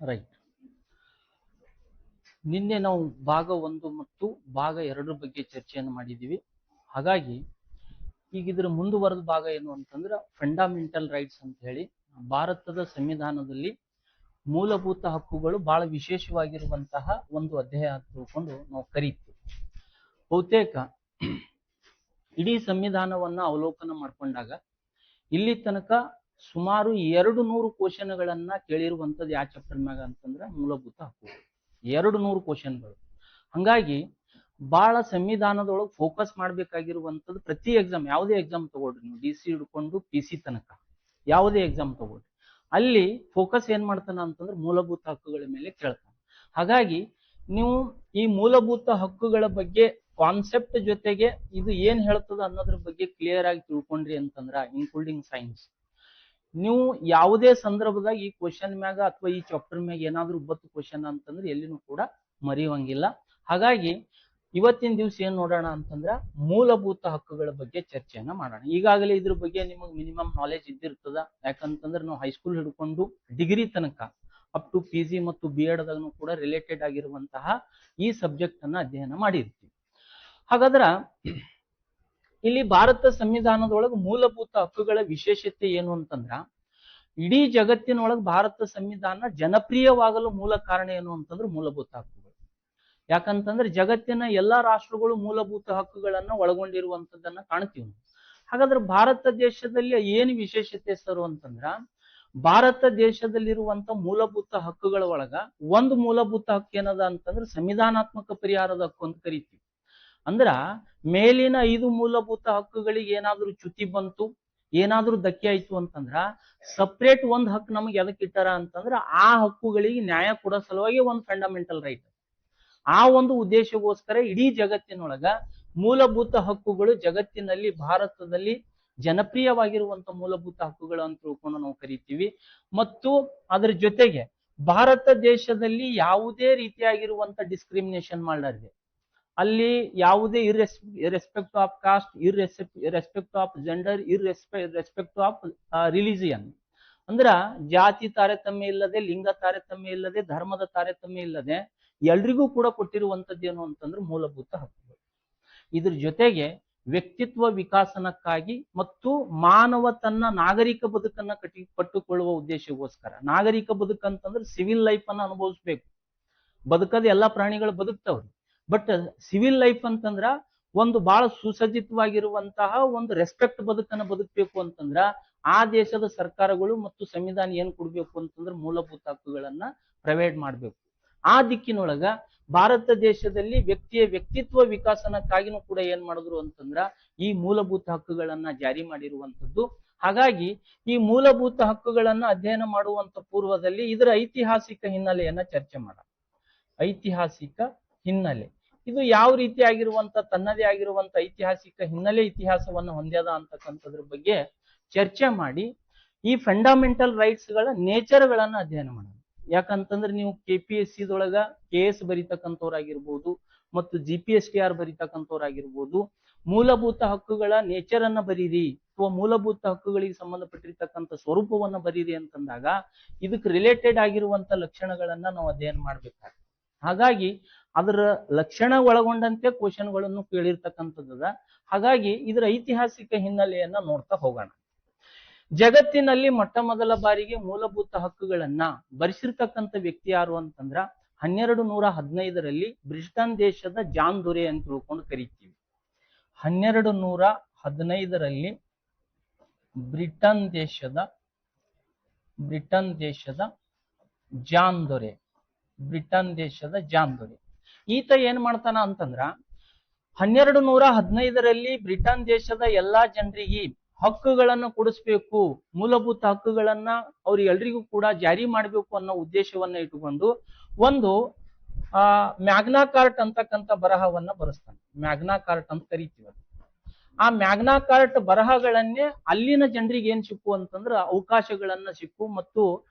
Right. ನಿನ್ನೆ ನಾವು ಭಾಗ 1 ಮತ್ತು ಭಾಗ 2 ಬಗ್ಗೆ ಚರ್ಚೆಯನ್ನು ಮಾಡಿದ್ದೀವಿ. ಹಾಗಾಗಿ ಈಗ ಇದರ ಮುಂದುವರೆದ ಭಾಗ ಏನು ಅಂತಂದ್ರೆ ಫಂಡಮೆಂಟಲ್ ರೈಟ್ಸ್ ಅಂತ ಹೇಳಿ, ಭಾರತದ ಸಂವಿಧಾನದಲ್ಲಿ ಮೂಲಭೂತ ಹಕ್ಕುಗಳು ಬಹಳ ವಿಶೇಷವಾಗಿರುವಂತಹ ಒಂದು ಅಧ್ಯಾಯ ಅಂತ ತಿಳ್ಕೊಂಡು ನಾವು ಕರೀತೀವಿ. ಬಹುತೇಕ ಇಡೀ ಸಂವಿಧಾನವನ್ನ ಅವಲೋಕನ ಮಾಡ್ಕೊಂಡಾಗ ಇಲ್ಲಿ ತನಕ ಸುಮಾರು 200 ಕ್ವಶನ್ಗಳನ್ನ ಕೇಳಿರುವಂತದ್ದು ಯಾವ ಚಾಪ್ಟರ್ ಮ್ಯಾಗ ಅಂತಂದ್ರೆ ಮೂಲಭೂತ ಹಕ್ಕುಗಳು. 200 ಕ್ವಶನ್ಗಳು. ಹಂಗಾಗಿ ಬಹಳ ಸಂವಿಧಾನದೊಳಗೆ ಫೋಕಸ್ ಮಾಡ್ಬೇಕಾಗಿರುವಂತದ್ದು ಪ್ರತಿ ಎಕ್ಸಾಮ್, ಯಾವುದೇ ಎಕ್ಸಾಮ್ ತಗೊಳ್ರಿ ನೀವು, DC ಹಿಡ್ಕೊಂಡು PC ತನಕ ಯಾವುದೇ ಎಕ್ಸಾಮ್ ತಗೊಳ್ರಿ, ಅಲ್ಲಿ ಫೋಕಸ್ ಏನ್ ಮಾಡ್ತಾನ ಅಂತಂದ್ರೆ ಮೂಲಭೂತ ಹಕ್ಕುಗಳ ಮೇಲೆ ಕೇಳ್ತಾನೆ. ಹಾಗಾಗಿ ನೀವು ಈ ಮೂಲಭೂತ ಹಕ್ಕುಗಳ ಬಗ್ಗೆ ಕಾನ್ಸೆಪ್ಟ್ ಜೊತೆಗೆ ಇದು ಏನ್ ಹೇಳ್ತದ ಅನ್ನೋದ್ರ ಬಗ್ಗೆ ಕ್ಲಿಯರ್ ಆಗಿ ತಿಳ್ಕೊಂಡ್ರಿ ಅಂತಂದ್ರ, ಇನ್ಕ್ಲೂಡಿಂಗ್ ಸೈನ್ಸ್, ನೀವು ಯಾವುದೇ ಸಂದರ್ಭದಾಗ ಈ ಕ್ವಶನ್ ಮ್ಯಾಗ ಅಥವಾ ಈ ಚಾಪ್ಟರ್ ಮ್ಯಾಗ ಏನಾದ್ರೂ 9 ಕ್ವಶನ್ ಅಂತಂದ್ರೆ ಎಲ್ಲಿನೂ ಕೂಡ ಮರೆಯುವಂಗಿಲ್ಲ. ಹಾಗಾಗಿ ಇವತ್ತಿನ ದಿವಸ ಏನ್ ನೋಡೋಣ ಅಂತಂದ್ರ ಮೂಲಭೂತ ಹಕ್ಕುಗಳ ಬಗ್ಗೆ ಚರ್ಚೆಯನ್ನ ಮಾಡೋಣ. ಈಗಾಗಲೇ ಇದ್ರ ಬಗ್ಗೆ ನಿಮಗೆ ಮಿನಿಮಮ್ ನಾಲೆಜ್ ಇದ್ದಿರ್ತದ. ಯಾಕಂತಂದ್ರೆ ನಾವು ಹೈಸ್ಕೂಲ್ ಹಿಡ್ಕೊಂಡು ಡಿಗ್ರಿ ತನಕ ಅಪ್ ಟು PG ಮತ್ತು BEd ದಾಗೂ ಕೂಡ ರಿಲೇಟೆಡ್ ಆಗಿರುವಂತಹ ಈ ಸಬ್ಜೆಕ್ಟ್ ಅನ್ನ ಅಧ್ಯಯನ ಮಾಡಿರ್ತೀವಿ. ಹಾಗಾದ್ರ ಇಲ್ಲಿ ಭಾರತ ಸಂವಿಧಾನದೊಳಗೆ ಮೂಲಭೂತ ಹಕ್ಕುಗಳ ವಿಶೇಷತೆ ಏನು ಅಂತಂದ್ರ, ಇಡೀ ಜಗತ್ತಿನೊಳಗೆ ಭಾರತ ಸಂವಿಧಾನ ಜನಪ್ರಿಯವಾಗಲು ಮೂಲ ಕಾರಣ ಏನು ಅಂತಂದ್ರೆ ಮೂಲಭೂತ ಹಕ್ಕುಗಳು. ಯಾಕಂತಂದ್ರೆ ಜಗತ್ತಿನ ಎಲ್ಲಾ ರಾಷ್ಟ್ರಗಳು ಮೂಲಭೂತ ಹಕ್ಕುಗಳನ್ನ ಒಳಗೊಂಡಿರುವಂತದ್ದನ್ನ ಕಾಣ್ತೀವಿ. ಹಾಗಾದ್ರೆ ಭಾರತ ದೇಶದಲ್ಲಿ ಏನು ವಿಶೇಷತೆ ಸರ್ ಅಂತಂದ್ರ, ಭಾರತ ದೇಶದಲ್ಲಿರುವಂತ ಮೂಲಭೂತ ಹಕ್ಕುಗಳ ಒಳಗ ಒಂದು ಮೂಲಭೂತ ಹಕ್ಕು ಏನದ ಅಂತಂದ್ರೆ ಸಂವಿಧಾನಾತ್ಮಕ ಪರಿಹಾರದ ಹಕ್ಕು ಅಂತ ಕರಿತೀವಿ. ಅಂದ್ರ ಮೇಲಿನ 5 ಮೂಲಭೂತ ಹಕ್ಕುಗಳಿಗೆ ಏನಾದ್ರೂ ಚ್ಯುತಿ ಬಂತು, ಏನಾದ್ರೂ ಧಕ್ಕೆ ಆಯ್ತು ಅಂತಂದ್ರ ಸಪ್ರೇಟ್ ಒಂದ್ ಹಕ್ಕು ನಮಗೆ ಎದಕ್ಕೆ ಇಟ್ಟಾರ ಅಂತಂದ್ರ ಆ ಹಕ್ಕುಗಳಿಗೆ ನ್ಯಾಯ ಕೊಡೋ ಸಲುವಾಗಿ ಒಂದು ಫಂಡಮೆಂಟಲ್ ರೈಟ್. ಆ ಒಂದು ಉದ್ದೇಶಗೋಸ್ಕರ ಇಡೀ ಜಗತ್ತಿನೊಳಗ ಮೂಲಭೂತ ಹಕ್ಕುಗಳು ಜಗತ್ತಿನಲ್ಲಿ ಭಾರತದಲ್ಲಿ ಜನಪ್ರಿಯವಾಗಿರುವಂತ ಮೂಲಭೂತ ಹಕ್ಕುಗಳು ಅಂತ ತಿಳ್ಕೊಂಡು ನಾವು ಕರಿತೀವಿ. ಮತ್ತು ಅದರ ಜೊತೆಗೆ ಭಾರತ ದೇಶದಲ್ಲಿ ಯಾವುದೇ ರೀತಿಯಾಗಿರುವಂತ ಡಿಸ್ಕ್ರಿಮಿನೇಷನ್ ಮಾಡಲಾರದೆ, ಅಲ್ಲಿ ಯಾವುದೇ ಇರ್ರೆಸ್ಪೆಕ್ಟ್ of cost, ಇರ್ರೆಸ್ಪೆಕ್ಟ್ of gender, ಇರ್ರೆಸ್ಪೆಕ್ಟ್ of religion, ಅಂದ್ರ ಜಾತಿ ತಾರತಮ್ಯ ಇಲ್ಲದೆ, ಲಿಂಗ ತಾರತಮ್ಯ ಇಲ್ಲದೆ, ಧರ್ಮದ ತಾರತಮ್ಯ ಇಲ್ಲದೆ ಎಲ್ರಿಗೂ ಕೂಡ ಕೊಟ್ಟಿರುವಂತದ್ದು ಏನು ಅಂತಂದ್ರೆ ಮೂಲಭೂತ ಹಕ್ಕುಗಳು. ಇದ್ರ ಜೊತೆಗೆ ವ್ಯಕ್ತಿತ್ವ ವಿಕಾಸನಕ್ಕಾಗಿ ಮತ್ತು ಮಾನವ ತನ್ನ ನಾಗರಿಕ ಬದುಕನ್ನ ಕಟ್ಟಿಕೊಳ್ಳುವ ಉದ್ದೇಶಗೋಸ್ಕರ, ನಾಗರಿಕ ಬದುಕಂತಂದ್ರೆ ಸಿವಿಲ್ ಲೈಫ್ ಅನ್ನ ಅನುಭವಿಸ್ಬೇಕು. ಬದುಕದ ಎಲ್ಲಾ ಪ್ರಾಣಿಗಳು ಬದುಕ್ತಾವ್ರಿ, ಬಟ್ ಸಿವಿಲ್ ಲೈಫ್ ಅಂತಂದ್ರ ಒಂದು ಬಹಳ ಸುಸಜ್ಜಿತವಾಗಿರುವಂತಹ ಒಂದು ರೆಸ್ಪೆಕ್ಟ್ ಬದುಕನ್ನ ಬದುಕಬೇಕು ಅಂತಂದ್ರ ಆ ದೇಶದ ಸರ್ಕಾರಗಳು ಮತ್ತು ಸಂವಿಧಾನ ಏನ್ ಕೊಡ್ಬೇಕು ಅಂತಂದ್ರೆ ಮೂಲಭೂತ ಹಕ್ಕುಗಳನ್ನ ಪ್ರೊವೈಡ್ ಮಾಡ್ಬೇಕು. ಆ ದಿಕ್ಕಿನೊಳಗ ಭಾರತ ದೇಶದಲ್ಲಿ ವ್ಯಕ್ತಿಯ ವ್ಯಕ್ತಿತ್ವ ವಿಕಾಸನಕ್ಕಾಗಿನೂ ಕೂಡ ಏನ್ ಮಾಡಿದ್ರು ಅಂತಂದ್ರ ಈ ಮೂಲಭೂತ ಹಕ್ಕುಗಳನ್ನ ಜಾರಿ ಮಾಡಿರುವಂತದ್ದು. ಹಾಗಾಗಿ ಈ ಮೂಲಭೂತ ಹಕ್ಕುಗಳನ್ನ ಅಧ್ಯಯನ ಮಾಡುವಂತ ಪೂರ್ವದಲ್ಲಿ ಇದರ ಐತಿಹಾಸಿಕ ಹಿನ್ನೆಲೆಯನ್ನ ಚರ್ಚೆ ಮಾಡೋಣ. ಐತಿಹಾಸಿಕ ಹಿನ್ನೆಲೆ ಇದು ಯಾವ ರೀತಿಯಾಗಿರುವಂತ ತನ್ನದೇ ಆಗಿರುವಂತ ಐತಿಹಾಸಿಕ ಹಿನ್ನೆಲೆ, ಇತಿಹಾಸವನ್ನ ಹೊಂದ್ಯದ ಅಂತಕ್ಕಂಥದ್ರ ಬಗ್ಗೆ ಚರ್ಚೆ ಮಾಡಿ ಈ ಫಂಡಮೆಂಟಲ್ ರೈಟ್ಸ್ ಗಳ ನೇಚರ್ ಗಳನ್ನ ಅಧ್ಯಯನ ಮಾಡೋಣ. ಯಾಕಂತಂದ್ರೆ ನೀವು KPSC ದೊಳಗ KS ಬರಿತಕ್ಕಂಥವ್ರಾಗಿರ್ಬೋದು ಮತ್ತು GPSTR ಬರಿತಕ್ಕಂಥವ್ರಾಗಿರ್ಬೋದು, ಮೂಲಭೂತ ಹಕ್ಕುಗಳ ನೇಚರ್ ಅನ್ನ ಬರೀರಿ ಅಥವಾ ಮೂಲಭೂತ ಹಕ್ಕುಗಳಿಗೆ ಸಂಬಂಧಪಟ್ಟಿರ್ತಕ್ಕಂಥ ಸ್ವರೂಪವನ್ನ ಬರೀರಿ ಅಂತಂದಾಗ ಇದಕ್ಕೆ ರಿಲೇಟೆಡ್ ಆಗಿರುವಂತ ಲಕ್ಷಣಗಳನ್ನ ನಾವು ಅಧ್ಯಯನ ಮಾಡ್ಬೇಕಾಗ್ತದೆ. ಹಾಗಾಗಿ ಅದರ ಲಕ್ಷಣ ಒಳಗೊಂಡಂತೆ ಕ್ವಶನ್ಗಳನ್ನು ಕೇಳಿರ್ತಕ್ಕಂಥದ್ದದ. ಹಾಗಾಗಿ ಇದರ ಐತಿಹಾಸಿಕ ಹಿನ್ನೆಲೆಯನ್ನ ನೋಡ್ತಾ ಹೋಗೋಣ. ಜಗತ್ತಿನಲ್ಲಿ ಮೊಟ್ಟ ಮೊದಲ ಬಾರಿಗೆ ಮೂಲಭೂತ ಹಕ್ಕುಗಳನ್ನ ಬರೆಸಿರ್ತಕ್ಕಂಥ ವ್ಯಕ್ತಿ ಯಾರು ಅಂತಂದ್ರ 1215ರಲ್ಲಿ ಬ್ರಿಟನ್ ದೇಶದ ಜಾನ್ ದೊರೆ ಅಂತ ತಿಳ್ಕೊಂಡು ಕರಿತೀವಿ. 1215ರಲ್ಲಿ ಬ್ರಿಟನ್ ದೇಶದ ಜಾನ್ ದೊರೆ, ಈತ ಏನ್ ಮಾಡ್ತಾನ ಅಂತಂದ್ರ 1215ರಲ್ಲಿ ಬ್ರಿಟನ್ ದೇಶದ ಎಲ್ಲಾ ಜನರಿಗೆ ಹಕ್ಕುಗಳನ್ನ ಕೊಡಿಸ್ಬೇಕು, ಮೂಲಭೂತ ಹಕ್ಕುಗಳನ್ನ ಅವ್ರಿಗೆಲ್ರಿಗೂ ಕೂಡ ಜಾರಿ ಮಾಡ್ಬೇಕು ಅನ್ನೋ ಉದ್ದೇಶವನ್ನ ಇಟ್ಟುಕೊಂಡು ಒಂದು ಮ್ಯಾಗ್ನಾ ಕಾರ್ಟ್ ಅಂತಕ್ಕಂಥ ಬರಹವನ್ನ ಬರೆಸ್ತಾನೆ. ಮ್ಯಾಗ್ನಾ ಕಾರ್ಟ್ ಅಂತ ಕರಿತೀವಿ. ಆ ಮ್ಯಾಗ್ನಾ ಕಾರ್ಟ್ ಬರಹಗಳನ್ನೇ ಅಲ್ಲಿನ ಜನರಿಗೆ ಏನ್ ಸಿಕ್ಕು ಅಂತಂದ್ರ ಅವಕಾಶಗಳನ್ನ ಸಿಕ್ಕು ಮತ್ತು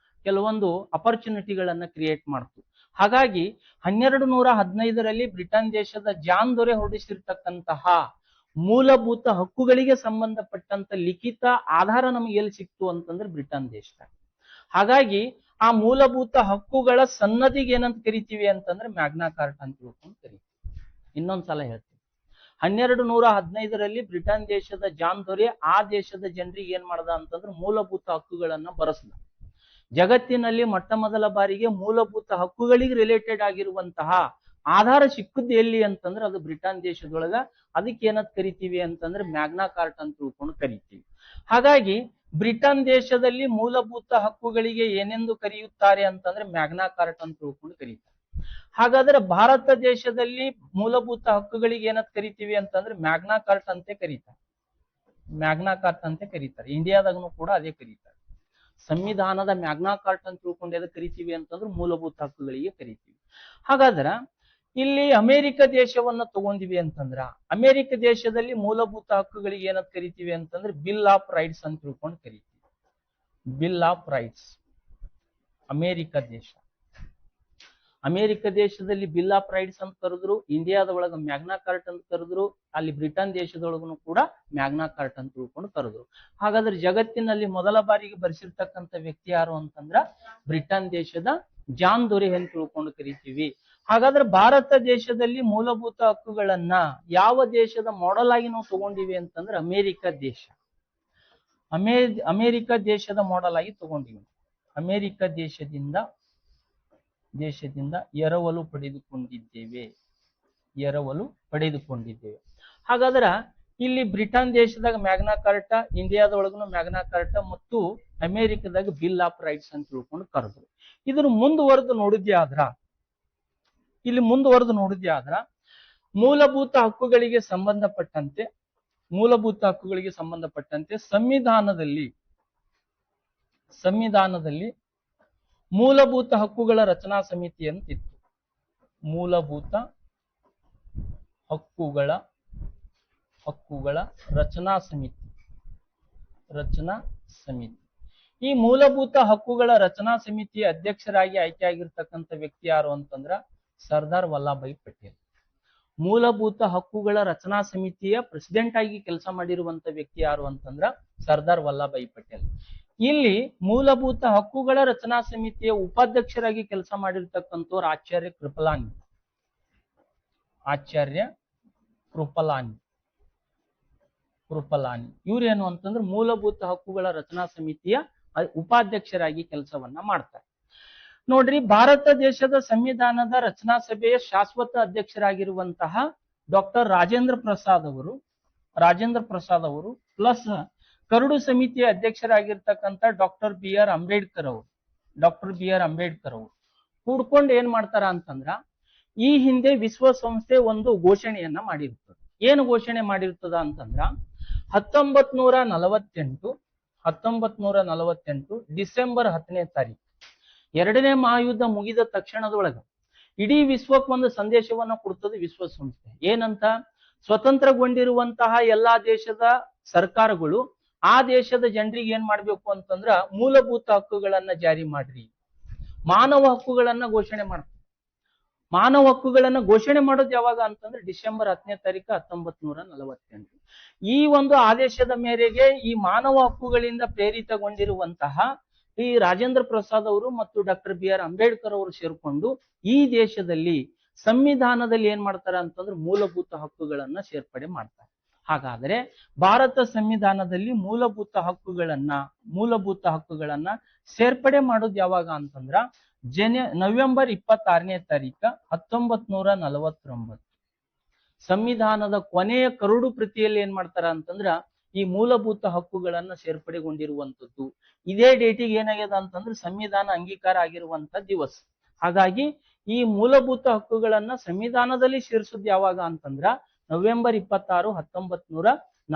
ಕೆಲವೊಂದು ಅಪರ್ಚುನಿಟಿಗಳನ್ನ ಕ್ರಿಯೇಟ್ ಮಾಡ್ತು. ಹಾಗಾಗಿ 1215ರಲ್ಲಿ ಬ್ರಿಟನ್ ದೇಶದ ಜಾನ್ ದೊರೆ ಹೊರಡಿಸಿರ್ತಕ್ಕಂತಹ ಮೂಲಭೂತ ಹಕ್ಕುಗಳಿಗೆ ಸಂಬಂಧಪಟ್ಟಂತ ಲಿಖಿತ ಆಧಾರ ನಮಗೆ ಎಲ್ಲಿ ಸಿಕ್ತು ಅಂತಂದ್ರೆ ಬ್ರಿಟನ್ ದೇಶದಾಗ. ಹಾಗಾಗಿ ಆ ಮೂಲಭೂತ ಹಕ್ಕುಗಳ ಸನ್ನದಿಗೆ ಏನಂತ ಕರಿತೀವಿ ಅಂತಂದ್ರೆ ಮ್ಯಾಗ್ನಾ ಕಾರ್ಟ ಅಂತ ತಿಳ್ಕೊಂಡು ಕರಿತೀವಿ. ಇನ್ನೊಂದ್ಸಲ ಹೇಳ್ತೀವಿ, 1215ರಲ್ಲಿ ಬ್ರಿಟನ್ ದೇಶದ ಜಾನ್ ದೊರೆ ಆ ದೇಶದ ಜನರಿಗೆ ಏನ್ ಮಾಡ್ದ ಅಂತಂದ್ರೆ ಮೂಲಭೂತ ಹಕ್ಕುಗಳನ್ನ ಬರೆಸ್ದ. ಜಗತ್ತಿನಲ್ಲಿ ಮೊಟ್ಟ ಮೊದಲ ಬಾರಿಗೆ ಮೂಲಭೂತ ಹಕ್ಕುಗಳಿಗೆ ರಿಲೇಟೆಡ್ ಆಗಿರುವಂತಹ ಆಧಾರ ಸಿಕ್ಕದ್ದು ಎಲ್ಲಿ ಅಂತಂದ್ರೆ ಅದು ಬ್ರಿಟನ್ ದೇಶದೊಳಗ. ಅದಕ್ಕೆ ಏನಂತ ಕರಿತೀವಿ ಅಂತಂದ್ರೆ ಮ್ಯಾಗ್ನಾ ಕಾರ್ಟ ಅಂತ ತಿಳ್ಕೊಂಡು ಕರಿತೀವಿ. ಹಾಗಾಗಿ ಬ್ರಿಟನ್ ದೇಶದಲ್ಲಿ ಮೂಲಭೂತ ಹಕ್ಕುಗಳಿಗೆ ಏನೆಂದು ಕರೆಯುತ್ತಾರೆ ಅಂತಂದ್ರೆ ಮ್ಯಾಗ್ನಾ ಕಾರ್ಟ ಅಂತ ತಿಳ್ಕೊಂಡು ಕರೀತಾರೆ. ಹಾಗಾದ್ರೆ ಭಾರತ ದೇಶದಲ್ಲಿ ಮೂಲಭೂತ ಹಕ್ಕುಗಳಿಗೆ ಏನಂತ ಕರಿತೀವಿ ಅಂತಂದ್ರೆ ಮ್ಯಾಗ್ನಾ ಕಾರ್ಟ ಅಂತೆ ಕರೀತಾರೆ. ಮ್ಯಾಗ್ನಾ ಕಾರ್ಟ ಅಂತೆ ಕರೀತಾರೆ. ಇಂಡಿಯಾದಾಗನು ಕೂಡ ಅದೇ ಕರೀತಾರೆ. ಸಂವಿಧಾನದ ಮ್ಯಾಗ್ನಾ ಕಾರ್ಟ ಅಂತ ತಿಳ್ಕೊಂಡು ಎದಕ್ಕೆ ಕರಿತೀವಿ ಅಂತಂದ್ರೆ ಮೂಲಭೂತ ಹಕ್ಕುಗಳಿಗೆ ಕರಿತೀವಿ. ಹಾಗಾದ್ರೆ ಇಲ್ಲಿ ಅಮೆರಿಕ ದೇಶವನ್ನ ತಗೊಂಡಿವಿ ಅಂತಂದ್ರ ಅಮೆರಿಕ ದೇಶದಲ್ಲಿ ಮೂಲಭೂತ ಹಕ್ಕುಗಳಿಗೆ ಏನಂತ ಕರಿತೀವಿ ಅಂತಂದ್ರೆ ಬಿಲ್ ಆಫ್ ರೈಟ್ಸ್ ಅಂತ ತಿಳ್ಕೊಂಡು ಕರಿತೀವಿ. ಬಿಲ್ ಆಫ್ ರೈಟ್ಸ್ ಅಮೆರಿಕ ದೇಶ. ಅಮೆರಿಕ ದೇಶದಲ್ಲಿ ಬಿಲ್ ಆಫ್ ರೈಟ್ಸ್ ಅಂತ ಕರೆದ್ರು, ಇಂಡಿಯಾದ ಒಳಗ ಮ್ಯಾಗ್ನಾ ಕಾರ್ಟ್ ಅಂತ ಕರೆದ್ರು, ಅಲ್ಲಿ ಬ್ರಿಟನ್ ದೇಶದೊಳಗೂ ಕೂಡ ಮ್ಯಾಗ್ನಾ ಕಾರ್ಟ್ ಅಂತ ತಿಳ್ಕೊಂಡು ಕರೆದ್ರು. ಹಾಗಾದ್ರೆ ಜಗತ್ತಿನಲ್ಲಿ ಮೊದಲ ಬಾರಿಗೆ ಬರೆಸಿರ್ತಕ್ಕಂಥ ವ್ಯಕ್ತಿ ಯಾರು ಅಂತಂದ್ರ ಬ್ರಿಟನ್ ದೇಶದ ಜಾನ್ ದೊರೆ ಅಂತ ತಿಳ್ಕೊಂಡು ಕರಿತೀವಿ. ಹಾಗಾದ್ರೆ ಭಾರತ ದೇಶದಲ್ಲಿ ಮೂಲಭೂತ ಹಕ್ಕುಗಳನ್ನ ಯಾವ ದೇಶದ ಮಾಡೆಲ್ ಆಗಿ ನಾವು ತಗೊಂಡಿವಿ ಅಂತಂದ್ರೆ ಅಮೆರಿಕ ದೇಶ. ಅಮೆರಿಕ ದೇಶದ ಮಾಡೆಲ್ ಆಗಿ ತಗೊಂಡಿವಿ. ಅಮೆರಿಕ ದೇಶದಿಂದ ಎರವಲು ಪಡೆದುಕೊಂಡಿದ್ದೇವೆ. ಹಾಗಾದ್ರೆ ಇಲ್ಲಿ ಬ್ರಿಟನ್ ದೇಶದಾಗ ಮ್ಯಾಗ್ನಾ ಕಾರ್ಟ, ಇಂಡಿಯಾದೊಳಗೂ ಮ್ಯಾಗ್ನಾ ಕಾರ್ಟ ಮತ್ತು ಅಮೆರಿಕದಾಗ ಬಿಲ್ ಆಫ್ ರೈಟ್ಸ್ ಅಂತ ತಿಳ್ಕೊಂಡು ಕರೆದ್ರು. ಇದನ್ನು ಮುಂದುವರೆದು ನೋಡಿದ್ಯಾ ಆದ್ರ ಮೂಲಭೂತ ಹಕ್ಕುಗಳಿಗೆ ಸಂಬಂಧಪಟ್ಟಂತೆ ಸಂವಿಧಾನದಲ್ಲಿ ಮೂಲಭೂತ ಹಕ್ಕುಗಳ ರಚನಾ ಸಮಿತಿ ಅಂತಿತ್ತು. ಮೂಲಭೂತ ಹಕ್ಕುಗಳ ರಚನಾ ಸಮಿತಿ. ಈ ಮೂಲಭೂತ ಹಕ್ಕುಗಳ ರಚನಾ ಸಮಿತಿಯ ಅಧ್ಯಕ್ಷರಾಗಿ ಆಯ್ಕೆಯಾಗಿರ್ತಕ್ಕಂಥ ವ್ಯಕ್ತಿ ಯಾರು ಅಂತಂದ್ರ ಸರ್ದಾರ್ ವಲ್ಲಭಾಯಿ ಪಟೇಲ್. ಮೂಲಭೂತ ಹಕ್ಕುಗಳ ರಚನಾ ಸಮಿತಿಯ ಪ್ರೆಸಿಡೆಂಟ್ ಆಗಿ ಕೆಲಸ ಮಾಡಿರುವಂತ ವ್ಯಕ್ತಿ ಯಾರು ಅಂತಂದ್ರ ಸರ್ದಾರ್ ವಲ್ಲಭಾಯಿ ಪಟೇಲ್. ಇಲ್ಲಿ ಮೂಲಭೂತ ಹಕ್ಕುಗಳ ರಚನಾ ಸಮಿತಿಯ ಉಪಾಧ್ಯಕ್ಷರಾಗಿ ಕೆಲಸ ಮಾಡಿರ್ತಕ್ಕಂಥವ್ರು ಆಚಾರ್ಯ ಕೃಪಲಾನಿ. ಇವ್ರೇನು ಅಂತಂದ್ರೆ ಮೂಲಭೂತ ಹಕ್ಕುಗಳ ರಚನಾ ಸಮಿತಿಯ ಉಪಾಧ್ಯಕ್ಷರಾಗಿ ಕೆಲಸವನ್ನ ಮಾಡ್ತಾರೆ. ನೋಡ್ರಿ, ಭಾರತ ದೇಶದ ಸಂವಿಧಾನದ ರಚನಾ ಸಭೆಯ ಶಾಶ್ವತ ಅಧ್ಯಕ್ಷರಾಗಿರುವಂತಹ ಡಾಕ್ಟರ್ ರಾಜೇಂದ್ರ ಪ್ರಸಾದ್ ಅವರು ಪ್ಲಸ್ ಕರಡು ಸಮಿತಿಯ ಅಧ್ಯಕ್ಷರಾಗಿರ್ತಕ್ಕಂಥ ಡಾಕ್ಟರ್ ಬಿ ಆರ್ ಅಂಬೇಡ್ಕರ್ ಅವರು ಕೂಡ್ಕೊಂಡು ಏನ್ ಮಾಡ್ತಾರ ಅಂತಂದ್ರ ಈ ಹಿಂದೆ ವಿಶ್ವಸಂಸ್ಥೆ ಒಂದು ಘೋಷಣೆಯನ್ನ ಮಾಡಿರ್ತದೆ. ಏನು ಘೋಷಣೆ ಮಾಡಿರ್ತದ ಅಂತಂದ್ರ 1948 ಡಿಸೆಂಬರ್ 10ನೇ ತಾರೀಕು ಎರಡನೇ ಮಹಾಯುದ್ಧ ಮುಗಿದ ತಕ್ಷಣದೊಳಗ ಇಡೀ ವಿಶ್ವಕ್ಕೆ ಒಂದು ಸಂದೇಶವನ್ನ ಕೊಡ್ತದೆ ವಿಶ್ವಸಂಸ್ಥೆ. ಏನಂತ? ಸ್ವತಂತ್ರಗೊಂಡಿರುವಂತಹ ಎಲ್ಲಾ ದೇಶದ ಸರ್ಕಾರಗಳು ಆ ದೇಶದ ಜನರಿಗೆ ಏನ್ ಮಾಡ್ಬೇಕು ಅಂತಂದ್ರ ಮೂಲಭೂತ ಹಕ್ಕುಗಳನ್ನ ಜಾರಿ ಮಾಡ್ರಿ, ಮಾನವ ಹಕ್ಕುಗಳನ್ನ ಘೋಷಣೆ ಮಾಡ್ತಾರೆ. ಮಾನವ ಹಕ್ಕುಗಳನ್ನ ಘೋಷಣೆ ಮಾಡೋದು ಯಾವಾಗ ಅಂತಂದ್ರೆ ಡಿಸೆಂಬರ್ 10ನೇ ತಾರೀಕು 1948. ಈ ಒಂದು ಆದೇಶದ ಮೇರೆಗೆ ಈ ಮಾನವ ಹಕ್ಕುಗಳಿಂದ ಪ್ರೇರಿತಗೊಂಡಿರುವಂತಹ ಈ ರಾಜೇಂದ್ರ ಪ್ರಸಾದ್ ಅವರು ಮತ್ತು ಡಾಕ್ಟರ್ ಬಿ ಆರ್ ಅಂಬೇಡ್ಕರ್ ಅವರು ಸೇರ್ಕೊಂಡು ಈ ದೇಶದಲ್ಲಿ ಸಂವಿಧಾನದಲ್ಲಿ ಏನ್ ಮಾಡ್ತಾರ ಅಂತಂದ್ರೆ ಮೂಲಭೂತ ಹಕ್ಕುಗಳನ್ನ ಸೇರ್ಪಡೆ ಮಾಡ್ತಾರೆ. ಹಾಗಾದ್ರೆ ಭಾರತ ಸಂವಿಧಾನದಲ್ಲಿ ಮೂಲಭೂತ ಹಕ್ಕುಗಳನ್ನ ಸೇರ್ಪಡೆ ಮಾಡೋದು ಯಾವಾಗ ಅಂತಂದ್ರ ನವೆಂಬರ್ 26ನೇ ತಾರೀಕು 1949 ಸಂವಿಧಾನದ ಕೊನೆಯ ಕರಡು ಪ್ರತಿಯಲ್ಲಿ ಏನ್ ಮಾಡ್ತಾರ ಅಂತಂದ್ರ ಈ ಮೂಲಭೂತ ಹಕ್ಕುಗಳನ್ನ ಸೇರ್ಪಡೆಗೊಂಡಿರುವಂತದ್ದು. ಇದೇ ಡೇಟಿಗೆ ಏನಾಗ್ಯದ ಅಂತಂದ್ರೆ ಸಂವಿಧಾನ ಅಂಗೀಕಾರ ಆಗಿರುವಂತ ದಿವಸ. ಹಾಗಾಗಿ ಈ ಮೂಲಭೂತ ಹಕ್ಕುಗಳನ್ನ ಸಂವಿಧಾನದಲ್ಲಿ ಸೇರಿಸೋದು ಯಾವಾಗ ಅಂತಂದ್ರ ನವೆಂಬರ್ 26,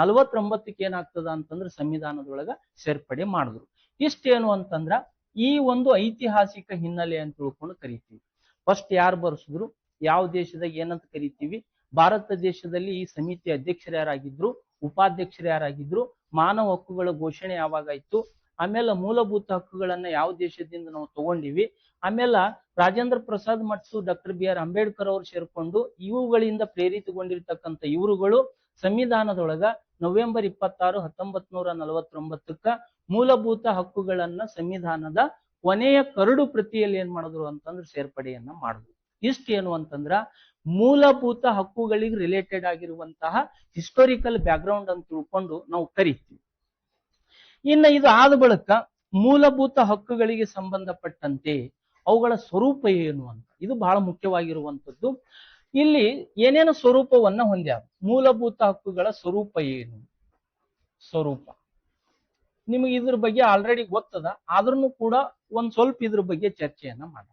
1949 ಏನಾಗ್ತದ ಅಂತಂದ್ರೆ ಸಂವಿಧಾನದೊಳಗ ಸೇರ್ಪಡೆ ಮಾಡಿದ್ರು. ಇಷ್ಟೇನು ಅಂತಂದ್ರ ಈ ಒಂದು ಐತಿಹಾಸಿಕ ಹಿನ್ನೆಲೆ ಅಂತ ತಿಳ್ಕೊಂಡು ಕರಿತೀವಿ. ಫಸ್ಟ್ ಯಾರು ಬರ್ಸಿದ್ರು, ಯಾವ ದೇಶದಾಗ ಏನಂತ ಕರಿತೀವಿ, ಭಾರತ ದೇಶದಲ್ಲಿ ಈ ಸಮಿತಿ ಅಧ್ಯಕ್ಷರು ಯಾರಾಗಿದ್ರು, ಉಪಾಧ್ಯಕ್ಷರು ಯಾರಾಗಿದ್ರು, ಮಾನವ ಹಕ್ಕುಗಳ ಘೋಷಣೆ ಯಾವಾಗಾಯ್ತು, ಆಮೇಲೆ ಮೂಲಭೂತ ಹಕ್ಕುಗಳನ್ನ ಯಾವ ದೇಶದಿಂದ ನಾವು ತಗೊಂಡಿವಿ, ಆಮೇಲೆ ರಾಜೇಂದ್ರ ಪ್ರಸಾದ್ ಮತ್ತು ಡಾಕ್ಟರ್ ಬಿ ಆರ್ ಅಂಬೇಡ್ಕರ್ ಅವರು ಸೇರ್ಕೊಂಡು ಇವುಗಳಿಂದ ಪ್ರೇರಿತಗೊಂಡಿರ್ತಕ್ಕಂಥ ಇವರುಗಳು ಸಂವಿಧಾನದೊಳಗ ನವೆಂಬರ್ 26, 1949ಕ್ಕ ಮೂಲಭೂತ ಹಕ್ಕುಗಳನ್ನ ಸಂವಿಧಾನದ ಕೊನೆಯ ಕರಡು ಪ್ರತಿಯಲ್ಲಿ ಏನ್ ಮಾಡಿದ್ರು ಅಂತಂದ್ರೆ ಸೇರ್ಪಡೆಯನ್ನ ಮಾಡಿದ್ರು. ಇಷ್ಟೇನು ಅಂತಂದ್ರ ಮೂಲಭೂತ ಹಕ್ಕುಗಳಿಗೆ ರಿಲೇಟೆಡ್ ಆಗಿರುವಂತಹ ಹಿಸ್ಟೋರಿಕಲ್ ಬ್ಯಾಕ್ಗ್ರೌಂಡ್ ಅಂತ ತಿಳ್ಕೊಂಡು ನಾವು ಕರಿತೀವಿ. ಇನ್ನು ಇದು ಆದ ಬಳಿಕ ಮೂಲಭೂತ ಹಕ್ಕುಗಳಿಗೆ ಸಂಬಂಧಪಟ್ಟಂತೆ ಅವುಗಳ ಸ್ವರೂಪ ಏನು ಅಂತ, ಇದು ಬಹಳ ಮುಖ್ಯವಾಗಿರುವಂತದ್ದು. ಇಲ್ಲಿ ಏನೇನು ಸ್ವರೂಪವನ್ನ ಹೊಂದ್ಯಾವ, ಮೂಲಭೂತ ಹಕ್ಕುಗಳ ಸ್ವರೂಪ ಏನು? ಸ್ವರೂಪ ನಿಮಗೆ ಇದ್ರ ಬಗ್ಗೆ ಆಲ್ರೆಡಿ ಗೊತ್ತದ, ಆದ್ರೂ ಕೂಡ ಒಂದ್ ಸ್ವಲ್ಪ ಇದ್ರ ಬಗ್ಗೆ ಚರ್ಚೆಯನ್ನ ಮಾಡೋಣ.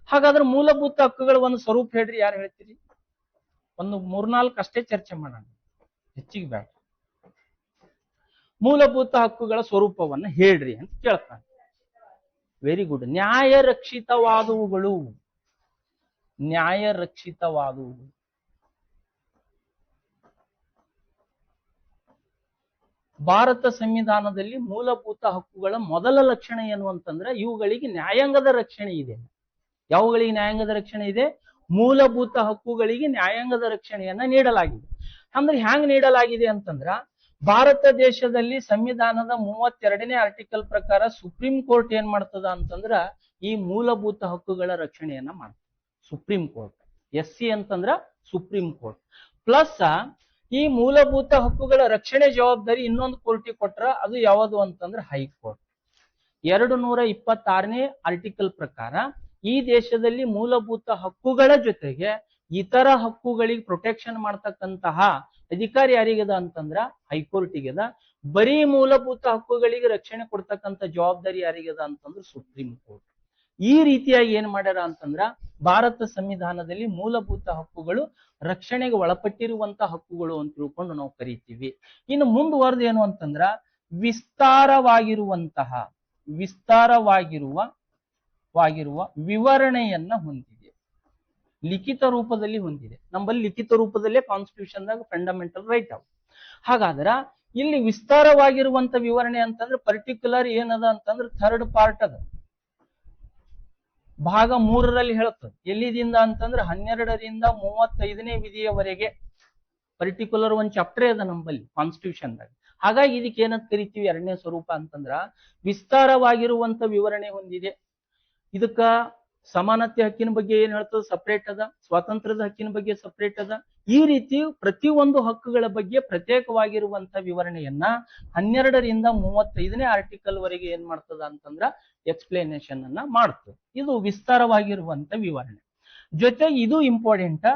ಹಾಗಾದ್ರೆ ಮೂಲಭೂತ ಹಕ್ಕುಗಳ ಒಂದು ಸ್ವರೂಪ ಹೇಳ್ರಿ, ಯಾರು ಹೇಳ್ತೀರಿ? ಒಂದು 3-4 ಅಷ್ಟೇ ಚರ್ಚೆ ಮಾಡೋಣ, ಹೆಚ್ಚಿಗೆ ಬೇಡ. ಮೂಲಭೂತ ಹಕ್ಕುಗಳ ಸ್ವರೂಪವನ್ನ ಹೇಳ್ರಿ ಅಂತ ಕೇಳ್ತಾನೆ. Very good. ನ್ಯಾಯ ರಕ್ಷಿತವಾದವುಗಳು. ನ್ಯಾಯ ರಕ್ಷಿತವಾದವುಗಳು ಭಾರತ ಸಂವಿಧಾನದಲ್ಲಿ ಮೂಲಭೂತ ಹಕ್ಕುಗಳ ಮೊದಲ ಲಕ್ಷಣ ಏನು ಅಂತಂದ್ರೆ ಇವುಗಳಿಗೆ ನ್ಯಾಯಾಂಗದ ರಕ್ಷಣೆ ಇದೆ. ಯಾವುಗಳಿಗೆ ನ್ಯಾಯಾಂಗದ ರಕ್ಷಣೆ ಇದೆ? ಮೂಲಭೂತ ಹಕ್ಕುಗಳಿಗೆ ನ್ಯಾಯಾಂಗದ ರಕ್ಷಣೆಯನ್ನ ನೀಡಲಾಗಿದೆ. ಅಂದ್ರೆ ಹ್ಯಾಂಗ್ ನೀಡಲಾಗಿದೆ ಅಂತಂದ್ರ ಭಾರತ ದೇಶದಲ್ಲಿ ಸಂವಿಧಾನದ 32ನೇ ಆರ್ಟಿಕಲ್ ಪ್ರಕಾರ ಸುಪ್ರೀಂ ಕೋರ್ಟ್ ಏನ್ ಮಾಡ್ತದ ಅಂತಂದ್ರ ಈ ಮೂಲಭೂತ ಹಕ್ಕುಗಳ ರಕ್ಷಣೆಯನ್ನ ಮಾಡ್ತದೆ. ಸುಪ್ರೀಂ ಕೋರ್ಟ್, SC ಅಂತಂದ್ರ ಸುಪ್ರೀಂ ಕೋರ್ಟ್. ಪ್ಲಸ್ ಈ ಮೂಲಭೂತ ಹಕ್ಕುಗಳ ರಕ್ಷಣೆ ಜವಾಬ್ದಾರಿ ಇನ್ನೊಂದು ಕೋರ್ಟಿಗೆ ಕೊಟ್ರ ಅದು ಯಾವುದು ಅಂತಂದ್ರ ಹೈಕೋರ್ಟ್. 226ನೇ ಆರ್ಟಿಕಲ್ ಪ್ರಕಾರ ಈ ದೇಶದಲ್ಲಿ ಮೂಲಭೂತ ಹಕ್ಕುಗಳ ಜೊತೆಗೆ ಇತರ ಹಕ್ಕುಗಳಿಗೆ ಪ್ರೊಟೆಕ್ಷನ್ ಮಾಡ್ತಕ್ಕಂತಹ ಅಧಿಕಾರಿ ಯಾರಿಗದ ಅಂತಂದ್ರ ಹೈಕೋರ್ಟಿಗೆದ. ಬರೀ ಮೂಲಭೂತ ಹಕ್ಕುಗಳಿಗೆ ರಕ್ಷಣೆ ಕೊಡ್ತಕ್ಕಂಥ ಜವಾಬ್ದಾರಿ ಯಾರಿಗದ ಅಂತಂದ್ರ ಸುಪ್ರೀಂ ಕೋರ್ಟ್. ಈ ರೀತಿಯಾಗಿ ಏನ್ ಮಾಡ್ಯಾರ ಅಂತಂದ್ರ ಭಾರತ ಸಂವಿಧಾನದಲ್ಲಿ ಮೂಲಭೂತ ಹಕ್ಕುಗಳು ರಕ್ಷಣೆಗೆ ಒಳಪಟ್ಟಿರುವಂತ ಹಕ್ಕುಗಳು ಅಂತ ತಿಳ್ಕೊಂಡು ನಾವು ಕರಿತೀವಿ. ಇನ್ನು ಮುಂದುವರೆದು ಏನು ಅಂತಂದ್ರ ವಿಸ್ತಾರವಾಗಿರುವ ವಿವರಣೆಯನ್ನ ಹೊಂದಿದೆ, ಲಿಖಿತ ರೂಪದಲ್ಲಿ ಹೊಂದಿದೆ. ನಮ್ಮಲ್ಲಿ ಲಿಖಿತ ರೂಪದಲ್ಲೇ ಕಾನ್ಸ್ಟಿಟ್ಯೂಷನ್ದಾಗ ಫಂಡಮೆಂಟಲ್ ರೈಟ್ ಅವ. ಹಾಗಾದ್ರ ಇಲ್ಲಿ ವಿಸ್ತಾರವಾಗಿರುವಂತ ವಿವರಣೆ ಅಂತಂದ್ರೆ ಪರ್ಟಿಕ್ಯುಲರ್ ಏನದ ಅಂತಂದ್ರೆ 3rd ಪಾರ್ಟ್ ಅದ, ಭಾಗ 3ರಲ್ಲಿ ಹೇಳ್ತದೆ. ಎಲ್ಲಿದಿಂದ ಅಂತಂದ್ರೆ 12ರಿಂದ 35ನೇ ವಿಧಿಯವರೆಗೆ ಪರ್ಟಿಕ್ಯುಲರ್ ಒಂದು ಚಾಪ್ಟರ್ ಅದ ನಮ್ಮಲ್ಲಿ ಕಾನ್ಸ್ಟಿಟ್ಯೂಷನ್ದಾಗ. ಹಾಗಾಗಿ ಇದಕ್ಕೆ ಏನಂತ ಕರಿತೀವಿ? 2ನೇ ಸ್ವರೂಪ ಅಂತಂದ್ರ ವಿಸ್ತಾರವಾಗಿರುವಂತ ವಿವರಣೆ ಹೊಂದಿದೆ. ಇದಕ್ಕ ಸಮಾನತೆ ಹಕ್ಕಿನ ಬಗ್ಗೆ ಏನ್ ಹೇಳ್ತದೆ ಸಪರೇಟ್ ಅದ, ಸ್ವಾತಂತ್ರ್ಯದ ಹಕ್ಕಿನ ಬಗ್ಗೆ ಸಪರೇಟ್ ಅದ. ಈ ರೀತಿ ಪ್ರತಿಯೊಂದು ಹಕ್ಕುಗಳ ಬಗ್ಗೆ ಪ್ರತ್ಯೇಕವಾಗಿರುವಂತ ವಿವರಣೆಯನ್ನ 12ರಿಂದ 35ನೇ ಆರ್ಟಿಕಲ್ ವರೆಗೆ ಏನ್ ಮಾಡ್ತದ ಅಂತಂದ್ರ ಎಕ್ಸ್ಪ್ಲೇನೇಷನ್ ಅನ್ನ ಮಾಡ್ತದೆ. ಇದು ವಿಸ್ತಾರವಾಗಿರುವಂತ ವಿವರಣೆ. ಜೊತೆಗೆ ಇದು ಇಂಪಾರ್ಟೆಂಟ್,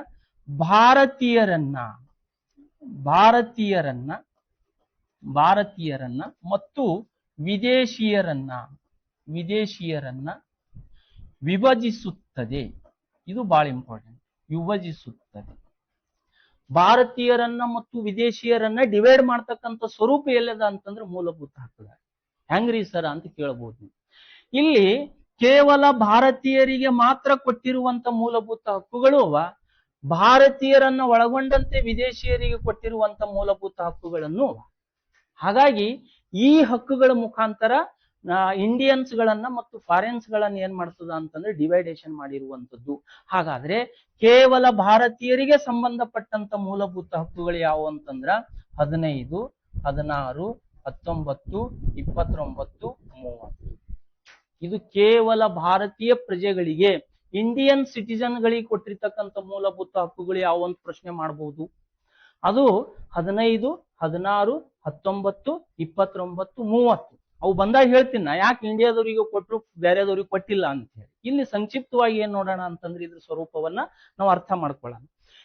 ಭಾರತೀಯರನ್ನ ಮತ್ತು ವಿದೇಶಿಯರನ್ನ ವಿಭಜಿಸುತ್ತದೆ. ಇದು ಬಹಳ ಇಂಪಾರ್ಟೆಂಟ್, ವಿಭಜಿಸುತ್ತದೆ. ಭಾರತೀಯರನ್ನ ಮತ್ತು ವಿದೇಶಿಯರನ್ನ ಡಿವೈಡ್ ಮಾಡ್ತಕ್ಕಂಥ ಸ್ವರೂಪ ಎಲ್ಲದ ಅಂತಂದ್ರೆ ಮೂಲಭೂತ ಹಕ್ಕುಗಳ. ಹೆಂಗ್ರಿ ಸರ್ ಅಂತ ಕೇಳಬಹುದು. ಇಲ್ಲಿ ಕೇವಲ ಭಾರತೀಯರಿಗೆ ಮಾತ್ರ ಕೊಟ್ಟಿರುವಂತ ಮೂಲಭೂತ ಹಕ್ಕುಗಳು ಅವ, ಭಾರತೀಯರನ್ನ ಒಳಗೊಂಡಂತೆ ವಿದೇಶಿಯರಿಗೆ ಕೊಟ್ಟಿರುವಂತ ಮೂಲಭೂತ ಹಕ್ಕುಗಳನ್ನು ಅವ. ಹಾಗಾಗಿ ಈ ಹಕ್ಕುಗಳ ಮುಖಾಂತರ ಇಂಡಿಯನ್ಸ್ ಗಳನ್ನ ಮತ್ತು ಫಾರಿನ್ಸ್ ಗಳನ್ನ ಏನ್ ಮಾಡ್ತದ ಅಂತಂದ್ರೆ ಡಿವೈಡೇಷನ್ ಮಾಡಿರುವಂತದ್ದು. ಹಾಗಾದ್ರೆ ಕೇವಲ ಭಾರತೀಯರಿಗೆ ಸಂಬಂಧಪಟ್ಟಂತ ಮೂಲಭೂತ ಹಕ್ಕುಗಳು ಯಾವುವು ಅಂತಂದ್ರ 15, 16, 19, 29, 30. ಇದು ಕೇವಲ ಭಾರತೀಯ ಪ್ರಜೆಗಳಿಗೆ, ಇಂಡಿಯನ್ ಸಿಟಿಜನ್ ಗಳಿಗೆ ಕೊಟ್ಟಿರ್ತಕ್ಕಂಥ ಮೂಲಭೂತ ಹಕ್ಕುಗಳು ಯಾವ ಅಂತ ಪ್ರಶ್ನೆ ಮಾಡಬಹುದು. ಅದು 15, 16, 19, 29, 30. ಅವು ಬಂದಾಗ ಹೇಳ್ತೀನಿ ನಾ ಯಾಕೆ ಇಂಡಿಯಾದವರಿಗೆ ಕೊಟ್ಟರು ಬೇರೆದವ್ರಿಗೆ ಕೊಟ್ಟಿಲ್ಲ ಅಂತ ಹೇಳಿ. ಇಲ್ಲಿ ಸಂಕ್ಷಿಪ್ತವಾಗಿ ಏನ್ ನೋಡೋಣ ಅಂತಂದ್ರೆ ಇದ್ರ ಸ್ವರೂಪವನ್ನ ನಾವು ಅರ್ಥ ಮಾಡ್ಕೊಳ್ಳೋಣ.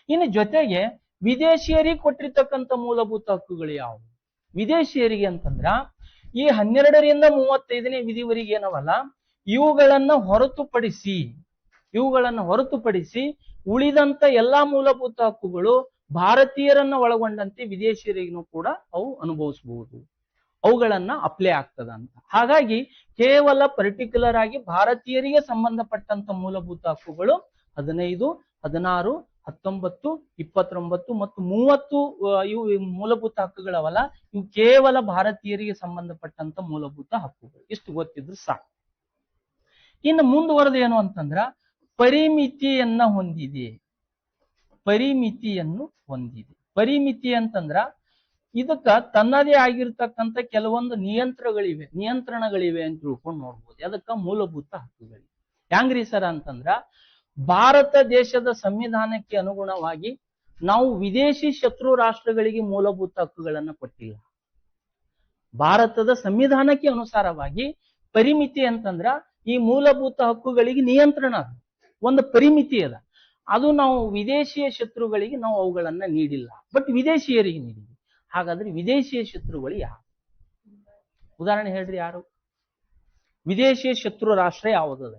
ಇನ್ನು ಜೊತೆಗೆ ವಿದೇಶಿಯರಿಗೆ ಕೊಟ್ಟಿರ್ತಕ್ಕಂಥ ಮೂಲಭೂತ ಹಕ್ಕುಗಳು ಯಾವುವು? ವಿದೇಶಿಯರಿಗೆ ಅಂತಂದ್ರ ಈ 12ರಿಂದ 35ನೇ ವಿಧಿವರೆಗೆ ಏನವಲ್ಲ, ಇವುಗಳನ್ನ ಹೊರತುಪಡಿಸಿ ಉಳಿದಂತ ಎಲ್ಲಾ ಮೂಲಭೂತ ಹಕ್ಕುಗಳು ಭಾರತೀಯರನ್ನ ಒಳಗೊಂಡಂತೆ ವಿದೇಶಿಯರಿಗೂ ಕೂಡ ಅವು ಅನುಭವಿಸಬಹುದು, ಅವುಗಳನ್ನ ಅಪ್ಲೈ ಆಗ್ತದ ಅಂತ. ಹಾಗಾಗಿ ಕೇವಲ ಪರ್ಟಿಕ್ಯುಲರ್ ಆಗಿ ಭಾರತೀಯರಿಗೆ ಸಂಬಂಧಪಟ್ಟಂತ ಮೂಲಭೂತ ಹಕ್ಕುಗಳು 15, 16, 19, 29 ಮತ್ತು 30 ಇವು ಮೂಲಭೂತ ಹಕ್ಕುಗಳವಲ್ಲ, ಇವು ಕೇವಲ ಭಾರತೀಯರಿಗೆ ಸಂಬಂಧಪಟ್ಟಂತ ಮೂಲಭೂತ ಹಕ್ಕುಗಳು. ಇಷ್ಟು ಗೊತ್ತಿದ್ರು ಸಾಕು. ಇನ್ನು ಮುಂದುವರೆದು ಏನು ಅಂತಂದ್ರ ಪರಿಮಿತಿಯನ್ನು ಹೊಂದಿದೆ. ಪರಿಮಿತಿ ಅಂತಂದ್ರ ಇದಕ್ಕ ತನ್ನದೇ ಆಗಿರ್ತಕ್ಕಂಥ ಕೆಲವೊಂದು ನಿಯಂತ್ರಣಗಳಿವೆ ಅಂತ ತಿಳ್ಕೊಂಡು ನೋಡ್ಬೋದು. ಅದಕ್ಕ ಮೂಲಭೂತ ಹಕ್ಕುಗಳಿವೆ. ಹೆಂಗ್ರಿ ಸರ್ ಅಂತಂದ್ರ ಭಾರತ ದೇಶದ ಸಂವಿಧಾನಕ್ಕೆ ಅನುಗುಣವಾಗಿ ನಾವು ವಿದೇಶಿ ಶತ್ರು ರಾಷ್ಟ್ರಗಳಿಗೆ ಮೂಲಭೂತ ಹಕ್ಕುಗಳನ್ನ ಕೊಟ್ಟಿಲ್ಲ. ಭಾರತದ ಸಂವಿಧಾನಕ್ಕೆ ಅನುಸಾರವಾಗಿ ಪರಿಮಿತಿ ಅಂತಂದ್ರ ಈ ಮೂಲಭೂತ ಹಕ್ಕುಗಳಿಗೆ ನಿಯಂತ್ರಣ ಅದ, ಒಂದು ಪರಿಮಿತಿ ಅದ. ಅದು ನಾವು ವಿದೇಶಿಯ ಶತ್ರುಗಳಿಗೆ ನಾವು ಅವುಗಳನ್ನ ನೀಡಿಲ್ಲ, ಬಟ್ ವಿದೇಶಿಯರಿಗೆ ನೀಡಿದ್ವಿ. ಹಾಗಾದ್ರೆ ವಿದೇಶಿಯ ಶತ್ರುಗಳು ಯಾರು? ಉದಾಹರಣೆ ಹೇಳ್ರಿ, ಯಾರು ವಿದೇಶಿಯ ಶತ್ರು ರಾಷ್ಟ್ರ ಯಾವುದದ?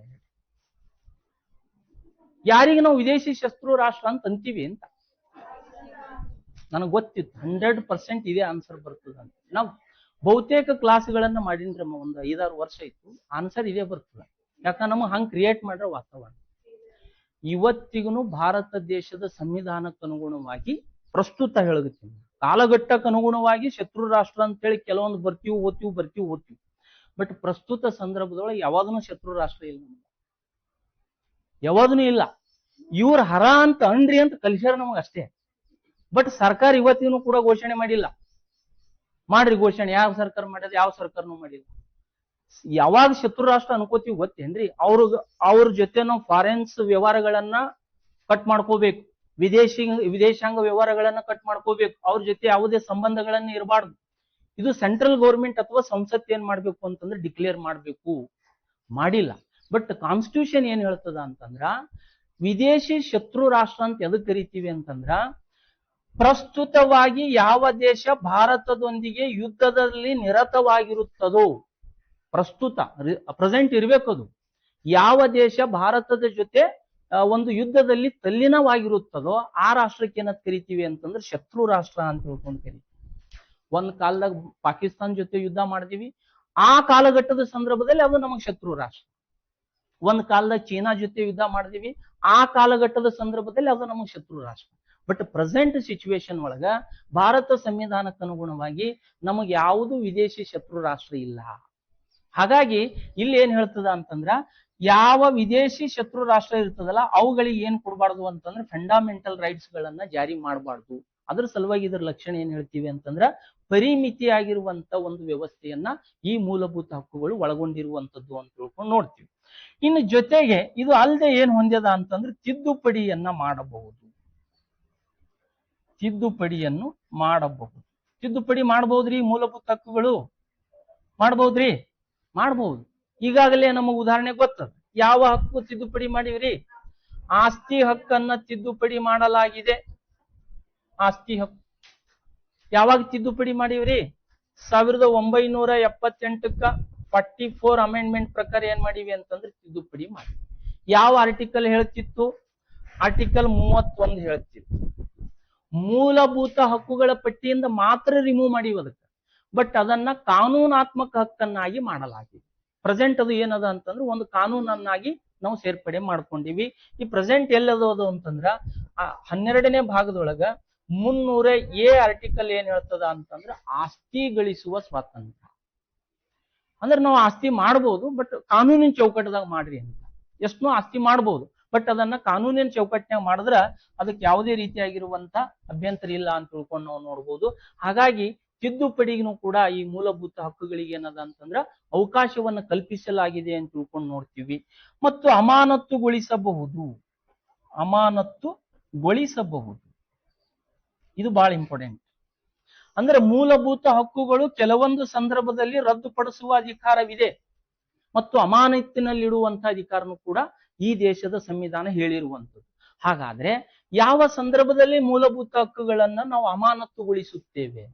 ಯಾರಿಗೆ ನಾವು ವಿದೇಶಿ ಶತ್ರು ರಾಷ್ಟ್ರ ಅಂತ ಅಂತೀವಿ ಅಂತ ನನಗೆ ಗೊತ್ತಿತ್ತು. 100% ಇದೇ ಆನ್ಸರ್ ಬರ್ತದ ಅಂತ. ನಾವು ಬಹುತೇಕ ಕ್ಲಾಸ್ಗಳನ್ನ ಮಾಡಿದ್ರೆ ಒಂದು 5-6 ವರ್ಷ ಇತ್ತು, ಆನ್ಸರ್ ಇದೇ ಬರ್ತದ. ಯಾಕಂದ್ರೆ ನಮಗೆ ಹಂಗೆ ಕ್ರಿಯೇಟ್ ಮಾಡಿರೋ ವಾತಾವರಣ. ಇವತ್ತಿಗೂ ಭಾರತ ದೇಶದ ಸಂವಿಧಾನಕ್ಕೆ ಅನುಗುಣವಾಗಿ ಪ್ರಸ್ತುತ ಹೇಳಗತ್ತೀನಿ, ಕಾಲಘಟ್ಟಕ್ಕೆ ಅನುಗುಣವಾಗಿ ಶತ್ರು ರಾಷ್ಟ್ರ ಅಂತೇಳಿ ಕೆಲವೊಂದು ಬರ್ತೀವಿ ಓದ್ತೀವಿ. ಬಟ್ ಪ್ರಸ್ತುತ ಸಂದರ್ಭದೊಳಗೆ ಯಾವಾಗನೂ ಶತ್ರು ರಾಷ್ಟ್ರ ಇಲ್ಲ, ಯಾವಾಗನೂ ಇಲ್ಲ. ಇವ್ರ ಹರ ಅಂತ ಅನ್ರಿ ಅಂತ ಕಲಿಸ್ಯಾರ ನಮಗ ಅಷ್ಟೇ. ಬಟ್ ಸರ್ಕಾರ ಇವತ್ತಿಗೂ ಕೂಡ ಘೋಷಣೆ ಮಾಡಿಲ್ಲ. ಮಾಡ್ರಿ ಘೋಷಣೆ, ಯಾವ ಸರ್ಕಾರ ಮಾಡಿದ್ರೆ ಯಾವ ಸರ್ಕಾರನೂ ಮಾಡಿಲ್ಲ. ಯಾವಾಗ ಶತ್ರು ರಾಷ್ಟ್ರ ಅನ್ಕೋತೀವಿ ಗೊತ್ತೇನ್ರಿ? ಅವ್ರ ಜೊತೆ ನಾವು ಫಾರೆನ್ಸ್ ವ್ಯವಹಾರಗಳನ್ನ ಕಟ್ ಮಾಡ್ಕೋಬೇಕು, ವಿದೇಶಾಂಗ ವ್ಯವಹಾರಗಳನ್ನ ಕಟ್ ಮಾಡ್ಕೋಬೇಕು, ಅವ್ರ ಜೊತೆ ಯಾವುದೇ ಸಂಬಂಧಗಳನ್ನ ಇರಬಾರ್ದು. ಇದು ಸೆಂಟ್ರಲ್ ಗೌರ್ಮೆಂಟ್ ಅಥವಾ ಸಂಸತ್ ಏನ್ ಮಾಡ್ಬೇಕು ಅಂತಂದ್ರೆ ಡಿಕ್ಲೇರ್ ಮಾಡ್ಬೇಕು, ಮಾಡಿಲ್ಲ. ಬಟ್ ಕಾನ್ಸ್ಟಿಟ್ಯೂಷನ್ ಏನ್ ಹೇಳ್ತದ ಅಂತಂದ್ರ ವಿದೇಶಿ ಶತ್ರು ರಾಷ್ಟ್ರ ಅಂತ ಎದಕ್ ಕರಿತೀವಿ ಅಂತಂದ್ರ ಪ್ರಸ್ತುತವಾಗಿ ಯಾವ ದೇಶ ಭಾರತದೊಂದಿಗೆ ಯುದ್ಧದಲ್ಲಿ ನಿರತವಾಗಿರುತ್ತದೋ, ಪ್ರಸ್ತುತ ಪ್ರೆಸೆಂಟ್ ಇರ್ಬೇಕದು, ಯಾವ ದೇಶ ಭಾರತದ ಜೊತೆ ಒಂದು ಯುದ್ಧದಲ್ಲಿ ತಲ್ಲೀನವಾಗಿರುತ್ತದೋ ಆ ರಾಷ್ಟ್ರಕ್ಕೆ ಏನಂತ ಕರಿತೀವಿ ಅಂತಂದ್ರೆ ಶತ್ರು ರಾಷ್ಟ್ರ ಅಂತ ಹೇಳ್ಕೊಂಡು ಕರಿತೀವಿ. ಒಂದ್ ಕಾಲದಾಗ ಪಾಕಿಸ್ತಾನ ಜೊತೆ ಯುದ್ಧ ಮಾಡಿದೀವಿ, ಆ ಕಾಲಘಟ್ಟದ ಸಂದರ್ಭದಲ್ಲಿ ಅದು ನಮಗೆ ಶತ್ರು ರಾಷ್ಟ್ರ. ಒಂದ್ ಕಾಲದಾಗ ಚೀನಾ ಜೊತೆ ಯುದ್ಧ ಮಾಡಿದೀವಿ, ಆ ಕಾಲಘಟ್ಟದ ಸಂದರ್ಭದಲ್ಲಿ ಅದು ನಮಗೆ ಶತ್ರು ರಾಷ್ಟ್ರ. ಬಟ್ ಪ್ರೆಸೆಂಟ್ ಸಿಚುವೇಶನ್ ಒಳಗ ಭಾರತ ಸಂವಿಧಾನಕ್ಕೆ ಅನುಗುಣವಾಗಿ ನಮಗೆ ಯಾವುದು ವಿದೇಶಿ ಶತ್ರು ರಾಷ್ಟ್ರ ಇಲ್ಲ. ಹಾಗಾಗಿ ಇಲ್ಲಿ ಏನ್ ಹೇಳ್ತದ ಅಂತಂದ್ರ ಯಾವ ವಿದೇಶಿ ಶತ್ರು ರಾಷ್ಟ್ರ ಇರ್ತದಲ್ಲ ಅವುಗಳಿಗೆ ಏನ್ ಕೊಡಬಾರ್ದು ಅಂತಂದ್ರೆ ಫಂಡಮೆಂಟಲ್ ರೈಟ್ಸ್ ಗಳನ್ನ ಜಾರಿ ಮಾಡಬಾರ್ದು. ಅದ್ರ ಸಲುವಾಗಿ ಇದ್ರ ಲಕ್ಷಣ ಏನ್ ಹೇಳ್ತೀವಿ ಅಂತಂದ್ರ ಪರಿಮಿತಿಯಾಗಿರುವಂತ ಒಂದು ವ್ಯವಸ್ಥೆಯನ್ನ ಈ ಮೂಲಭೂತ ಹಕ್ಕುಗಳು ಒಳಗೊಂಡಿರುವಂತದ್ದು ಅಂತ ತಿಳ್ಕೊಂಡು ನೋಡ್ತೀವಿ. ಇನ್ನು ಜೊತೆಗೆ ಇದು ಅಲ್ಲದೆ ಏನ್ ಹೊಂದ್ಯದ ಅಂತಂದ್ರೆ ತಿದ್ದುಪಡಿಯನ್ನ ಮಾಡಬಹುದು. ತಿದ್ದುಪಡಿಯನ್ನು ಮಾಡಬಹುದು. ತಿದ್ದುಪಡಿ ಮಾಡಬಹುದ್ರಿ ಮೂಲಭೂತ ಹಕ್ಕುಗಳು? ಮಾಡಬಹುದ್ರಿ? ಮಾಡಬಹುದು. ಈಗಾಗಲೇ ನಮಗ್ ಉದಾಹರಣೆ ಗೊತ್ತದ. ಯಾವ ಹಕ್ಕು ತಿದ್ದುಪಡಿ ಮಾಡಿವ್ರಿ? ಆಸ್ತಿ ಹಕ್ಕನ್ನ ತಿದ್ದುಪಡಿ ಮಾಡಲಾಗಿದೆ. ಆಸ್ತಿ ಹಕ್ಕು ಯಾವಾಗ ತಿದ್ದುಪಡಿ ಮಾಡಿವ್ರಿ? 1978ಕ್ಕ 44 ಅಮೆಂಡ್ಮೆಂಟ್ ಪ್ರಕಾರ ಏನ್ ಮಾಡಿವಿ ಅಂತಂದ್ರೆ ತಿದ್ದುಪಡಿ ಮಾಡಿ. ಯಾವ ಆರ್ಟಿಕಲ್ ಹೇಳ್ತಿತ್ತು? ಆರ್ಟಿಕಲ್ 31 ಹೇಳ್ತಿತ್ತು. ಮೂಲಭೂತ ಹಕ್ಕುಗಳ ಪಟ್ಟಿಯಿಂದ ಮಾತ್ರ ರಿಮೂವ್ ಮಾಡಿವಿ ಅದಕ್ಕೆ. ಬಟ್ ಅದನ್ನ ಕಾನೂನಾತ್ಮಕ ಹಕ್ಕನ್ನಾಗಿ ಮಾಡಲಾಗಿದೆ. ಪ್ರೆಸೆಂಟ್ ಅದು ಏನದ ಅಂತಂದ್ರೆ ಒಂದು ಕಾನೂನನ್ನಾಗಿ ನಾವು ಸೇರ್ಪಡೆ ಮಾಡ್ಕೊಂಡಿವಿ. ಈ ಪ್ರೆಸೆಂಟ್ ಎಲ್ಲದು ಅಂತಂದ್ರ 12ನೇ ಭಾಗದೊಳಗ 300A ಆರ್ಟಿಕಲ್ ಏನ್ ಹೇಳ್ತದ ಅಂತಂದ್ರ ಆಸ್ತಿ ಗಳಿಸುವ ಸ್ವಾತಂತ್ರ್ಯ. ಅಂದ್ರೆ ನಾವು ಆಸ್ತಿ ಮಾಡ್ಬೋದು, ಬಟ್ ಕಾನೂನಿನ ಚೌಕಟ್ಟದಾಗ ಮಾಡ್ರಿ ಅಂತ. ಎಷ್ಟೋ ಆಸ್ತಿ ಮಾಡ್ಬೋದು, ಬಟ್ ಅದನ್ನ ಕಾನೂನಿನ ಚೌಕಟ್ಟಿನಾಗ ಮಾಡಿದ್ರ ಅದಕ್ಕೆ ಯಾವುದೇ ರೀತಿಯಾಗಿರುವಂತ ಅಭ್ಯಂತರ ಇಲ್ಲ ಅಂತ ತಿಳ್ಕೊಂಡು ನಾವು ನೋಡ್ಬೋದು. ಹಾಗಾಗಿ ತಿದ್ದುಪಡಿಗೂ ಕೂಡ ಈ ಮೂಲಭೂತ ಹಕ್ಕುಗಳಿಗೆ ಏನದ ಅಂತಂದ್ರ ಅವಕಾಶವನ್ನ ಕಲ್ಪಿಸಲಾಗಿದೆ ಅಂತ ತಿಳ್ಕೊಂಡು ನೋಡ್ತೀವಿ. ಮತ್ತು ಅಮಾನತುಗೊಳಿಸಬಹುದು. ಅಮಾನತುಗೊಳಿಸಬಹುದು, ಇದು ಬಹಳ ಇಂಪಾರ್ಟೆಂಟ್. ಅಂದ್ರೆ ಮೂಲಭೂತ ಹಕ್ಕುಗಳು ಕೆಲವೊಂದು ಸಂದರ್ಭದಲ್ಲಿ ರದ್ದುಪಡಿಸುವ ಅಧಿಕಾರವಿದೆ ಮತ್ತು ಅಮಾನತಿನಲ್ಲಿಡುವಂತಹ ಅಧಿಕಾರನೂ ಕೂಡ ಈ ದೇಶದ ಸಂವಿಧಾನ ಹೇಳಿರುವಂಥದ್ದು. ಹಾಗಾದ್ರೆ ಯಾವ ಸಂದರ್ಭದಲ್ಲಿ ಮೂಲಭೂತ ಹಕ್ಕುಗಳನ್ನ ನಾವು ಅಮಾನತುಗೊಳಿಸುತ್ತೇವೆ?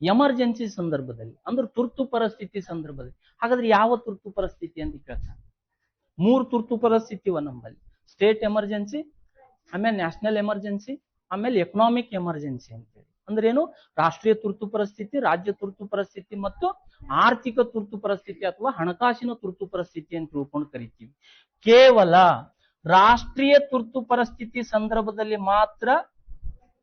ಎಮರ್ಜೆನ್ಸಿ ಸಂದರ್ಭದಲ್ಲಿ, ಅಂದ್ರೆ ತುರ್ತು ಪರಿಸ್ಥಿತಿ ಸಂದರ್ಭದಲ್ಲಿ. ಹಾಗಾದ್ರೆ ಯಾವ ತುರ್ತು ಪರಿಸ್ಥಿತಿ ಅಂತ ಕೇಳ್ತಾರೆ? 3 ತುರ್ತು ಪರಿಸ್ಥಿತಿವ ನಮ್ಮಲ್ಲಿ. ಸ್ಟೇಟ್ ಎಮರ್ಜೆನ್ಸಿ, ಆಮೇಲೆ ನ್ಯಾಷನಲ್ ಎಮರ್ಜೆನ್ಸಿ, ಆಮೇಲೆ ಎಕನಾಮಿಕ್ ಎಮರ್ಜೆನ್ಸಿ ಅಂತೇಳಿ. ಅಂದ್ರೆ ಏನು? ರಾಷ್ಟ್ರೀಯ ತುರ್ತು ಪರಿಸ್ಥಿತಿ, ರಾಜ್ಯ ತುರ್ತು ಪರಿಸ್ಥಿತಿ ಮತ್ತು ಆರ್ಥಿಕ ತುರ್ತು ಪರಿಸ್ಥಿತಿ ಅಥವಾ ಹಣಕಾಸಿನ ತುರ್ತು ಪರಿಸ್ಥಿತಿ ಅಂತ ತಿಳ್ಕೊಂಡು ಕರಿತೀವಿ. ಕೇವಲ ರಾಷ್ಟ್ರೀಯ ತುರ್ತು ಪರಿಸ್ಥಿತಿ ಸಂದರ್ಭದಲ್ಲಿ ಮಾತ್ರ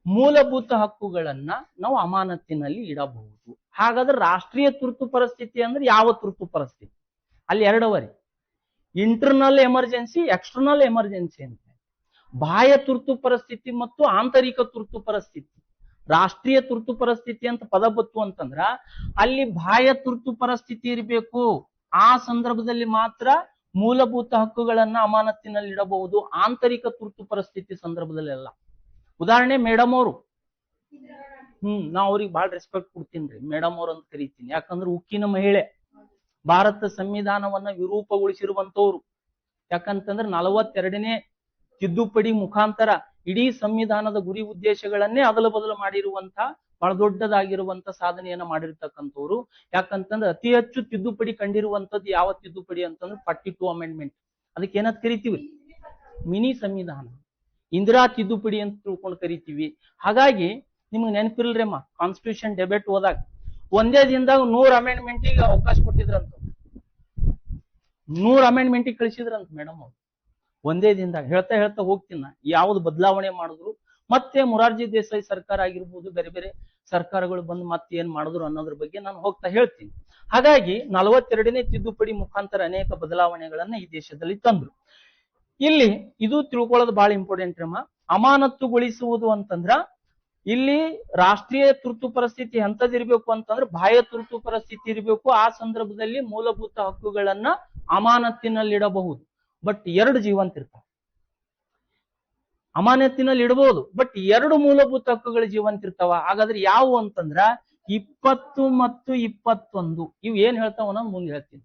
ಮೂಲಭೂತ ಹಕ್ಕುಗಳನ್ನ ನಾವು ಅಮಾನತಿನಲ್ಲಿ ಇಡಬಹುದು. ಹಾಗಾದ್ರೆ ರಾಷ್ಟ್ರೀಯ ತುರ್ತು ಪರಿಸ್ಥಿತಿ ಅಂದ್ರೆ ಯಾವ ತುರ್ತು ಪರಿಸ್ಥಿತಿ? ಅಲ್ಲಿ 2 ಅವರಿ, ಇಂಟರ್ನಲ್ ಎಮರ್ಜೆನ್ಸಿ, ಎಕ್ಸ್ಟರ್ನಲ್ ಎಮರ್ಜೆನ್ಸಿ ಅಂತ. ಬಾಹ್ಯ ತುರ್ತು ಪರಿಸ್ಥಿತಿ ಮತ್ತು ಆಂತರಿಕ ತುರ್ತು ಪರಿಸ್ಥಿತಿ. ರಾಷ್ಟ್ರೀಯ ತುರ್ತು ಪರಿಸ್ಥಿತಿ ಅಂತ ಪದ ಬತ್ತು ಅಂತಂದ್ರ ಅಲ್ಲಿ ಬಾಹ್ಯ ತುರ್ತು ಪರಿಸ್ಥಿತಿ ಇರಬೇಕು. ಆ ಸಂದರ್ಭದಲ್ಲಿ ಮಾತ್ರ ಮೂಲಭೂತ ಹಕ್ಕುಗಳನ್ನ ಅಮಾನತಿನಲ್ಲಿಡಬಹುದು. ಆಂತರಿಕ ತುರ್ತು ಪರಿಸ್ಥಿತಿ ಸಂದರ್ಭದಲ್ಲಿ ಅಲ್ಲ. ಉದಾಹರಣೆ ಮೇಡಮ್ ಅವರು, ನಾ ಅವ್ರಿಗೆ ಬಹಳ ರೆಸ್ಪೆಕ್ಟ್ ಕೊಡ್ತೀನಿ, ಮೇಡಮ್ ಅವ್ರ ಅಂತ ಕರಿತೀನಿ. ಯಾಕಂದ್ರೆ ಉಕ್ಕಿನ ಮಹಿಳೆ, ಭಾರತ ಸಂವಿಧಾನವನ್ನ ವಿರೂಪಗೊಳಿಸಿರುವಂತವ್ರು. ಯಾಕಂತಂದ್ರೆ 42ನೇ ತಿದ್ದುಪಡಿ ಮುಖಾಂತರ ಇಡೀ ಸಂವಿಧಾನದ ಗುರಿ ಉದ್ದೇಶಗಳನ್ನೇ ಅದಲು ಬದಲು ಮಾಡಿರುವಂತ ಬಹಳ ದೊಡ್ಡದಾಗಿರುವಂತ ಸಾಧನೆಯನ್ನ ಮಾಡಿರ್ತಕ್ಕಂಥವ್ರು. ಯಾಕಂತಂದ್ರೆ ಅತಿ ಹೆಚ್ಚು ತಿದ್ದುಪಡಿ ಕಂಡಿರುವಂತದ್ದು ಯಾವ ತಿದ್ದುಪಡಿ ಅಂತಂದ್ರೆ 42 ಅಮೆಂಡ್ಮೆಂಟ್. ಅದಕ್ಕೆ ಏನಂತ ಕರಿತೀವಿ? ಮಿನಿ ಸಂವಿಧಾನ, ಇಂದಿರಾ ತಿದ್ದುಪಡಿ ಅಂತ ತಿಳ್ಕೊಂಡು ಕರಿತೀವಿ. ಹಾಗಾಗಿ ನಿಮ್ಗೆ ನೆನಪಿಲ್ರಿ ಅಮ್ಮ, ಕಾನ್ಸ್ಟಿಟ್ಯೂಷನ್ ಡೆಬೇಟ್ ಹೋದಾಗ ಒಂದೇ ದಿನದಾಗ 100 ಅಮೆಂಡ್ಮೆಂಟಿಗೆ ಅವಕಾಶ ಕೊಟ್ಟಿದ್ರಂತ, 100 ಅಮೆಂಡ್ಮೆಂಟಿಗೆ ಕಳಿಸಿದ್ರಂತ ಮೇಡಮ್ ಅವ್ರು ಒಂದೇ ದಿನದಾಗ. ಹೇಳ್ತಾ ಹೇಳ್ತಾ ಹೋಗ್ತೀನಿ ಯಾವ್ದು ಬದಲಾವಣೆ ಮಾಡಿದ್ರು. ಮತ್ತೆ ಮೊರಾರ್ಜಿ ದೇಸಾಯಿ ಸರ್ಕಾರ ಆಗಿರ್ಬೋದು, ಬೇರೆ ಬೇರೆ ಸರ್ಕಾರಗಳು ಬಂದು ಮತ್ತೆ ಏನ್ ಮಾಡಿದ್ರು ಅನ್ನೋದ್ರ ಬಗ್ಗೆ ನಾನು ಹೋಗ್ತಾ ಹೇಳ್ತೀನಿ. ಹಾಗಾಗಿ 42ನೇ ತಿದ್ದುಪಡಿ ಮುಖಾಂತರ ಅನೇಕ ಬದಲಾವಣೆಗಳನ್ನ ಈ ದೇಶದಲ್ಲಿ ತಂದ್ರು. ಇಲ್ಲಿ ಇದು ತಿಳ್ಕೊಳ್ಳೋದು ಬಹಳ ಇಂಪಾರ್ಟೆಂಟ್ ಅಮ್ಮ. ಅಮಾನತುಗೊಳಿಸುವುದು ಅಂತಂದ್ರ ಇಲ್ಲಿ ರಾಷ್ಟ್ರೀಯ ತುರ್ತು ಪರಿಸ್ಥಿತಿ ಎಂತದಿರ್ಬೇಕು ಅಂತಂದ್ರೆ ಬಾಹ್ಯ ತುರ್ತು ಪರಿಸ್ಥಿತಿ ಇರಬೇಕು. ಆ ಸಂದರ್ಭದಲ್ಲಿ ಮೂಲಭೂತ ಹಕ್ಕುಗಳನ್ನ ಅಮಾನತಿನಲ್ಲಿಡಬಹುದು. ಬಟ್ 2 ಜೀವಂತ ಇರ್ತಾವ. ಅಮಾನತಿನಲ್ಲಿ ಇಡಬಹುದು, ಬಟ್ 2 ಮೂಲಭೂತ ಹಕ್ಕುಗಳು ಜೀವಂತ ಇರ್ತಾವ. ಹಾಗಾದ್ರೆ ಯಾವುವು ಅಂತಂದ್ರ 20 ಮತ್ತು 21 ಇವು ಏನ್ ಹೇಳ್ತಾವ ಅನ್ನೋದು ಮುಂದೆ ಹೇಳ್ತೀನಿ.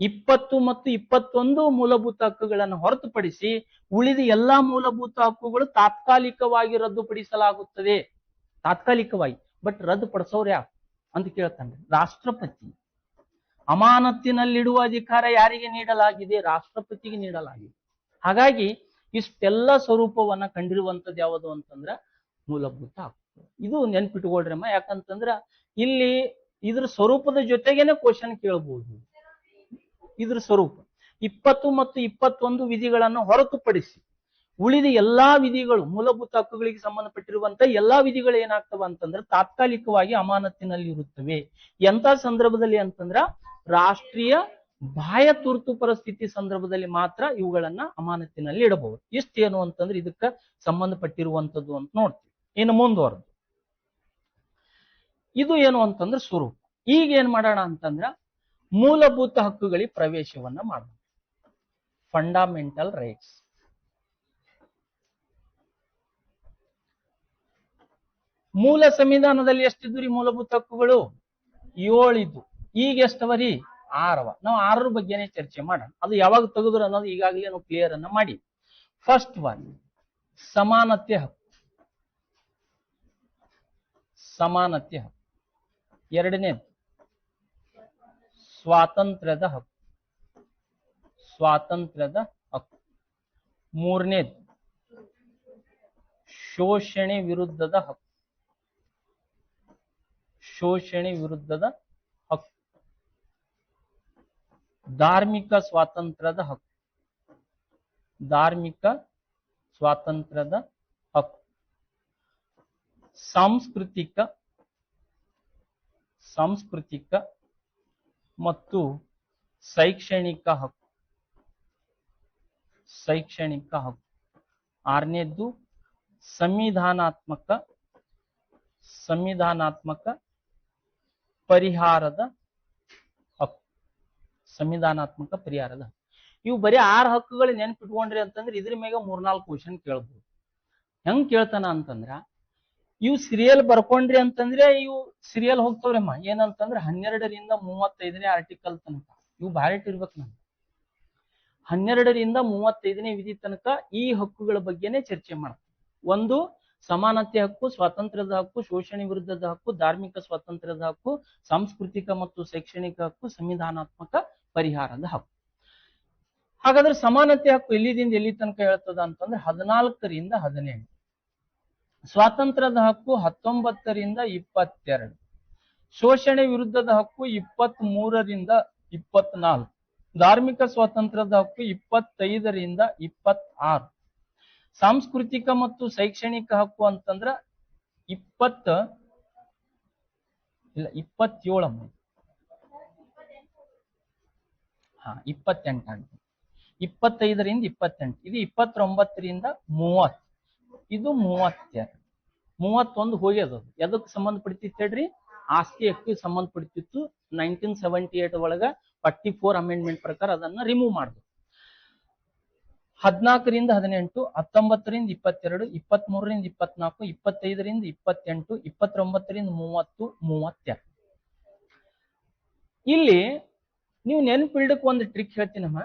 20 ಮತ್ತು 21 ಮೂಲಭೂತ ಹಕ್ಕುಗಳನ್ನು ಹೊರತುಪಡಿಸಿ ಉಳಿದ ಎಲ್ಲಾ ಮೂಲಭೂತ ಹಕ್ಕುಗಳು ತಾತ್ಕಾಲಿಕವಾಗಿ ರದ್ದುಪಡಿಸಲಾಗುತ್ತದೆ. ತಾತ್ಕಾಲಿಕವಾಗಿ. ಬಟ್ ರದ್ದುಪಡಿಸೋರು ಯಾರು ಅಂತ ಕೇಳ್ತಾನೆ? ರಾಷ್ಟ್ರಪತಿ. ಅಮಾನತಿನಲ್ಲಿಡುವ ಅಧಿಕಾರ ಯಾರಿಗೆ ನೀಡಲಾಗಿದೆ? ರಾಷ್ಟ್ರಪತಿಗೆ ನೀಡಲಾಗಿದೆ. ಹಾಗಾಗಿ ಇಷ್ಟೆಲ್ಲ ಸ್ವರೂಪವನ್ನ ಕಂಡಿರುವಂತದ್ದು ಯಾವುದು ಅಂತಂದ್ರ ಮೂಲಭೂತ ಹಕ್ಕು. ಇದು ನೆನ್ಪಿಟ್ಕೊಳ್ರಮ್ಮ. ಯಾಕಂತಂದ್ರ ಇಲ್ಲಿ ಇದ್ರ ಸ್ವರೂಪದ ಜೊತೆಗೇನೆ ಕ್ವಶನ್ ಕೇಳಬಹುದು. ಇದ್ರ ಸ್ವರೂಪ 20 ಮತ್ತು 21 ವಿಧಿಗಳನ್ನು ಹೊರತುಪಡಿಸಿ ಉಳಿದ ಎಲ್ಲಾ ವಿಧಿಗಳು, ಮೂಲಭೂತ ಹಕ್ಕುಗಳಿಗೆ ಸಂಬಂಧಪಟ್ಟಿರುವಂತ ಎಲ್ಲಾ ವಿಧಿಗಳು ಏನಾಗ್ತವ ಅಂತಂದ್ರೆ ತಾತ್ಕಾಲಿಕವಾಗಿ ಅಮಾನತಿನಲ್ಲಿ ಇರುತ್ತವೆ. ಎಂತ ಸಂದರ್ಭದಲ್ಲಿ ಅಂತಂದ್ರ ರಾಷ್ಟ್ರೀಯ ಬಾಹ್ಯ ತುರ್ತು ಪರಿಸ್ಥಿತಿ ಸಂದರ್ಭದಲ್ಲಿ ಮಾತ್ರ ಇವುಗಳನ್ನ ಅಮಾನತಿನಲ್ಲಿ ಇಡಬಹುದು. ಇಷ್ಟೇನು ಅಂತಂದ್ರೆ ಇದಕ್ಕ ಸಂಬಂಧಪಟ್ಟಿರುವಂತದ್ದು ಅಂತ ನೋಡ್ತೀವಿ. ಇನ್ನು ಮುಂದುವರೆದು ಇದು ಏನು ಅಂತಂದ್ರೆ ಸ್ವರೂಪ. ಈಗ ಏನ್ ಮಾಡೋಣ ಅಂತಂದ್ರ ಮೂಲಭೂತ ಹಕ್ಕುಗಳಿಗೆ ಪ್ರವೇಶವನ್ನ ಮಾಡೋಣ. Fundamental rights. ಮೂಲ ಸಂವಿಧಾನದಲ್ಲಿ ಎಷ್ಟಿದ್ವು ಮೂಲಭೂತ ಹಕ್ಕುಗಳು? 7 ಇದ್ವು. ಈಗ ಎಷ್ಟವರಿ? 6. ನಾವು 6 ಬಗ್ಗೆನೇ ಚರ್ಚೆ ಮಾಡೋಣ. ಅದು ಯಾವಾಗ ತೆಗೆದ್ರು ಅನ್ನೋದು ಈಗಾಗಲೇ ನಾವು ಕ್ಲಿಯರ್ ಅನ್ನ ಮಾಡಿ. ಫಸ್ಟ್ ಒನ್ ಸಮಾನತೆ ಹಕ್ಕು. ಸಮಾನತೆ ಹಕ್ಕು. ಎರಡನೇದು ಸ್ವಾತಂತ್ರ್ಯದ ಹಕ್ಕು. ಸ್ವಾತಂತ್ರ್ಯದ ಹಕ್ಕು. ಮೂರನೇದು ಶೋಷಣೆ ವಿರುದ್ಧದ ಹಕ್ಕು. ಶೋಷಣೆ ವಿರುದ್ಧದ ಹಕ್ಕು. ಧಾರ್ಮಿಕ ಸ್ವಾತಂತ್ರ್ಯದ ಹಕ್ಕು. ಧಾರ್ಮಿಕ ಸ್ವಾತಂತ್ರ್ಯದ ಹಕ್ಕು. ಸಾಂಸ್ಕೃತಿಕ ಮತ್ತು ಶೈಕ್ಷಣಿಕ ಹಕ್ಕು. ಶೈಕ್ಷಣಿಕ ಹಕ್ಕು. ಆರನೇದ್ದು ಸಂವಿಧಾನಾತ್ಮಕ ಪರಿಹಾರದ ಹಕ್ಕು. ಸಂವಿಧಾನಾತ್ಮಕ ಪರಿಹಾರದ ಹಕ್ಕು. ಇವು ಬರೀ 6 ಹಕ್ಕುಗಳು ನೆನ್ಪಿಟ್ಕೊಂಡ್ರಿ ಅಂತಂದ್ರೆ ಇದ್ರ ಮೇಲೆ 3-4 ಕ್ವಶನ್ ಕೇಳ್ಬೋದು. ಹೆಂಗ್ ಕೇಳ್ತಾನ ಅಂತಂದ್ರ ಇವು ಸೀರಿಯಲ್ ಬರ್ಕೊಂಡ್ರಿ ಅಂತಂದ್ರೆ ಇವು ಸೀರಿಯಲ್ ಹೋಗ್ತವ್ರಮ್ಮ. ಏನಂತಂದ್ರೆ 12ರಿಂದ 35ನೇ ಆರ್ಟಿಕಲ್ ತನಕ ಇವು ಬ್ಯಾಲೆಟ್ ಇರ್ಬೇಕು. ನಮ್ಗೆ 12ರಿಂದ 35ನೇ ವಿಧಿ ತನಕ ಈ ಹಕ್ಕುಗಳ ಬಗ್ಗೆನೇ ಚರ್ಚೆ ಮಾಡ್ತೀವಿ. ಒಂದು ಸಮಾನತೆ ಹಕ್ಕು, ಸ್ವಾತಂತ್ರ್ಯದ ಹಕ್ಕು, ಶೋಷಣೆ ವಿರುದ್ಧದ ಹಕ್ಕು, ಧಾರ್ಮಿಕ ಸ್ವಾತಂತ್ರ್ಯದ ಹಕ್ಕು, ಸಾಂಸ್ಕೃತಿಕ ಮತ್ತು ಶೈಕ್ಷಣಿಕ ಹಕ್ಕು, ಸಂವಿಧಾನಾತ್ಮಕ ಪರಿಹಾರದ ಹಕ್ಕು. ಹಾಗಾದ್ರೆ ಸಮಾನತೆ ಹಕ್ಕು ಎಲ್ಲಿದಿಂದ ಎಲ್ಲಿ ತನಕ ಹೇಳ್ತದ ಅಂತಂದ್ರೆ 14ರಿಂದ 18. ಸ್ವಾತಂತ್ರ್ಯದ ಹಕ್ಕು 19ರಿಂದ 22. ಶೋಷಣೆ ವಿರುದ್ಧದ ಹಕ್ಕು 23ರಿಂದ 24. ಧಾರ್ಮಿಕ ಸ್ವಾತಂತ್ರ್ಯದ ಹಕ್ಕು 25ರಿಂದ 26. ಸಾಂಸ್ಕೃತಿಕ ಮತ್ತು ಶೈಕ್ಷಣಿಕ ಹಕ್ಕು ಅಂತಂದ್ರ 27. 28 ಅಂತ. 25ರಿಂದ 28. ಇದು 29ರಿಂದ 30. ಇದು 32. 31 ಹೋಗ್ಯದ. ಎದಕ್ ಸಂಬಂಧಪಡ್ತಿತ್ತು ಹೇಳ್ರಿ? ಆಸ್ತಿ ಹಕ್ಕಿಗೆ ಸಂಬಂಧಪಡ್ತಿತ್ತು. 1978 ಒಳಗ 44 ಅಮೆಂಡ್ಮೆಂಟ್ ಪ್ರಕಾರ ಅದನ್ನ ರಿಮೂವ್ ಮಾಡಿದ್ರು. 14ರಿಂದ 18, 19ರಿಂದ 22, 23ರಿಂದ 24, 25ರಿಂದ 28, 29ರಿಂದ 30, 32. ಇಲ್ಲಿ ನೀವು ನೆನಪಿಡಕ್ ಒಂದು ಟ್ರಿಕ್ ಹೇಳ್ತೀನಮ್ಮ.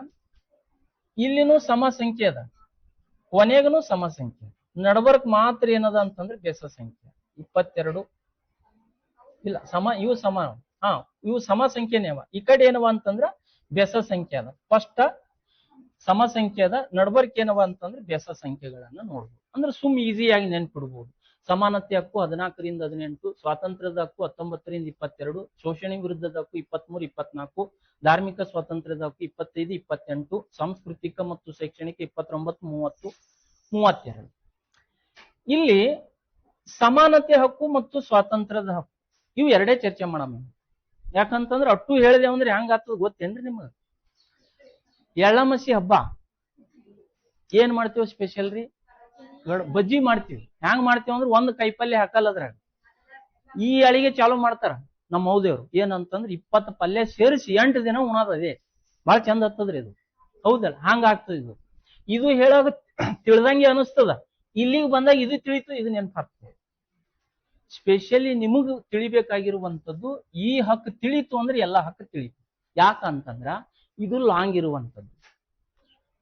ಇಲ್ಲಿನೂ ಸಮ ಸಂಖ್ಯೆ ಅದ, ಕೊನೆಗನು ಸಮ ಸಂಖ್ಯೆ, ನಡಬರ್ಕ್ ಮಾತ್ರ ಏನದ ಅಂತಂದ್ರೆ ಬೆಸ ಸಂಖ್ಯೆ. 22 ಇಲ್ಲ ಸಮ, ಇವು ಸಮ, ಇವು ಸಮ ಸಂಖ್ಯೆನೇ ಅವ. ಈ ಕಡೆ ಏನವ ಅಂತಂದ್ರ ಬೆಸ ಸಂಖ್ಯೆ ಅದ. ಫಸ್ಟ್ ಸಮ ಸಂಖ್ಯೆ ಅದ, ನಡಬರ್ಕ್ ಏನವ ಅಂತಂದ್ರೆ ಬೆಸ ಸಂಖ್ಯೆಗಳನ್ನ ನೋಡ್ಬೋದು. ಅಂದ್ರೆ ಸುಮ್ ಈಸಿಯಾಗಿ ನೆನ್ಪಿಡ್ಬೋದು. ಸಮಾನತೆ ಹಕ್ಕು 14ರಿಂದ 18, ಸ್ವಾತಂತ್ರ್ಯದ ಹಕ್ಕು 19ರಿಂದ 22, ಶೋಷಣೆ ವಿರುದ್ಧದ ಹಕ್ಕು 23, 24, ಧಾರ್ಮಿಕ ಸ್ವಾತಂತ್ರ್ಯದ ಹಕ್ಕು 25, 28, ಸಾಂಸ್ಕೃತಿಕ ಮತ್ತು ಶೈಕ್ಷಣಿಕ 29, 30, 32. ಇಲ್ಲಿ ಸಮಾನತೆ ಹಕ್ಕು ಮತ್ತು ಸ್ವಾತಂತ್ರ್ಯದ ಹಕ್ಕು ಇವು ಎರಡೇ ಚರ್ಚೆ ಮಾಡಮ್ಮ. ಯಾಕಂತಂದ್ರೆ ಅಟ್ಟು ಹೇಳಿದೆ ಅಂದ್ರೆ ಹೆಂಗ ಆಗ್ತದ ಗೊತ್ತೇನ್ರಿ ನಿಮಗ? ಎಳ್ಳಮಸಿ ಹಬ್ಬ ಏನ್ ಮಾಡ್ತೀವಿ ಸ್ಪೆಷಲ್ ರೀ? ಬಜ್ಜಿ ಮಾಡ್ತೀವಿ. ಹೆಂಗ್ ಮಾಡ್ತೀವಿ ಅಂದ್ರೆ ಒಂದ್ ಕೈಪಲ್ಯ ಹಾಕಲ್ಲ ಅದ್ರಾಗ. ಈ ಅಳಿಗೆ ಚಾಲು ಮಾಡ್ತಾರ ನಮ್ಮ ಹೌದೇವ್ರು. ಏನಂತಂದ್ರೆ 20 ಪಲ್ಯ ಸೇರಿಸಿ 8 ದಿನ ಉಣೋದದೇ. ಬಹಳ ಚಂದ ಹತ್ತದ್ರಿ ಇದು, ಹೌದಲ್ಲ? ಹಂಗ ಆಗ್ತದ ಇದು. ಇದು ಹೇಳಾಗ ತಿಳಿದಂಗೆ ಅನಿಸ್ತದ, ಇಲ್ಲಿಗೆ ಬಂದಾಗ ಇದು ತಿಳಿತು, ಇದು ನೆನಪಾಗ್ತದೆ. ಸ್ಪೆಷಲಿ ನಿಮಗ್ ತಿಳಿಬೇಕಾಗಿರುವಂತದ್ದು ಈ ಹಕ್ಕು ತಿಳಿತು ಅಂದ್ರೆ ಎಲ್ಲಾ ಹಕ್ಕು ತಿಳಿತು. ಯಾಕಂತಂದ್ರ ಇದು ಲಾಂಗ್ ಇರುವಂತದ್ದು.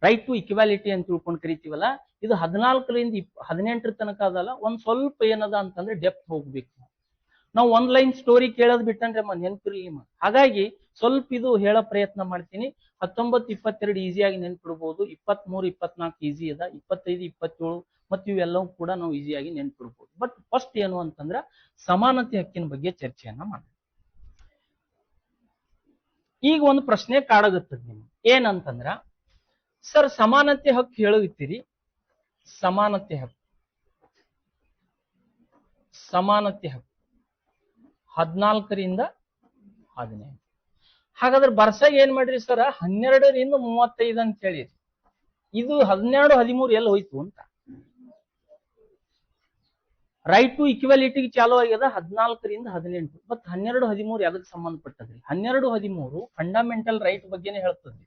ರೈಟ್ ಟು ಇಕ್ವಾಲಿಟಿ ಅಂತ ತಿಳ್ಕೊಂಡು ಕರಿತೀವಲ್ಲ, ಇದು 14ರಿಂದ 18 ತನಕ ಅದಲ್ಲ. ಒಂದ್ ಸ್ವಲ್ಪ ಏನದ ಅಂತಂದ್ರೆ ಡೆಪ್ತ್ ಹೋಗ್ಬೇಕು. ನಾವು ಒಂದ್ ಲೈನ್ ಸ್ಟೋರಿ ಕೇಳೋದ್ ಬಿಟ್ಟಂದ್ರೆ ನೆನ್ಪಿರ್ಲಿ ನಿಮಗೆ. ಹಾಗಾಗಿ ಸ್ವಲ್ಪ ಇದು ಹೇಳೋ ಪ್ರಯತ್ನ ಮಾಡ್ತೀನಿ. 19, 22 ಈಸಿಯಾಗಿ ನೆನ್ಪಿಡ್ಬೋದು. 23, 24 ಈಸಿ ಅದ. 25, 27 ಮತ್ತು ಇವೆಲ್ಲವೂ ಕೂಡ ನಾವು ಈಸಿಯಾಗಿ ನೆನ್ಪಿಡ್ಬೋದು. ಬಟ್ ಫಸ್ಟ್ ಏನು ಅಂತಂದ್ರ ಸಮಾನತೆ ಹಕ್ಕಿನ ಬಗ್ಗೆ ಚರ್ಚೆಯನ್ನ ಮಾಡೋಣ. ಈಗ ಒಂದು ಪ್ರಶ್ನೆ ಕಾಡಾಗುತ್ತದೆ ನಿಮ್ಗೆ. ಏನಂತಂದ್ರ, ಸರ್ ಸಮಾನತೆ ಹಕ್ಕು ಹೇಳುತ್ತೀರಿ, ಸಮಾನತೆ ಹಕ್ಕು 14ರಿಂದ 18. ಹಾಗಾದ್ರೆ ಬರ್ಸಾಗ ಏನ್ ಮಾಡ್ರಿ ಸರ್? 12ರಿಂದ 35 ಅಂತ ಹೇಳಿರಿ. ಇದು 12, 13 ಎಲ್ಲಿ ಹೋಯ್ತು ಅಂತ. ರೈಟ್ ಟು ಇಕ್ವಾಲಿಟಿಗೆ ಚಾಲು ಆಗ್ಯದ 14ರಿಂದ 18. ಮತ್ 12, 13 ಯಾವ್ದಕ್ಕೆ ಸಂಬಂಧಪಟ್ಟದ್ರಿ? 12, 13 ಫಂಡಮೆಂಟಲ್ ರೈಟ್ ಬಗ್ಗೆನೇ ಹೇಳ್ತದ್ರಿ.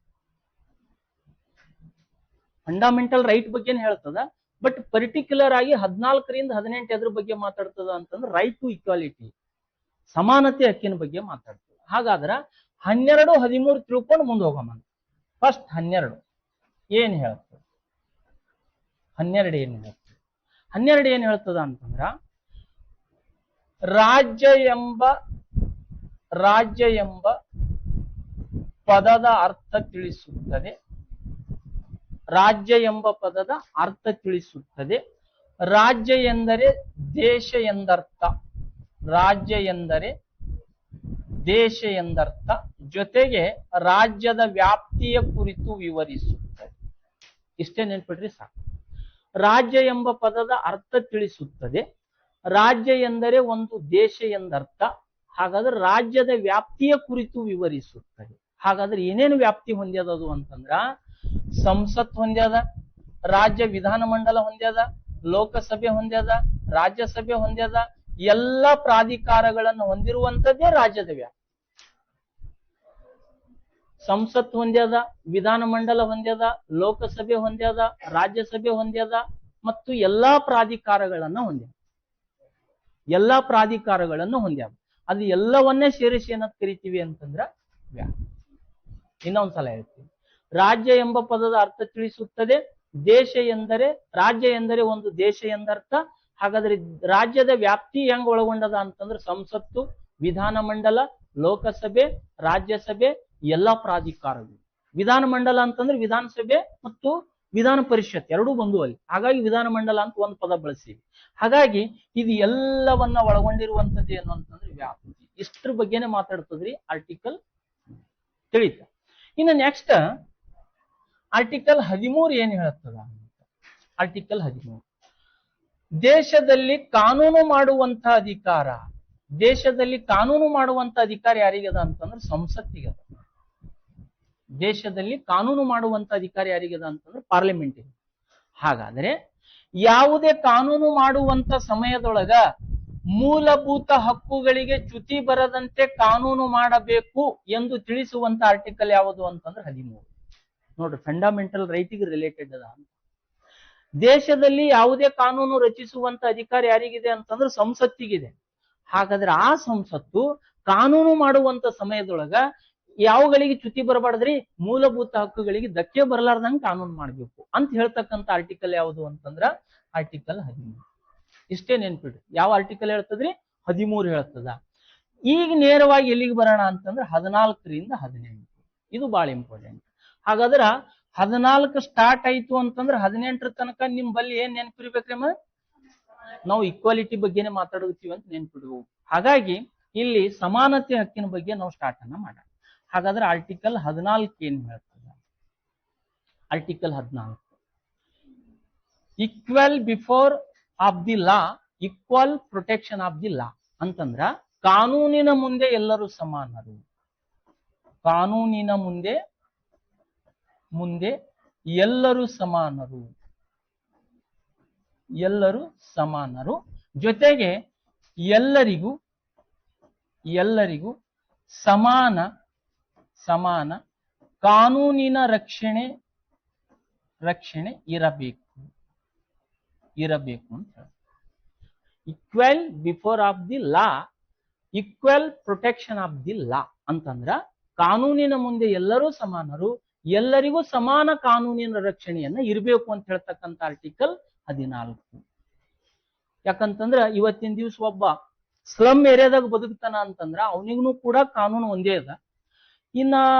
ಫಂಡಮೆಂಟಲ್ ರೈಟ್ ಬಗ್ಗೆನೇ ಹೇಳ್ತದ. ಬಟ್ ಪರ್ಟಿಕ್ಯುಲರ್ ಆಗಿ 14ರಿಂದ 18 ಎದ್ರ ಬಗ್ಗೆ ಮಾತಾಡ್ತದ ಅಂತಂದ್ರೆ ರೈಟ್ ಟು ಇಕ್ವಾಲಿಟಿ, ಸಮಾನತೆ ಹಕ್ಕಿನ ಬಗ್ಗೆ ಮಾತಾಡ್ತದೆ. ಹಾಗಾದ್ರ 12, 13 ತಿಳ್ಕೊಂಡು ಮುಂದೆ ಹೋಗಮ್ಮ. ಫಸ್ಟ್ 12 ಏನ್ ಹೇಳ್ತದೆ? 12 ಏನ್ ಹೇಳ್ತದೆ? 12 ಏನ್ ಹೇಳ್ತದ ಅಂತಂದ್ರ, ರಾಜ್ಯ ಎಂಬ ಪದದ ಅರ್ಥ ತಿಳಿಸುತ್ತದೆ. ರಾಜ್ಯ ಎಂಬ ಪದದ ಅರ್ಥ ತಿಳಿಸುತ್ತದೆ. ರಾಜ್ಯ ಎಂದರೆ ದೇಶ ಎಂದರ್ಥ. ರಾಜ್ಯ ಎಂದರೆ ದೇಶ ಎಂದರ್ಥ. ಜೊತೆಗೆ ರಾಜ್ಯದ ವ್ಯಾಪ್ತಿಯ ಕುರಿತು ವಿವರಿಸುತ್ತದೆ. ಇಷ್ಟೇ ನೆನ್ಪಿಡ್ರಿ ಸಾಕು. ರಾಜ್ಯ ಎಂಬ ಪದದ ಅರ್ಥ ತಿಳಿಸುತ್ತದೆ. ರಾಜ್ಯ ಎಂದರೆ ಒಂದು ದೇಶ ಎಂದರ್ಥ. ಹಾಗಾದ್ರೆ ರಾಜ್ಯದ ವ್ಯಾಪ್ತಿಯ ಕುರಿತು ವಿವರಿಸುತ್ತದೆ. ಹಾಗಾದ್ರೆ ಏನೇನು ವ್ಯಾಪ್ತಿ ಹೊಂದ್ಯದದು ಅಂತಂದ್ರ, ಸಂಸತ್ ಹೊಂದ್ಯದ, ರಾಜ್ಯ ವಿಧಾನಮಂಡಲ ಹೊಂದ್ಯದ, ಲೋಕಸಭೆ ಹೊಂದ್ಯದ, ರಾಜ್ಯಸಭೆ ಹೊಂದ್ಯದ. ಎಲ್ಲ ಪ್ರಾಧಿಕಾರಗಳನ್ನು ಹೊಂದಿರುವಂತದ್ದೇ ರಾಜ್ಯದ ವ್ಯಾಪ್ತಿ. ಸಂಸತ್ ಹೊಂದ್ಯದ, ವಿಧಾನಮಂಡಲ ಹೊಂದ್ಯದ, ಲೋಕಸಭೆ ಹೊಂದ್ಯದ, ರಾಜ್ಯಸಭೆ ಹೊಂದ್ಯದ ಮತ್ತು ಎಲ್ಲಾ ಪ್ರಾಧಿಕಾರಗಳನ್ನ ಹೊಂದ್ಯದ. ಎಲ್ಲಾ ಪ್ರಾಧಿಕಾರಗಳನ್ನು ಹೊಂದ್ಯಾವ. ಅದು ಎಲ್ಲವನ್ನೇ ಸೇರಿಸಿ ಏನಂತ ಕರಿತೀವಿ ಅಂತಂದ್ರ ವ್ಯಾಪ್ತಿ. ಇನ್ನೊಂದ್ಸಲ ಹೇಳ್ತೀವಿ. ರಾಜ್ಯ ಎಂಬ ಪದದ ಅರ್ಥ ತಿಳಿಸುತ್ತದೆ. ದೇಶ ಎಂದರೆ, ರಾಜ್ಯ ಎಂದರೆ ಒಂದು ದೇಶ ಎಂದರ್ಥ. ಹಾಗಾದ್ರೆ ರಾಜ್ಯದ ವ್ಯಾಪ್ತಿ ಹೆಂಗ್ ಒಳಗೊಂಡದ ಅಂತಂದ್ರೆ ಸಂಸತ್ತು, ವಿಧಾನಮಂಡಲ, ಲೋಕಸಭೆ, ರಾಜ್ಯಸಭೆ, ಎಲ್ಲಾ ಪ್ರಾಧಿಕಾರಗಳು. ವಿಧಾನಮಂಡಲ ಅಂತಂದ್ರೆ ವಿಧಾನಸಭೆ ಮತ್ತು ವಿಧಾನ ಪರಿಷತ್ ಎರಡೂ ಬಂದು ಅಲ್ಲಿ. ಹಾಗಾಗಿ ವಿಧಾನಮಂಡಲ ಅಂತ ಒಂದು ಪದ ಬಳಸ್ತೀವಿ. ಹಾಗಾಗಿ ಇದು ಎಲ್ಲವನ್ನ ಒಳಗೊಂಡಿರುವಂತದ್ದು ಏನು ಅಂತಂದ್ರೆ ವ್ಯಾಪ್ತಿ. ಇಷ್ಟ್ರ ಬಗ್ಗೆನೆ ಮಾತಾಡ್ತದ್ರಿ ಆರ್ಟಿಕಲ್ ತಿಳಿತ. ಇನ್ನು ನೆಕ್ಸ್ಟ್ ಆರ್ಟಿಕಲ್ 13 ಏನ್ ಹೇಳ್ತದ? ಆರ್ಟಿಕಲ್ 13 ದೇಶದಲ್ಲಿ ಕಾನೂನು ಮಾಡುವಂತ ಅಧಿಕಾರ. ದೇಶದಲ್ಲಿ ಕಾನೂನು ಮಾಡುವಂತ ಅಧಿಕಾರ ಯಾರಿಗದ ಅಂತಂದ್ರೆ ಸಂಸತ್ತಿಗದ. ದೇಶದಲ್ಲಿ ಕಾನೂನು ಮಾಡುವಂತ ಅಧಿಕಾರ ಯಾರಿಗದ ಅಂತಂದ್ರೆ ಪಾರ್ಲಿಮೆಂಟಿಗೆ. ಹಾಗಾದ್ರೆ ಯಾವುದೇ ಕಾನೂನು ಮಾಡುವಂತ ಸಮಯದೊಳಗ ಮೂಲಭೂತ ಹಕ್ಕುಗಳಿಗೆ ಚ್ಯುತಿ ಬರದಂತೆ ಕಾನೂನು ಮಾಡಬೇಕು ಎಂದು ತಿಳಿಸುವಂತ ಆರ್ಟಿಕಲ್ ಯಾವುದು ಅಂತಂದ್ರೆ 13. ನೋಡ್ರಿ, ಫಂಡಮೆಂಟಲ್ ರೈಟಿಗೆ ರಿಲೇಟೆಡ್ ಅದ. ದೇಶದಲ್ಲಿ ಯಾವುದೇ ಕಾನೂನು ರಚಿಸುವಂತ ಅಧಿಕಾರ ಯಾರಿಗಿದೆ ಅಂತಂದ್ರೆ ಸಂಸತ್ತಿಗಿದೆ. ಹಾಗಾದ್ರೆ ಆ ಸಂಸತ್ತು ಕಾನೂನು ಮಾಡುವಂತ ಸಮಯದೊಳಗ ಯಾವುಗಳಿಗೆ ಚ್ಯುತಿ ಬರಬಾರ್ದ್ರಿ, ಮೂಲಭೂತ ಹಕ್ಕುಗಳಿಗೆ ಧಕ್ಕೆ ಬರಲಾರ್ದಂಗೆ ಕಾನೂನು ಮಾಡ್ಬೇಕು ಅಂತ ಹೇಳ್ತಕ್ಕಂಥ ಆರ್ಟಿಕಲ್ ಯಾವುದು ಅಂತಂದ್ರ ಆರ್ಟಿಕಲ್ 13. ಇಷ್ಟೇ ನೆನ್ಪಿಡ್ರಿ. ಯಾವ ಆರ್ಟಿಕಲ್ ಹೇಳ್ತದ್ರಿ? 13 ಹೇಳ್ತದ. ಈಗ ನೇರವಾಗಿ ಎಲ್ಲಿಗೆ ಬರೋಣ ಅಂತಂದ್ರೆ 14ರಿಂದ 18. ಇದು ಬಹಳ ಇಂಪಾರ್ಟೆಂಟ್. ಹಾಗಾದ್ರ 14 ಸ್ಟಾರ್ಟ್ ಆಯ್ತು ಅಂತಂದ್ರೆ 18ರ ತನಕ ನಿಮ್ ಬಲ್ಲಿ ಏನ್ ನೆನ್ಪಿರ್ಬೇಕ್ರಿ? ನಾವು ಈಕ್ವಾಲಿಟಿ ಬಗ್ಗೆನೆ ಮಾತಾಡುತ್ತೀವಿ ಅಂತ ನೆನ್ಪಿಡ್ಬೇಕು. ಹಾಗಾಗಿ ಇಲ್ಲಿ ಸಮಾನತೆ ಹಕ್ಕಿನ ಬಗ್ಗೆ ನಾವು ಸ್ಟಾರ್ಟ್ ಅನ್ನ ಮಾಡೋಣ. ಹಾಗಾದ್ರೆ ಆರ್ಟಿಕಲ್ 14 ಏನ್ ಹೇಳ್ತದ? Article 14 equal before of the law, equal protection of the law ಅಂತಂದ್ರ ಕಾನೂನಿನ ಮುಂದೆ ಎಲ್ಲರೂ ಸಮಾನರು. ಕಾನೂನಿನ ಮುಂದೆ ಎಲ್ಲರೂ ಸಮಾನರು. ಎಲ್ಲರೂ ಸಮಾನರು. ಜೊತೆಗೆ ಎಲ್ಲರಿಗೂ ಸಮಾನ ಕಾನೂನಿನ ರಕ್ಷಣೆ ಇರಬೇಕು ಅಂತ. Equal before of the law, equal protection of the law ಅಂತಂದ್ರ ಕಾನೂನಿನ ಮುಂದೆ ಎಲ್ಲರೂ ಸಮಾನರು, ಎಲ್ಲರಿಗೂ ಸಮಾನ ಕಾನೂನಿನ ರಕ್ಷಣೆಯನ್ನ ಇರಬೇಕು ಅಂತ ಹೇಳ್ತಕ್ಕಂಥ ಆರ್ಟಿಕಲ್ 14. ಯಾಕಂತಂದ್ರ ಇವತ್ತಿನ ದಿವಸ ಒಬ್ಬ ಸ್ಲಮ್ ಏರಿಯಾದಾಗ ಬದುಕ್ತಾನ ಅಂತಂದ್ರ ಅವನಿಗೂ ಕೂಡ ಕಾನೂನು ಒಂದೇ ಅದ. ಇನ್ನ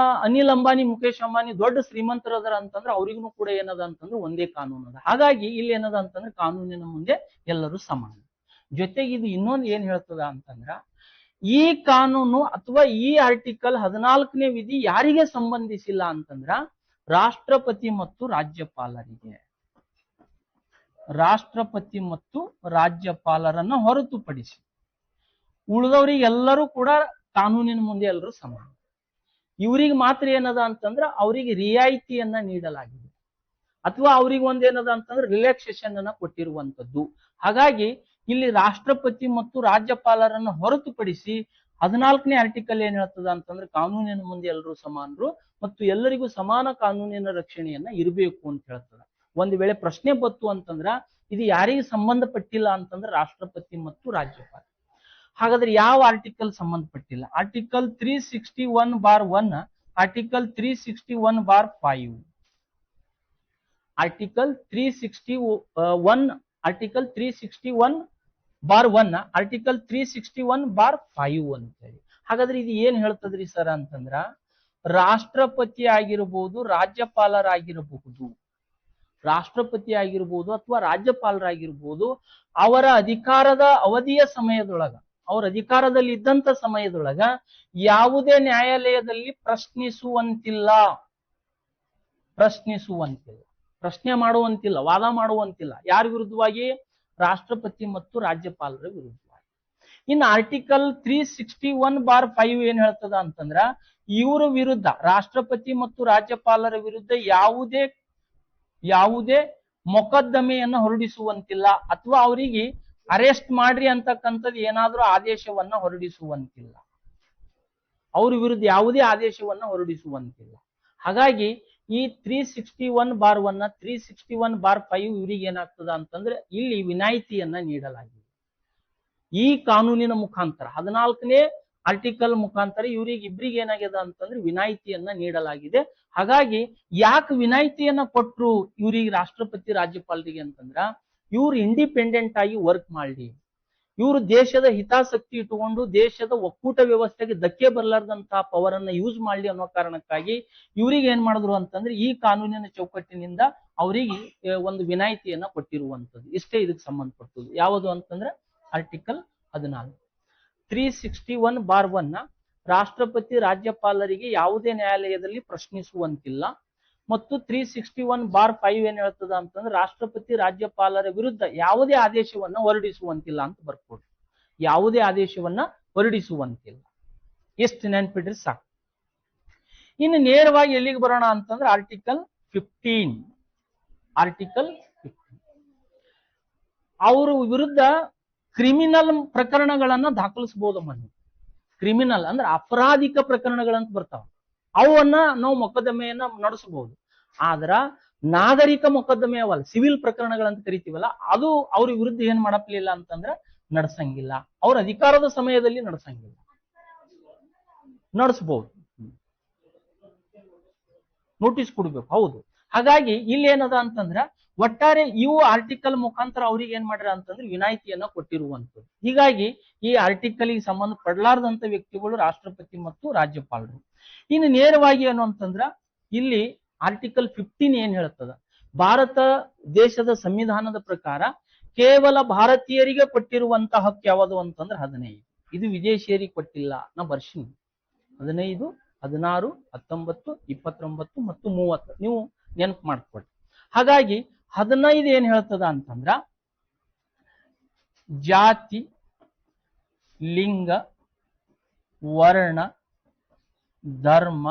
ಅನಿಲ್ ಅಂಬಾನಿ, ಮುಖೇಶ್ ಅಂಬಾನಿ ದೊಡ್ಡ ಶ್ರೀಮಂತರದಾರ ಅಂತಂದ್ರೆ ಅವ್ರಿಗೂ ಕೂಡ ಏನದ ಅಂತಂದ್ರೆ ಒಂದೇ ಕಾನೂನು ಅದ. ಹಾಗಾಗಿ ಇಲ್ಲಿ ಏನದ ಅಂತಂದ್ರೆ ಕಾನೂನಿನ ಮುಂದೆ ಎಲ್ಲರೂ ಸಮಾನ. ಜೊತೆಗೆ ಇದು ಇನ್ನೊಂದು ಏನ್ ಹೇಳ್ತದ ಅಂತಂದ್ರ ಈ ಕಾನೂನು ಅಥವಾ ಈ ಆರ್ಟಿಕಲ್ 14ನೇ ವಿಧಿ ಯಾರಿಗೆ ಸಂಬಂಧಿಸಿಲ್ಲ ಅಂತಂದ್ರ ರಾಷ್ಟ್ರಪತಿ ಮತ್ತು ರಾಜ್ಯಪಾಲರಿಗೆ. ರಾಷ್ಟ್ರಪತಿ ಮತ್ತು ರಾಜ್ಯಪಾಲರನ್ನ ಹೊರತುಪಡಿಸಿ ಉಳಿದವರಿಗೆ ಎಲ್ಲರೂ ಕೂಡ ಕಾನೂನಿನ ಮುಂದೆ ಎಲ್ಲರೂ ಸಮಾನ. ಇವರಿಗೆ ಮಾತ್ರ ಏನದ ಅಂತಂದ್ರ ಅವರಿಗೆ ರಿಯಾಯಿತಿಯನ್ನ ನೀಡಲಾಗಿದೆ ಅಥವಾ ಅವ್ರಿಗೆ ಒಂದೇನದ ಅಂತಂದ್ರೆ ರಿಲ್ಯಾಕ್ಸೇಷನ್ ಅನ್ನ ಕೊಟ್ಟಿರುವಂತದ್ದು. ಹಾಗಾಗಿ ಇಲ್ಲಿ ರಾಷ್ಟ್ರಪತಿ ಮತ್ತು ರಾಜ್ಯಪಾಲರನ್ನು ಹೊರತುಪಡಿಸಿ 14ನೇ ಆರ್ಟಿಕಲ್ ಏನ್ ಹೇಳ್ತದ ಅಂತಂದ್ರೆ ಕಾನೂನಿನ ಮುಂದೆ ಎಲ್ಲರೂ ಸಮಾನರು ಮತ್ತು ಎಲ್ಲರಿಗೂ ಸಮಾನ ಕಾನೂನಿನ ರಕ್ಷಣೆಯನ್ನ ಇರಬೇಕು ಅಂತ ಹೇಳ್ತದ. ಒಂದ್ ವೇಳೆ ಪ್ರಶ್ನೆ ಬತ್ತು ಅಂತಂದ್ರ ಇದು ಯಾರಿಗೆ ಸಂಬಂಧಪಟ್ಟಿಲ್ಲ ಅಂತಂದ್ರೆ ರಾಷ್ಟ್ರಪತಿ ಮತ್ತು ರಾಜ್ಯಪಾಲ. ಹಾಗಾದ್ರೆ ಯಾವ ಆರ್ಟಿಕಲ್ ಸಂಬಂಧಪಟ್ಟಿಲ್ಲ? Article 361(1), article 361(5), article 361, article 361(1), article 361(5) ಅಂತ ಹೇಳಿ. ಹಾಗಾದ್ರೆ ಇದು ಏನ್ ಹೇಳ್ತದ್ರಿ ಸರ್ ಅಂತಂದ್ರ ರಾಷ್ಟ್ರಪತಿ ಆಗಿರಬಹುದು, ರಾಜ್ಯಪಾಲರಾಗಿರಬಹುದು, ರಾಷ್ಟ್ರಪತಿ ಆಗಿರ್ಬೋದು ಅಥವಾ ರಾಜ್ಯಪಾಲರಾಗಿರ್ಬೋದು, ಅವರ ಅಧಿಕಾರದ ಅವಧಿಯ ಸಮಯದೊಳಗ, ಅವ್ರ ಅಧಿಕಾರದಲ್ಲಿ ಇದ್ದಂತ ಸಮಯದೊಳಗ ಯಾವುದೇ ನ್ಯಾಯಾಲಯದಲ್ಲಿ ಪ್ರಶ್ನಿಸುವಂತಿಲ್ಲ, ಪ್ರಶ್ನೆ ಮಾಡುವಂತಿಲ್ಲ, ವಾದ ಮಾಡುವಂತಿಲ್ಲ. ಯಾರ ವಿರುದ್ಧವಾಗಿ? ರಾಷ್ಟ್ರಪತಿ ಮತ್ತು ರಾಜ್ಯಪಾಲರ ವಿರುದ್ಧವಾಗಿ. ಇನ್ನು ಆರ್ಟಿಕಲ್ 361(5) ಏನ್ ಹೇಳ್ತದ ಅಂತಂದ್ರ ಇವರ ವಿರುದ್ಧ, ರಾಷ್ಟ್ರಪತಿ ಮತ್ತು ರಾಜ್ಯಪಾಲರ ವಿರುದ್ಧ ಯಾವುದೇ ಮೊಕದ್ದಮೆಯನ್ನ ಹೊರಡಿಸುವಂತಿಲ್ಲ ಅಥವಾ ಅವರಿಗೆ ಅರೆಸ್ಟ್ ಮಾಡ್ರಿ ಅಂತಕ್ಕಂಥದ್ದು ಏನಾದ್ರೂ ಆದೇಶವನ್ನ ಹೊರಡಿಸುವಂತಿಲ್ಲ. ಅವ್ರ ವಿರುದ್ಧ ಯಾವುದೇ ಆದೇಶವನ್ನ ಹೊರಡಿಸುವಂತಿಲ್ಲ. ಹಾಗಾಗಿ ಈ 361(1), 361(5) ಇವರಿಗೆ ಏನಾಗ್ತದ ಅಂತಂದ್ರೆ ಇಲ್ಲಿ ವಿನಾಯಿತಿಯನ್ನ ನೀಡಲಾಗಿದೆ. ಈ ಕಾನೂನಿನ ಮುಖಾಂತರ 14ನೇ ಆರ್ಟಿಕಲ್ ಮುಖಾಂತರ ಇವರಿಗೆ ಇಬ್ಬರಿಗೆ ಏನಾಗಿದೆ ಅಂತಂದ್ರೆ ವಿನಾಯಿತಿಯನ್ನ ನೀಡಲಾಗಿದೆ. ಹಾಗಾಗಿ ಯಾಕೆ ವಿನಾಯಿತಿಯನ್ನ ಕೊಟ್ರು ಇವ್ರಿಗೆ, ರಾಷ್ಟ್ರಪತಿ ರಾಜ್ಯಪಾಲರಿಗೆ ಅಂತಂದ್ರ ಇವ್ರು ಇಂಡಿಪೆಂಡೆಂಟ್ ಆಗಿ ವರ್ಕ್ ಮಾಡ್ಲಿ, ಇವರು ದೇಶದ ಹಿತಾಸಕ್ತಿ ಇಟ್ಟುಕೊಂಡು ದೇಶದ ಒಕ್ಕೂಟ ವ್ಯವಸ್ಥೆಗೆ ಧಕ್ಕೆ ಬರಲಾರ್ದಂತಹ ಪವರ್ ಅನ್ನ ಯೂಸ್ ಮಾಡ್ಲಿ ಅನ್ನೋ ಕಾರಣಕ್ಕಾಗಿ ಇವ್ರಿಗೆ ಏನ್ ಮಾಡಿದ್ರು ಅಂತಂದ್ರೆ ಈ ಕಾನೂನಿನ ಚೌಕಟ್ಟಿನಿಂದ ಅವರಿಗೆ ಒಂದು ವಿನಾಯಿತಿಯನ್ನ ಕೊಟ್ಟಿರುವಂತದ್ದು. ಇಷ್ಟೇ ಇದಕ್ಕೆ ಸಂಬಂಧಪಟ್ಟದ್ದು. ಯಾವುದು ಅಂತಂದ್ರೆ ಆರ್ಟಿಕಲ್ 14. 361(1) ರಾಷ್ಟ್ರಪತಿ ರಾಜ್ಯಪಾಲರಿಗೆ ಯಾವುದೇ ನ್ಯಾಯಾಲಯದಲ್ಲಿ ಪ್ರಶ್ನಿಸುವಂತಿಲ್ಲ ಮತ್ತು 361(5) ಏನ್ ಹೇಳ್ತದ ಅಂತಂದ್ರೆ ರಾಷ್ಟ್ರಪತಿ ರಾಜ್ಯಪಾಲರ ವಿರುದ್ಧ ಯಾವುದೇ ಆದೇಶವನ್ನ ಹೊರಡಿಸುವಂತಿಲ್ಲ ಅಂತ ಬರ್ಕೊಡ್ರಿ. ಯಾವುದೇ ಆದೇಶವನ್ನ ಹೊರಡಿಸುವಂತಿಲ್ಲ. ಎಷ್ಟು ನೆನ್ಪಿಡ್ರಿ ಸಾಕು. ಇನ್ನು ನೇರವಾಗಿ ಎಲ್ಲಿಗೆ ಬರೋಣ ಅಂತಂದ್ರೆ ಆರ್ಟಿಕಲ್ 15. ಆರ್ಟಿಕಲ್ 15 ಅವ್ರ ವಿರುದ್ಧ ಕ್ರಿಮಿನಲ್ ಪ್ರಕರಣಗಳನ್ನ ದಾಖಲಿಸಬಹುದಮ್ಮ. ಕ್ರಿಮಿನಲ್ ಅಂದ್ರೆ ಅಪರಾಧಿಕ ಪ್ರಕರಣಗಳಂತ ಬರ್ತಾವ, ಅವನ್ನ ನಾವು ಮೊಕದ್ದಮೆಯನ್ನ ನಡೆಸಬಹುದು. ಆದ್ರ ನಾಗರಿಕ ಮೊಕದ್ದಮೆ ಅವಲ್ಲ, ಸಿವಿಲ್ ಪ್ರಕರಣಗಳಂತ ಕರಿತೀವಲ್ಲ, ಅದು ಅವ್ರ ವಿರುದ್ಧ ಏನ್ ಮಾಡಪ್ಲಿಲ್ಲ ಅಂತಂದ್ರ ನಡೆಸಂಗಿಲ್ಲ. ಅವ್ರ ಅಧಿಕಾರದ ಸಮಯದಲ್ಲಿ ನಡೆಸಂಗಿಲ್ಲ, ನಡೆಸಬಹುದು, ನೋಟಿಸ್ ಕೊಡ್ಬೇಕು. ಹೌದು. ಹಾಗಾಗಿ ಇಲ್ಲಿ ಏನದ ಅಂತಂದ್ರ ಒಟ್ಟಾರೆ ಇವು ಆರ್ಟಿಕಲ್ ಮುಖಾಂತರ ಅವ್ರಿಗೆ ಏನ್ ಮಾಡ್ಯಾರ ಅಂತಂದ್ರೆ ವಿನಾಯಿತಿಯನ್ನ ಕೊಟ್ಟಿರುವಂತದ್ದು. ಹೀಗಾಗಿ ಈ ಆರ್ಟಿಕಲ್ ಗೆ ಸಂಬಂಧ ಪಡಲಾರದಂತ ವ್ಯಕ್ತಿಗಳು ರಾಷ್ಟ್ರಪತಿ ಮತ್ತು ರಾಜ್ಯಪಾಲರು. ಇನ್ನು ನೇರವಾಗಿ ಏನು ಅಂತಂದ್ರ ಇಲ್ಲಿ ಆರ್ಟಿಕಲ್ 15 ಏನ್ ಹೇಳ್ತದ, ಭಾರತ ದೇಶದ ಸಂವಿಧಾನದ ಪ್ರಕಾರ ಕೇವಲ ಭಾರತೀಯರಿಗೆ ಕೊಟ್ಟಿರುವಂತ ಹಕ್ಕು ಯಾವುದು ಅಂತಂದ್ರೆ 15. ಇದು ವಿದೇಶಿಯರಿಗೆ ಕೊಟ್ಟಿಲ್ಲ. ನಾ ಬರ್ಷಿನಿ 15, 16, 19, 29 ಮತ್ತು 30 ನೀವು ನೆನಪು ಮಾಡ್ಕೊಳ್ರಿ. ಹಾಗಾಗಿ 15 ಏನ್ ಹೇಳ್ತದ ಅಂತಂದ್ರ ಜಾತಿ, ಲಿಂಗ, ವರ್ಣ, ಧರ್ಮ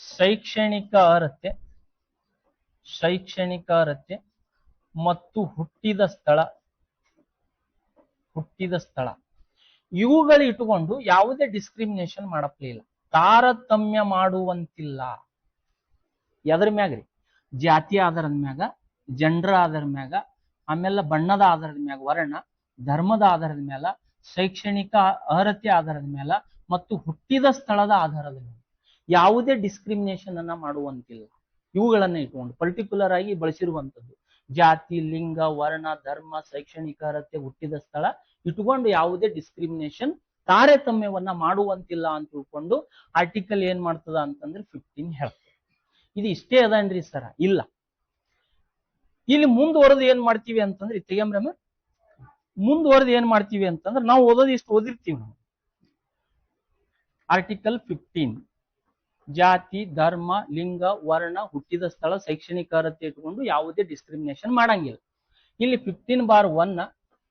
ಶೈಕ್ಷಣಿಕ ಅರ್ಹತೆ ಮತ್ತು ಹುಟ್ಟಿದ ಸ್ಥಳ ಇವುಗಳು ಇಟ್ಟುಕೊಂಡು ಯಾವುದೇ ಡಿಸ್ಕ್ರಿಮಿನೇಷನ್ ಮಾಡಪ್ಲಿಲ್ಲ, ತಾರತಮ್ಯ ಮಾಡುವಂತಿಲ್ಲ. ಎದ್ರ ಮ್ಯಾಗ್ರಿ? ಜಾತಿ ಆಧಾರದ ಮ್ಯಾಗ, ಜಂಡರ್ ಆಧಾರದ ಮ್ಯಾಗ, ಆಮೇಲೆ ಬಣ್ಣದ ಆಧಾರದ ಮ್ಯಾಗ, ವರ್ಣ ಧರ್ಮದ ಆಧಾರದ ಮ್ಯಾಲ, ಶೈಕ್ಷಣಿಕ ಅರ್ಹತೆ ಆಧಾರದ ಮ್ಯಾಲ ಮತ್ತು ಹುಟ್ಟಿದ ಸ್ಥಳದ ಆಧಾರದ ಮೇಲೆ ಯಾವುದೇ ಡಿಸ್ಕ್ರಿಮಿನೇಷನ್ ಅನ್ನ ಮಾಡುವಂತಿಲ್ಲ. ಇವುಗಳನ್ನ ಇಟ್ಕೊಂಡು ಪರ್ಟಿಕ್ಯುಲರ್ ಆಗಿ ಬಳಸಿರುವಂತದ್ದು ಜಾತಿ, ಲಿಂಗ, ವರ್ಣ, ಧರ್ಮ, ಶೈಕ್ಷಣಿಕ ಅರ್ಹತೆ, ಹುಟ್ಟಿದ ಸ್ಥಳ ಇಟ್ಕೊಂಡು ಯಾವುದೇ ಡಿಸ್ಕ್ರಿಮಿನೇಷನ್ ತಾರತಮ್ಯವನ್ನ ಮಾಡುವಂತಿಲ್ಲ ಅಂತ ತಿಳ್ಕೊಂಡು ಆರ್ಟಿಕಲ್ ಏನ್ ಮಾಡ್ತದ ಅಂತಂದ್ರೆ 15 ಹೇಳ್ತದೆ. ಇದು ಇಷ್ಟೇ ಅದನ್ರಿ ಸರ? ಇಲ್ಲ. ಇಲ್ಲಿ ಮುಂದುವರೆದು ಏನ್ ಮಾಡ್ತೀವಿ ಅಂತಂದ್ರೆ ತೆಗೆಮ್ರಮ ಮುಂದುವರೆದು ಏನ್ ಮಾಡ್ತೀವಿ ಅಂತಂದ್ರೆ ನಾವು ಓದೋದು ಇಷ್ಟು ಓದಿರ್ತೀವಿ ನಾವು. ಆರ್ಟಿಕಲ್ 15 ಜಾತಿ, ಧರ್ಮ, ಲಿಂಗ, ವರ್ಣ, ಹುಟ್ಟಿದ ಸ್ಥಳ, ಶೈಕ್ಷಣಿಕ ಅರ್ಹತೆ ಇಟ್ಕೊಂಡು ಯಾವುದೇ ಡಿಸ್ಕ್ರಿಮಿನೇಷನ್ ಮಾಡಂಗಿಲ್ಲ. ಇಲ್ಲಿ 15/1,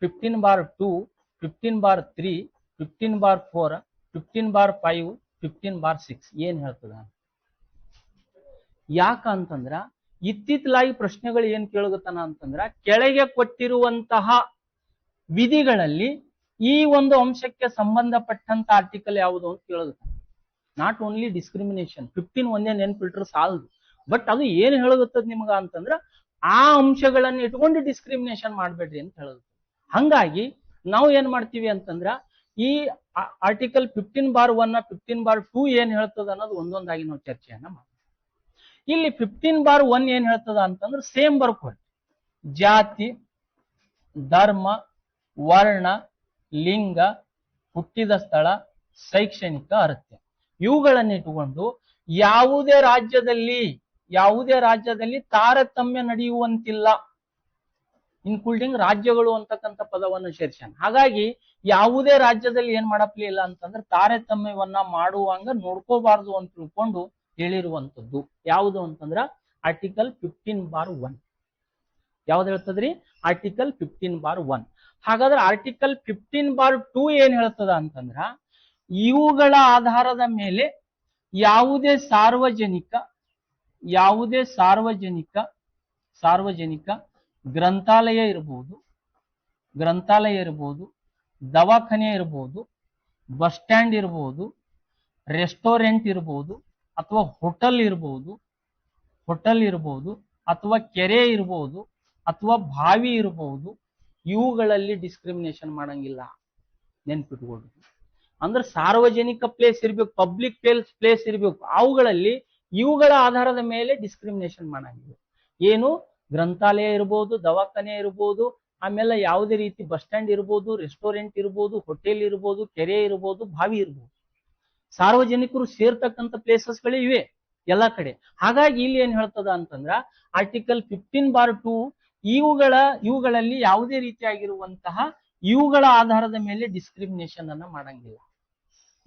15/2, 15/3, 15/4, 15/5, 15/6 ಏನ್ ಹೇಳ್ತದ? ಯಾಕಂತಂದ್ರ ಇತ್ತಿತ್ತಲಾಗಿ ಪ್ರಶ್ನೆಗಳು ಏನ್ ಕೇಳಗತ್ತಾನ ಅಂತಂದ್ರ ಕೆಳಗೆ ಕೊಟ್ಟಿರುವಂತಹ ವಿಧಿಗಳಲ್ಲಿ ಈ ಒಂದು ಅಂಶಕ್ಕೆ ಸಂಬಂಧಪಟ್ಟಂತ ಆರ್ಟಿಕಲ್ ಯಾವುದು ಅಂತ ಕೇಳಗತ್ತಾನ. ನಾಟ್ ಓನ್ಲಿ ಡಿಸ್ಕ್ರಿಮಿನೇಷನ್ 15 ಒಂದೇ ನೆನ್ಪಿಟ್ರೆ ಸಾಲದು, ಬಟ್ ಅದು ಏನ್ ಹೇಳಗುತ್ತದ ನಿಮ್ಗ ಅಂತಂದ್ರ ಆ ಅಂಶಗಳನ್ನ ಇಟ್ಕೊಂಡು ಡಿಸ್ಕ್ರಿಮಿನೇಷನ್ ಮಾಡ್ಬೇಡ್ರಿ ಅಂತ ಹೇಳುದು. ಹಂಗಾಗಿ ನಾವು ಏನ್ ಮಾಡ್ತೀವಿ ಅಂತಂದ್ರ ಈ ಆರ್ಟಿಕಲ್ 15/1, 15/2 ಏನ್ ಹೇಳ್ತದ ಅನ್ನೋದು ಒಂದೊಂದಾಗಿ ನಾವು ಚರ್ಚೆಯನ್ನ ಮಾಡ್ತೀವಿ. ಇಲ್ಲಿ 15/1 ಏನ್ ಹೇಳ್ತದ ಅಂತಂದ್ರೆ ಸೇಮ್ ಬರ್ಕೊಡಿ. ಜಾತಿ, ಧರ್ಮ, ವರ್ಣ, ಲಿಂಗ, ಹುಟ್ಟಿದ ಸ್ಥಳ, ಶೈಕ್ಷಣಿಕ ಅರ್ಹತೆ ಇವುಗಳನ್ನ ಇಟ್ಟುಕೊಂಡು ಯಾವುದೇ ರಾಜ್ಯದಲ್ಲಿ ತಾರತಮ್ಯ ನಡೆಯುವಂತಿಲ್ಲ, ಇನ್ಕ್ಲೂಡಿಂಗ್ ರಾಜ್ಯಗಳು ಅಂತಕ್ಕಂಥ ಪದವನ್ನು ಸೇರಿಸಾನ. ಹಾಗಾಗಿ ಯಾವುದೇ ರಾಜ್ಯದಲ್ಲಿ ಏನ್ ಮಾಡಪ್ಲಿಲ್ಲ ಅಂತಂದ್ರೆ ತಾರತಮ್ಯವನ್ನ ಮಾಡುವಂಗ ನೋಡ್ಕೋಬಾರ್ದು ಅಂತ ತಿಳ್ಕೊಂಡು ಹೇಳಿರುವಂತದ್ದು ಯಾವುದು ಅಂತಂದ್ರ ಆರ್ಟಿಕಲ್ 15/1. ಯಾವ್ದು ಹೇಳ್ತದ್ರಿ? ಆರ್ಟಿಕಲ್ 15/1. ಹಾಗಾದ್ರೆ ಆರ್ಟಿಕಲ್ 15/2 ಏನ್ ಹೇಳ್ತದ ಅಂತಂದ್ರ ಇವುಗಳ ಆಧಾರದ ಮೇಲೆ ಯಾವುದೇ ಸಾರ್ವಜನಿಕ ಗ್ರಂಥಾಲಯ ಇರಬಹುದು, ದವಾಖಾನೆ ಇರಬಹುದು, ಬಸ್ ಸ್ಟ್ಯಾಂಡ್ ಇರಬಹುದು, ರೆಸ್ಟೋರೆಂಟ್ ಇರಬಹುದು, ಅಥವಾ ಹೋಟೆಲ್ ಇರಬಹುದು, ಅಥವಾ ಕೆರೆ ಇರಬಹುದು, ಅಥವಾ ಬಾವಿ ಇರಬಹುದು. ಇವುಗಳಲ್ಲಿ ಡಿಸ್ಕ್ರಿಮಿನೇಷನ್ ಮಾಡಂಗಿಲ್ಲ, ನೆನ್ಪಿಟ್ಕೊಳ್ರಿ. ಅಂದ್ರೆ ಸಾರ್ವಜನಿಕ ಪ್ಲೇಸ್ ಇರ್ಬೇಕು, ಪಬ್ಲಿಕ್ ಪ್ಲೇಸ್ ಇರ್ಬೇಕು, ಅವುಗಳಲ್ಲಿ ಇವುಗಳ ಆಧಾರದ ಮೇಲೆ ಡಿಸ್ಕ್ರಿಮಿನೇಷನ್ ಮಾಡಂಗಿಲ್ಲ. ಏನು? ಗ್ರಂಥಾಲಯ ಇರ್ಬೋದು, ದವಾಖಾನೆ ಇರ್ಬೋದು, ಆಮೇಲೆ ಯಾವುದೇ ರೀತಿ ಬಸ್ ಸ್ಟ್ಯಾಂಡ್ ಇರ್ಬೋದು, ರೆಸ್ಟೋರೆಂಟ್ ಇರ್ಬೋದು, ಹೋಟೆಲ್ ಇರ್ಬೋದು, ಕೆರೆ ಇರ್ಬೋದು, ಬಾವಿ ಇರ್ಬೋದು, ಸಾರ್ವಜನಿಕರು ಸೇರ್ತಕ್ಕಂಥ ಪ್ಲೇಸಸ್ಗಳೇ ಇವೆ ಎಲ್ಲಾ ಕಡೆ. ಹಾಗಾಗಿ ಇಲ್ಲಿ ಏನ್ ಹೇಳ್ತದ ಅಂತಂದ್ರ ಆರ್ಟಿಕಲ್ 15/2 ಇವುಗಳಲ್ಲಿ ಯಾವುದೇ ರೀತಿಯಾಗಿರುವಂತಹ ಇವುಗಳ ಆಧಾರದ ಮೇಲೆ ಡಿಸ್ಕ್ರಿಮಿನೇಷನ್ ಅನ್ನ ಮಾಡಂಗಿಲ್ಲ,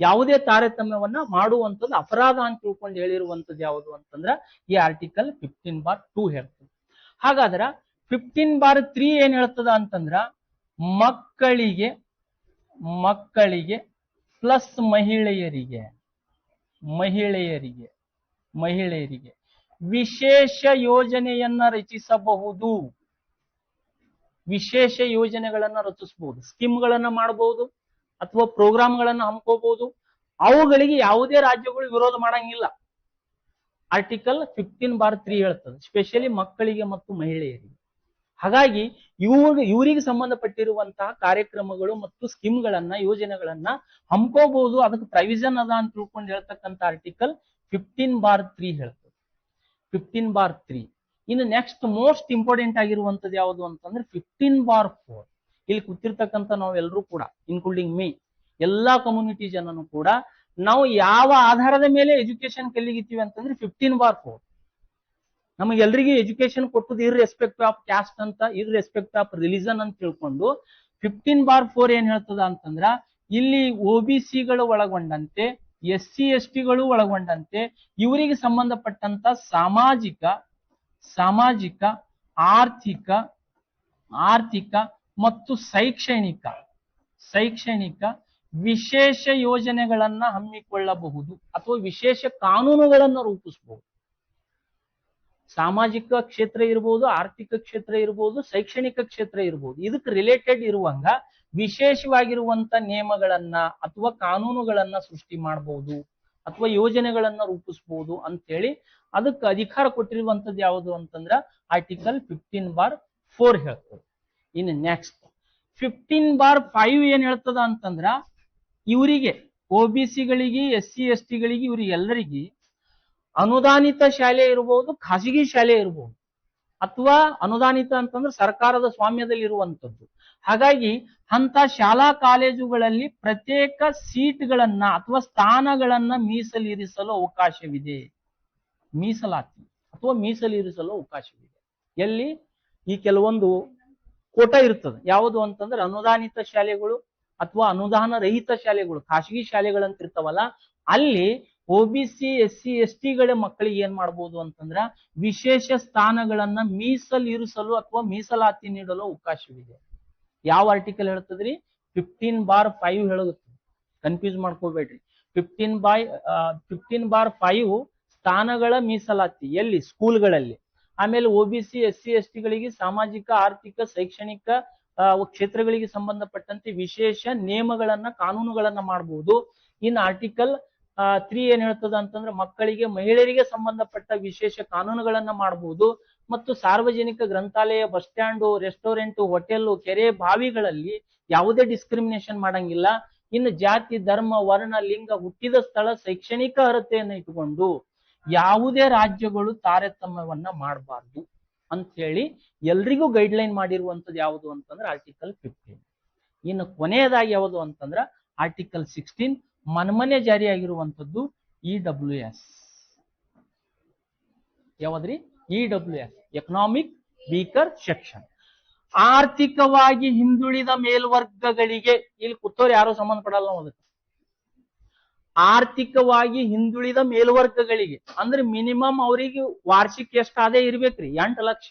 ಯಾವುದೇ ತಾರತಮ್ಯವನ್ನ ಮಾಡುವಂಥದ್ದು ಅಪರಾಧ ಅಂತ ತಿಳ್ಕೊಂಡು ಹೇಳಿರುವಂತದ್ದು ಯಾವುದು ಅಂತಂದ್ರ ಈ ಆರ್ಟಿಕಲ್ 15/2 ಹೇಳ್ತದೆ. ಹಾಗಾದ್ರ 15/3 ಏನ್ ಹೇಳ್ತದ ಅಂತಂದ್ರ ಮಕ್ಕಳಿಗೆ ಪ್ಲಸ್ ಮಹಿಳೆಯರಿಗೆ ವಿಶೇಷ ಯೋಜನೆಯನ್ನ ರಚಿಸಬಹುದು. ವಿಶೇಷ ಯೋಜನೆಗಳನ್ನ ರಚಿಸಬಹುದು, ಸ್ಕೀಮ್ಗಳನ್ನ ಮಾಡಬಹುದು ಅಥವಾ ಪ್ರೋಗ್ರಾಮ್ಗಳನ್ನ ಹಮ್ಕೋಬಹುದು. ಅವುಗಳಿಗೆ ಯಾವುದೇ ರಾಜ್ಯಗಳು ವಿರೋಧ ಮಾಡಂಗಿಲ್ಲ. ಆರ್ಟಿಕಲ್ 15/3 ಹೇಳ್ತದೆ, ಸ್ಪೆಷಲಿ ಮಕ್ಕಳಿಗೆ ಮತ್ತು ಮಹಿಳೆಯರಿಗೆ. ಹಾಗಾಗಿ ಇವರಿಗೆ ಸಂಬಂಧಪಟ್ಟಿರುವಂತಹ ಕಾರ್ಯಕ್ರಮಗಳು ಮತ್ತು ಸ್ಕೀಮ್ಗಳನ್ನ, ಯೋಜನೆಗಳನ್ನ ಹಮ್ಕೋಬಹುದು. ಅದಕ್ಕೆ ಪ್ರವಿಷನ್ ಅದ ಅಂತ ತಿಳ್ಕೊಂಡು ಹೇಳ್ತಕ್ಕಂಥ ಆರ್ಟಿಕಲ್ 15/3 ಹೇಳ್ತದೆ. 15/3. ಇನ್ನು ನೆಕ್ಸ್ಟ್ ಮೋಸ್ಟ್ ಇಂಪಾರ್ಟೆಂಟ್ ಆಗಿರುವಂತದ್ದು ಯಾವುದು ಅಂತಂದ್ರೆ 15/4. ಇಲ್ಲಿ ಕೂತಿರ್ತಕ್ಕಂಥ ನಾವೆಲ್ಲರೂ ಕೂಡ, ಇನ್ಕ್ಲೂಡಿಂಗ್ ಮೀ, ಎಲ್ಲಾ ಕಮ್ಯುನಿಟಿ ಜನನು ಕೂಡ ನಾವು ಯಾವ ಆಧಾರದ ಮೇಲೆ ಎಜುಕೇಶನ್ ಕಲಿಗಿತ್ತೀವಿ ಅಂತಂದ್ರೆ 15/4. ನಮಗೆಲ್ಲರಿಗೂ ಎಜುಕೇಶನ್ ಕೊಟ್ಟದ್ದು ಇರ್ರೆಸ್ಪೆಕ್ಟ್ ಆಫ್ ಕ್ಯಾಸ್ಟ್ ಅಂತ, ಇರ್ರೆಸ್ಪೆಕ್ಟ್ ಆಫ್ ರಿಲಿಜನ್ ಅಂತ ತಿಳ್ಕೊಂಡು 15/4 ಏನ್ ಹೇಳ್ತದ ಅಂತಂದ್ರ, ಇಲ್ಲಿ OBC-ಗಳು ಒಳಗೊಂಡಂತೆ, SC/ST-ಗಳು ಒಳಗೊಂಡಂತೆ ಇವರಿಗೆ ಸಂಬಂಧಪಟ್ಟಂತ ಸಾಮಾಜಿಕ, ಆರ್ಥಿಕ ಮತ್ತು ಶೈಕ್ಷಣಿಕ ವಿಶೇಷ ಯೋಜನೆಗಳನ್ನ ಹಮ್ಮಿಕೊಳ್ಳಬಹುದು ಅಥವಾ ವಿಶೇಷ ಕಾನೂನುಗಳನ್ನು ರೂಪಿಸಬಹುದು. ಸಾಮಾಜಿಕ ಕ್ಷೇತ್ರ ಇರಬಹುದು, ಆರ್ಥಿಕ ಕ್ಷೇತ್ರ ಇರಬಹುದು, ಶೈಕ್ಷಣಿಕ ಕ್ಷೇತ್ರ ಇರಬಹುದು. ಇದಕ್ಕೆ ರಿಲೇಟೆಡ್ ಇರುವಂಗ ವಿಶೇಷವಾಗಿರುವಂತ ನಿಯಮಗಳನ್ನ ಅಥವಾ ಕಾನೂನುಗಳನ್ನ ಸೃಷ್ಟಿ ಮಾಡಬಹುದು ಅಥವಾ ಯೋಜನೆಗಳನ್ನ ರೂಪಿಸಬಹುದು ಅಂತೇಳಿ ಅದಕ್ಕೆ ಅಧಿಕಾರ ಕೊಟ್ಟಿರುವಂತದ್ದು ಯಾವುದು ಅಂತಂದ್ರ ಆರ್ಟಿಕಲ್ 15/4 ಹೇಳ್ತದೆ. ಇನ್ನು ನೆಕ್ಸ್ಟ್ 15/5 ಏನ್ ಹೇಳ್ತದ ಅಂತಂದ್ರ, ಇವರಿಗೆ OBC-ಗಳಿಗೆ, SC/ST-ಗಳಿಗೆ, ಇವರಿಗೆಲ್ಲರಿಗೆ ಅನುದಾನಿತ ಶಾಲೆ ಇರಬಹುದು, ಖಾಸಗಿ ಶಾಲೆ ಇರಬಹುದು, ಅಥವಾ ಅನುದಾನಿತ ಅಂತಂದ್ರೆ ಸರ್ಕಾರದ ಸ್ವಾಮ್ಯದಲ್ಲಿ ಇರುವಂತದ್ದು. ಹಾಗಾಗಿ ಅಂತ ಶಾಲಾ ಕಾಲೇಜುಗಳಲ್ಲಿ ಪ್ರತ್ಯೇಕ ಸೀಟ್ಗಳನ್ನ ಅಥವಾ ಸ್ಥಾನಗಳನ್ನ ಮೀಸಲಿರಿಸಲು ಅವಕಾಶವಿದೆ. ಮೀಸಲಾತಿ ಅಥವಾ ಮೀಸಲಿರಿಸಲು ಅವಕಾಶವಿದೆ. ಎಲ್ಲಿ ಈ ಕೆಲವೊಂದು ಕೋಟ ಇರ್ತದೆ. ಯಾವುದು ಅಂತಂದ್ರೆ ಅನುದಾನಿತ ಶಾಲೆಗಳು ಅಥವಾ ಅನುದಾನ ರಹಿತ ಶಾಲೆಗಳು, ಖಾಸಗಿ ಶಾಲೆಗಳಂತ ಇರ್ತಾವಲ್ಲ, ಅಲ್ಲಿ OBC, SC/ST-ಗಳ ಮಕ್ಕಳಿಗೆ ಏನ್ ಮಾಡ್ಬೋದು ಅಂತಂದ್ರ ವಿಶೇಷ ಸ್ಥಾನಗಳನ್ನ ಮೀಸಲಿರಿಸಲು ಅಥವಾ ಮೀಸಲಾತಿ ನೀಡಲು ಅವಕಾಶವಿದೆ. ಯಾವ ಆರ್ಟಿಕಲ್ ಹೇಳ್ತದ್ರಿ? 15/5 ಹೇಳುತ್ತೆ. ಕನ್ಫ್ಯೂಸ್ ಮಾಡ್ಕೋಬೇಡ್ರಿ. 15/5 ಸ್ಥಾನಗಳ ಮೀಸಲಾತಿ ಎಲ್ಲಿ? ಸ್ಕೂಲ್ಗಳಲ್ಲಿ. ಆಮೇಲೆ OBC, SC/ST-ಗಳಿಗೆ ಸಾಮಾಜಿಕ, ಆರ್ಥಿಕ, ಶೈಕ್ಷಣಿಕ ಕ್ಷೇತ್ರಗಳಿಗೆ ಸಂಬಂಧಪಟ್ಟಂತೆ ವಿಶೇಷ ನಿಯಮಗಳನ್ನ, ಕಾನೂನುಗಳನ್ನ ಮಾಡಬಹುದು. ಇನ್ನು ಆರ್ಟಿಕಲ್ 3 ಏನ್ ಹೇಳ್ತದ ಅಂತಂದ್ರೆ ಮಕ್ಕಳಿಗೆ, ಮಹಿಳೆಯರಿಗೆ ಸಂಬಂಧಪಟ್ಟ ವಿಶೇಷ ಕಾನೂನುಗಳನ್ನ ಮಾಡಬಹುದು. ಮತ್ತು ಸಾರ್ವಜನಿಕ ಗ್ರಂಥಾಲಯ, ಬಸ್ ಸ್ಟ್ಯಾಂಡು, ರೆಸ್ಟೋರೆಂಟ್, ಹೋಟೆಲ್, ಕೆರೆ, ಬಾವಿಗಳಲ್ಲಿ ಯಾವುದೇ ಡಿಸ್ಕ್ರಿಮಿನೇಷನ್ ಮಾಡಂಗಿಲ್ಲ. ಇನ್ನು ಜಾತಿ, ಧರ್ಮ, ವರ್ಣ, ಲಿಂಗ, ಹುಟ್ಟಿದ ಸ್ಥಳ, ಶೈಕ್ಷಣಿಕ ಅರ್ಹತೆಯನ್ನು ಇಟ್ಟುಕೊಂಡು ಯಾವುದೇ ರಾಜ್ಯಗಳು ತಾರತಮ್ಯವನ್ನ ಮಾಡಬಾರ್ದು ಅಂತ ಹೇಳಿ ಎಲ್ರಿಗೂ ಗೈಡ್ಲೈನ್ ಮಾಡಿರುವಂತದ್ದು ಯಾವುದು ಅಂತಂದ್ರೆ ಆರ್ಟಿಕಲ್ 15. ಇನ್ನು ಕೊನೆಯದಾಗಿ ಯಾವುದು ಅಂತಂದ್ರ ಆರ್ಟಿಕಲ್ 16 ಮನ್ಮನೆ ಜಾರಿಯಾಗಿರುವಂತದ್ದು EWS. ಯಾವದ್ರಿ? EWS, economic weaker section. ಆರ್ಥಿಕವಾಗಿ ಹಿಂದುಳಿದ ಮೇಲ್ವರ್ಗಗಳಿಗೆ, ಇಲ್ಲಿ ಕೂತವ್ರು ಯಾರು ಸಂಬಂಧಪಡಲ್ಲ ನಾವು ಅದಕ್ಕೆ. ಆರ್ಥಿಕವಾಗಿ ಹಿಂದುಳಿದ ಮೇಲ್ವರ್ಗಗಳಿಗೆ ಅಂದ್ರೆ ಮಿನಿಮಮ್ ಅವರಿಗೆ ವಾರ್ಷಿಕ ಎಷ್ಟು ಆದಾಯ ಇರ್ಬೇಕ್ರಿ? 8 ಲಕ್ಷ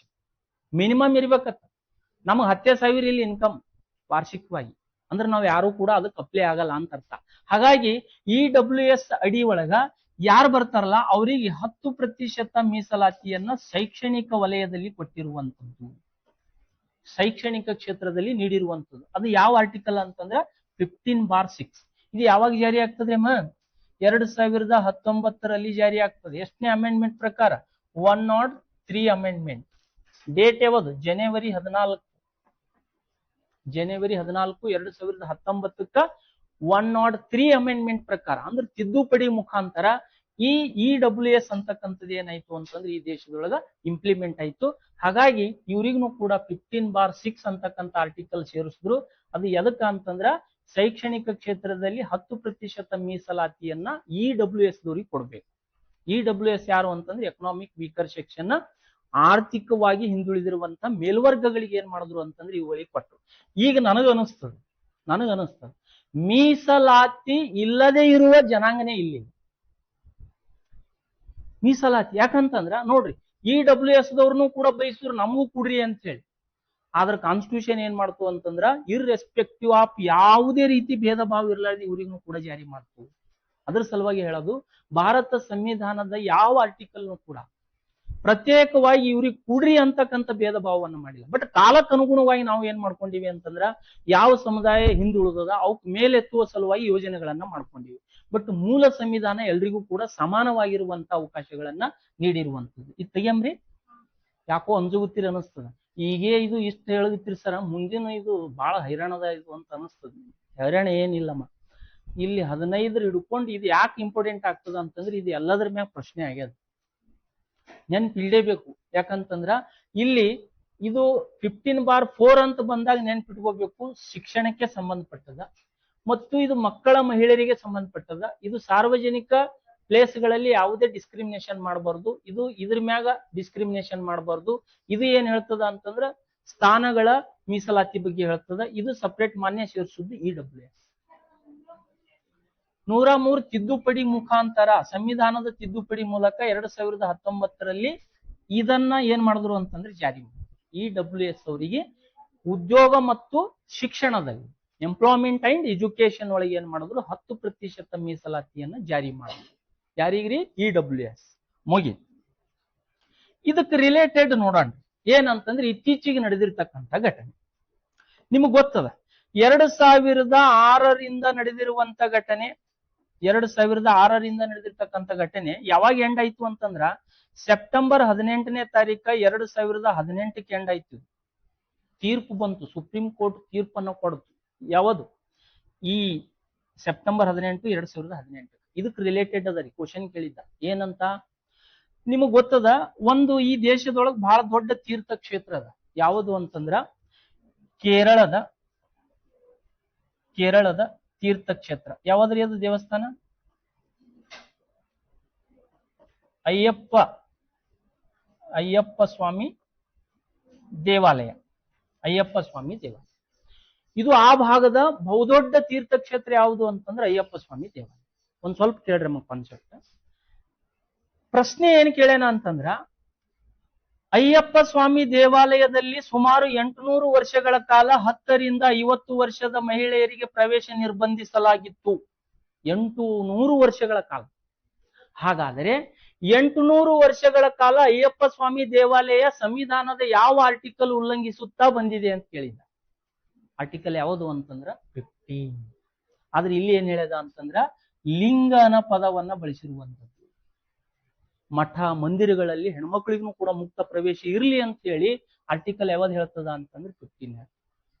ಮಿನಿಮಮ್ ಇರ್ಬೇಕತ್ತ. ನಮಗ್ 10,000 ಇಲ್ಲಿ ಇನ್ಕಮ್ ವಾರ್ಷಿಕವಾಗಿ ಅಂದ್ರೆ ನಾವು ಯಾರು ಕೂಡ ಅದಕ್ಕೆ ಅಪ್ಲೈ ಆಗಲ್ಲ ಅಂತ ಅರ್ಥ. ಹಾಗಾಗಿ EWS ಅಡಿ ಒಳಗ ಯಾರು ಬರ್ತಾರಲ್ಲ ಅವರಿಗೆ 10% ಮೀಸಲಾತಿಯನ್ನ ಶೈಕ್ಷಣಿಕ ವಲಯದಲ್ಲಿ ಕೊಟ್ಟಿರುವಂತದ್ದು, ಶೈಕ್ಷಣಿಕ ಕ್ಷೇತ್ರದಲ್ಲಿ ನೀಡಿರುವಂತದ್ದು. ಅದು ಯಾವ ಆರ್ಟಿಕಲ್ ಅಂತಂದ್ರೆ 15/6. ಇದು ಯಾವಾಗ ಜಾರಿ ಆಗ್ತದೆ? 2019 ಜಾರಿ ಆಗ್ತದೆ. ಎಷ್ಟನೇ ಅಮೆಂಡ್ಮೆಂಟ್ ಪ್ರಕಾರ? 103 ಅಮೆಂಡ್ಮೆಂಟ್. ಡೇಟ್ ಯಾವುದು? ಜನವರಿ 14, 2019 103 ಅಮೆಂಡ್ಮೆಂಟ್ ಪ್ರಕಾರ ಅಂದ್ರೆ ತಿದ್ದುಪಡಿ ಮುಖಾಂತರ ಈ EWS ಅಂತಕ್ಕಂಥದ್ದು ಏನಾಯ್ತು ಅಂತಂದ್ರೆ ಈ ದೇಶದೊಳಗ ಇಂಪ್ಲಿಮೆಂಟ್ ಆಯ್ತು. ಹಾಗಾಗಿ ಇವ್ರಿಗೂ ಕೂಡ 15/6 ಅಂತಕ್ಕಂಥ ಆರ್ಟಿಕಲ್ ಸೇರಿಸಿದ್ರು. ಅದು ಎದಕ್ಕ ಅಂತಂದ್ರ ಶೈಕ್ಷಣಿಕ ಕ್ಷೇತ್ರದಲ್ಲಿ 10% ಮೀಸಲಾತಿಯನ್ನ EWS ದವರಿಗೆ ಕೊಡ್ಬೇಕು. EWS ಯಾರು ಅಂತಂದ್ರೆ ಎಕನಾಮಿಕ್ ವೀಕರ್ ಸೆಕ್ಷನ್, ಆರ್ಥಿಕವಾಗಿ ಹಿಂದುಳಿದಿರುವಂತ ಮೇಲ್ವರ್ಗಗಳಿಗೆ ಏನ್ ಮಾಡಿದ್ರು ಅಂತಂದ್ರೆ ಇವುಗಳಿಗೆ ಕೊಟ್ಟರು. ಈಗ ನನಗನಿಸ್ತದೆ ಮೀಸಲಾತಿ ಇಲ್ಲದೆ ಇರುವ ಜನಾಂಗನೇ ಇಲ್ಲಿ ಮೀಸಲಾತಿ. ಯಾಕಂತಂದ್ರ ನೋಡ್ರಿ, EWS ದವ್ರನ್ನು ಕೂಡ ಬಯಸಿದ್ರು ನಮಗೂ ಕೊಡ್ರಿ ಅಂತ ಹೇಳಿ. ಆದ್ರ ಕಾನ್ಸ್ಟಿಟ್ಯೂಷನ್ ಏನ್ ಮಾಡ್ತು ಅಂತಂದ್ರ ಇರ್ರೆಸ್ಪೆಕ್ಟಿವ್ ಆಫ್ ಯಾವುದೇ ರೀತಿ ಭೇದ ಭಾವ ಇರಲಾರ್ದೆ ಇವ್ರಿಗೂ ಕೂಡ ಜಾರಿ ಮಾಡ್ತು. ಅದ್ರ ಸಲುವಾಗಿ ಹೇಳೋದು, ಭಾರತ ಸಂವಿಧಾನದ ಯಾವ ಆರ್ಟಿಕಲ್ ಕೂಡ ಪ್ರತ್ಯೇಕವಾಗಿ ಇವ್ರಿಗೆ ಕೂಡ್ರಿ ಅಂತಕ್ಕಂಥ ಭೇದ ಭಾವವನ್ನು ಮಾಡಿಲ್ಲ. ಬಟ್ ಕಾಲಕ್ಕನುಗುಣವಾಗಿ ನಾವು ಏನ್ ಮಾಡ್ಕೊಂಡಿವಿ ಅಂತಂದ್ರ ಯಾವ ಸಮುದಾಯ ಹಿಂದುಳಿದದ ಅವಕ್ ಮೇಲೆತ್ತುವ ಸಲುವಾಗಿ ಯೋಜನೆಗಳನ್ನ ಮಾಡ್ಕೊಂಡಿವಿ. ಬಟ್ ಮೂಲ ಸಂವಿಧಾನ ಎಲ್ರಿಗೂ ಕೂಡ ಸಮಾನವಾಗಿರುವಂತ ಅವಕಾಶಗಳನ್ನ ನೀಡಿರುವಂತದ್ದು. ಇದು ತೆಗಿಯಮ್ರಿ, ಯಾಕೋ ಅಂಜುಗುತ್ತೀರಿ ಅನಿಸ್ತದ. ಈಗೇ ಇದು ಇಷ್ಟ ಹೇಳಗುತ್ತೀರಿ ಸರ, ಮುಂದಿನ ಇದು ಬಹಳ ಹೈರಾಣದ ಇದು ಅಂತ ಅನಿಸ್ತದ. ಹೈರಾಣ ಏನಿಲ್ಲಮ್ಮ. ಇಲ್ಲಿ 15 ಹಿಡ್ಕೊಂಡು ಇದು ಯಾಕೆ ಇಂಪಾರ್ಟೆಂಟ್ ಆಗ್ತದ ಅಂತಂದ್ರೆ ಇದು ಎಲ್ಲದ್ರ ಮ್ಯಾಗ ಪ್ರಶ್ನೆ ಆಗ್ಯದ, ನೆನ್ಪಿಡ್ಲೇಬೇಕು. ಯಾಕಂತಂದ್ರ ಇಲ್ಲಿ ಇದು 15/4 ಅಂತ ಬಂದಾಗ ನೆನ್ಪಿಟ್ಕೋಬೇಕು, ಶಿಕ್ಷಣಕ್ಕೆ ಸಂಬಂಧಪಟ್ಟದ ಮತ್ತು ಇದು ಮಕ್ಕಳ ಮಹಿಳೆಯರಿಗೆ ಸಂಬಂಧಪಟ್ಟದ. ಇದು ಸಾರ್ವಜನಿಕ ಪ್ಲೇಸ್ಗಳಲ್ಲಿ ಯಾವುದೇ ಡಿಸ್ಕ್ರಿಮಿನೇಷನ್ ಮಾಡಬಾರ್ದು, ಇದು ಇದ್ರ ಮ್ಯಾಗ ಡಿಸ್ಕ್ರಿಮಿನೇಷನ್ ಮಾಡಬಾರ್ದು. ಇದು ಏನ್ ಹೇಳ್ತದ ಅಂತಂದ್ರ ಸ್ಥಾನಗಳ ಮೀಸಲಾತಿ ಬಗ್ಗೆ ಹೇಳ್ತದ. ಇದು ಸಪರೇಟ್ ಮಾನ್ಯ ಸೇರಿಸುದು EWS. 103 ತಿದ್ದುಪಡಿ ಮುಖಾಂತರ, ಸಂವಿಧಾನದ ತಿದ್ದುಪಡಿ ಮೂಲಕ 2019ರಲ್ಲಿ ಇದನ್ನ ಏನ್ ಮಾಡಿದ್ರು ಅಂತಂದ್ರೆ ಜಾರಿ ಮಾಡಿದ್ರು. EWS ಅವರಿಗೆ ಉದ್ಯೋಗ ಮತ್ತು ಶಿಕ್ಷಣದಲ್ಲಿ, ಎಂಪ್ಲಾಯ್ಮೆಂಟ್ ಅಂಡ್ ಎಜುಕೇಶನ್ ಒಳಗೆ ಏನ್ ಮಾಡಿದ್ರು 10% ಮೀಸಲಾತಿಯನ್ನ ಜಾರಿ ಮಾಡಿದ್ರು. ಯಾರಿಗ್ರಿ? EWS ಮುಗಿ. ಇದಕ್ಕೆ ರಿಲೇಟೆಡ್ ನೋಡೋಣ ಏನಂತಂದ್ರೆ ಇತ್ತೀಚೆಗೆ ನಡೆದಿರ್ತಕ್ಕಂಥ ಘಟನೆ ನಿಮಗ್ ಗೊತ್ತದ. 2006ರಿಂದ ನಡೆದಿರುವಂತ ಘಟನೆ, 2006ರಿಂದ ನಡೆದಿರ್ತಕ್ಕಂಥ ಘಟನೆ ಯಾವಾಗ ಎಂಡ್ ಆಯ್ತು ಅಂತಂದ್ರ ಸೆಪ್ಟೆಂಬರ್ 18ನೇ ತಾರೀಕ 2018ಕ್ಕೆ ಎಂಡ್ ಆಯ್ತು. ತೀರ್ಪು ಬಂತು, ಸುಪ್ರೀಂ ಕೋರ್ಟ್ ತೀರ್ಪನ್ನು ಕೊಡ್ತು. ಯಾವುದು? ಈ ಸೆಪ್ಟೆಂಬರ್ 18, 2018. ಇದಕ್ಕೆ ರಿಲೇಟೆಡ್ ಅದ ರೀ ಕ್ವಶನ್ ಕೇಳಿದ್ದ. ಏನಂತ ನಿಮಗ್ ಗೊತ್ತದ, ಒಂದು ಈ ದೇಶದೊಳಗೆ ಬಹಳ ದೊಡ್ಡ ತೀರ್ಥ ಕ್ಷೇತ್ರ ಅದ. ಯಾವುದು ಅಂತಂದ್ರ ಕೇರಳದ ತೀರ್ಥ ಕ್ಷೇತ್ರ. ಯಾವ್ದ್ರಿ ಅದು ದೇವಸ್ಥಾನ? ಅಯ್ಯಪ್ಪ ಸ್ವಾಮಿ ದೇವಾಲಯ. ಅಯ್ಯಪ್ಪ ಸ್ವಾಮಿ ದೇವಾಲಯ ಇದು ಆ ಭಾಗದ ಬಹುದೊಡ್ಡ ತೀರ್ಥಕ್ಷೇತ್ರ. ಯಾವುದು ಅಂತಂದ್ರೆ ಅಯ್ಯಪ್ಪ ಸ್ವಾಮಿ ದೇವಾಲಯ. ಒಂದ್ ಸ್ವಲ್ಪ ಕೇಳ್ರಿ ನಮ್ಮ ಕಾನ್ಸೆಪ್ಟ್. ಪ್ರಶ್ನೆ ಏನ್ ಕೇಳೇನ ಅಂತಂದ್ರ, ಅಯ್ಯಪ್ಪ ಸ್ವಾಮಿ ದೇವಾಲಯದಲ್ಲಿ ಸುಮಾರು 800 ವರ್ಷಗಳ ಕಾಲ 10 ರಿಂದ 50 ವರ್ಷದ ಮಹಿಳೆಯರಿಗೆ ಪ್ರವೇಶ ನಿರ್ಬಂಧಿಸಲಾಗಿತ್ತು. 800 ವರ್ಷಗಳ ಕಾಲ. ಹಾಗಾದರೆ 800 ವರ್ಷಗಳ ಕಾಲ ಅಯ್ಯಪ್ಪ ಸ್ವಾಮಿ ದೇವಾಲಯ ಸಂವಿಧಾನದ ಯಾವ ಆರ್ಟಿಕಲ್ ಉಲ್ಲಂಘಿಸುತ್ತಾ ಬಂದಿದೆ ಅಂತ ಕೇಳಿದ. ಆರ್ಟಿಕಲ್ ಯಾವುದು ಅಂತಂದ್ರ 15. ಆದ್ರೆ ಇಲ್ಲಿ ಏನ್ ಹೇಳ್ಯದ ಅಂತಂದ್ರ ಲಿಂಗನ ಪದವನ್ನ ಬಳಸಿರುವಂತದ್ದು. ಮಠ ಮಂದಿರಗಳಲ್ಲಿ ಹೆಣ್ಮಕ್ಳಿಗೂ ಕೂಡ ಮುಕ್ತ ಪ್ರವೇಶ ಇರ್ಲಿ ಅಂತ ಹೇಳಿ ಆರ್ಟಿಕಲ್ ಯಾವ್ದು ಹೇಳ್ತದ ಅಂತಂದ್ರೆ 15.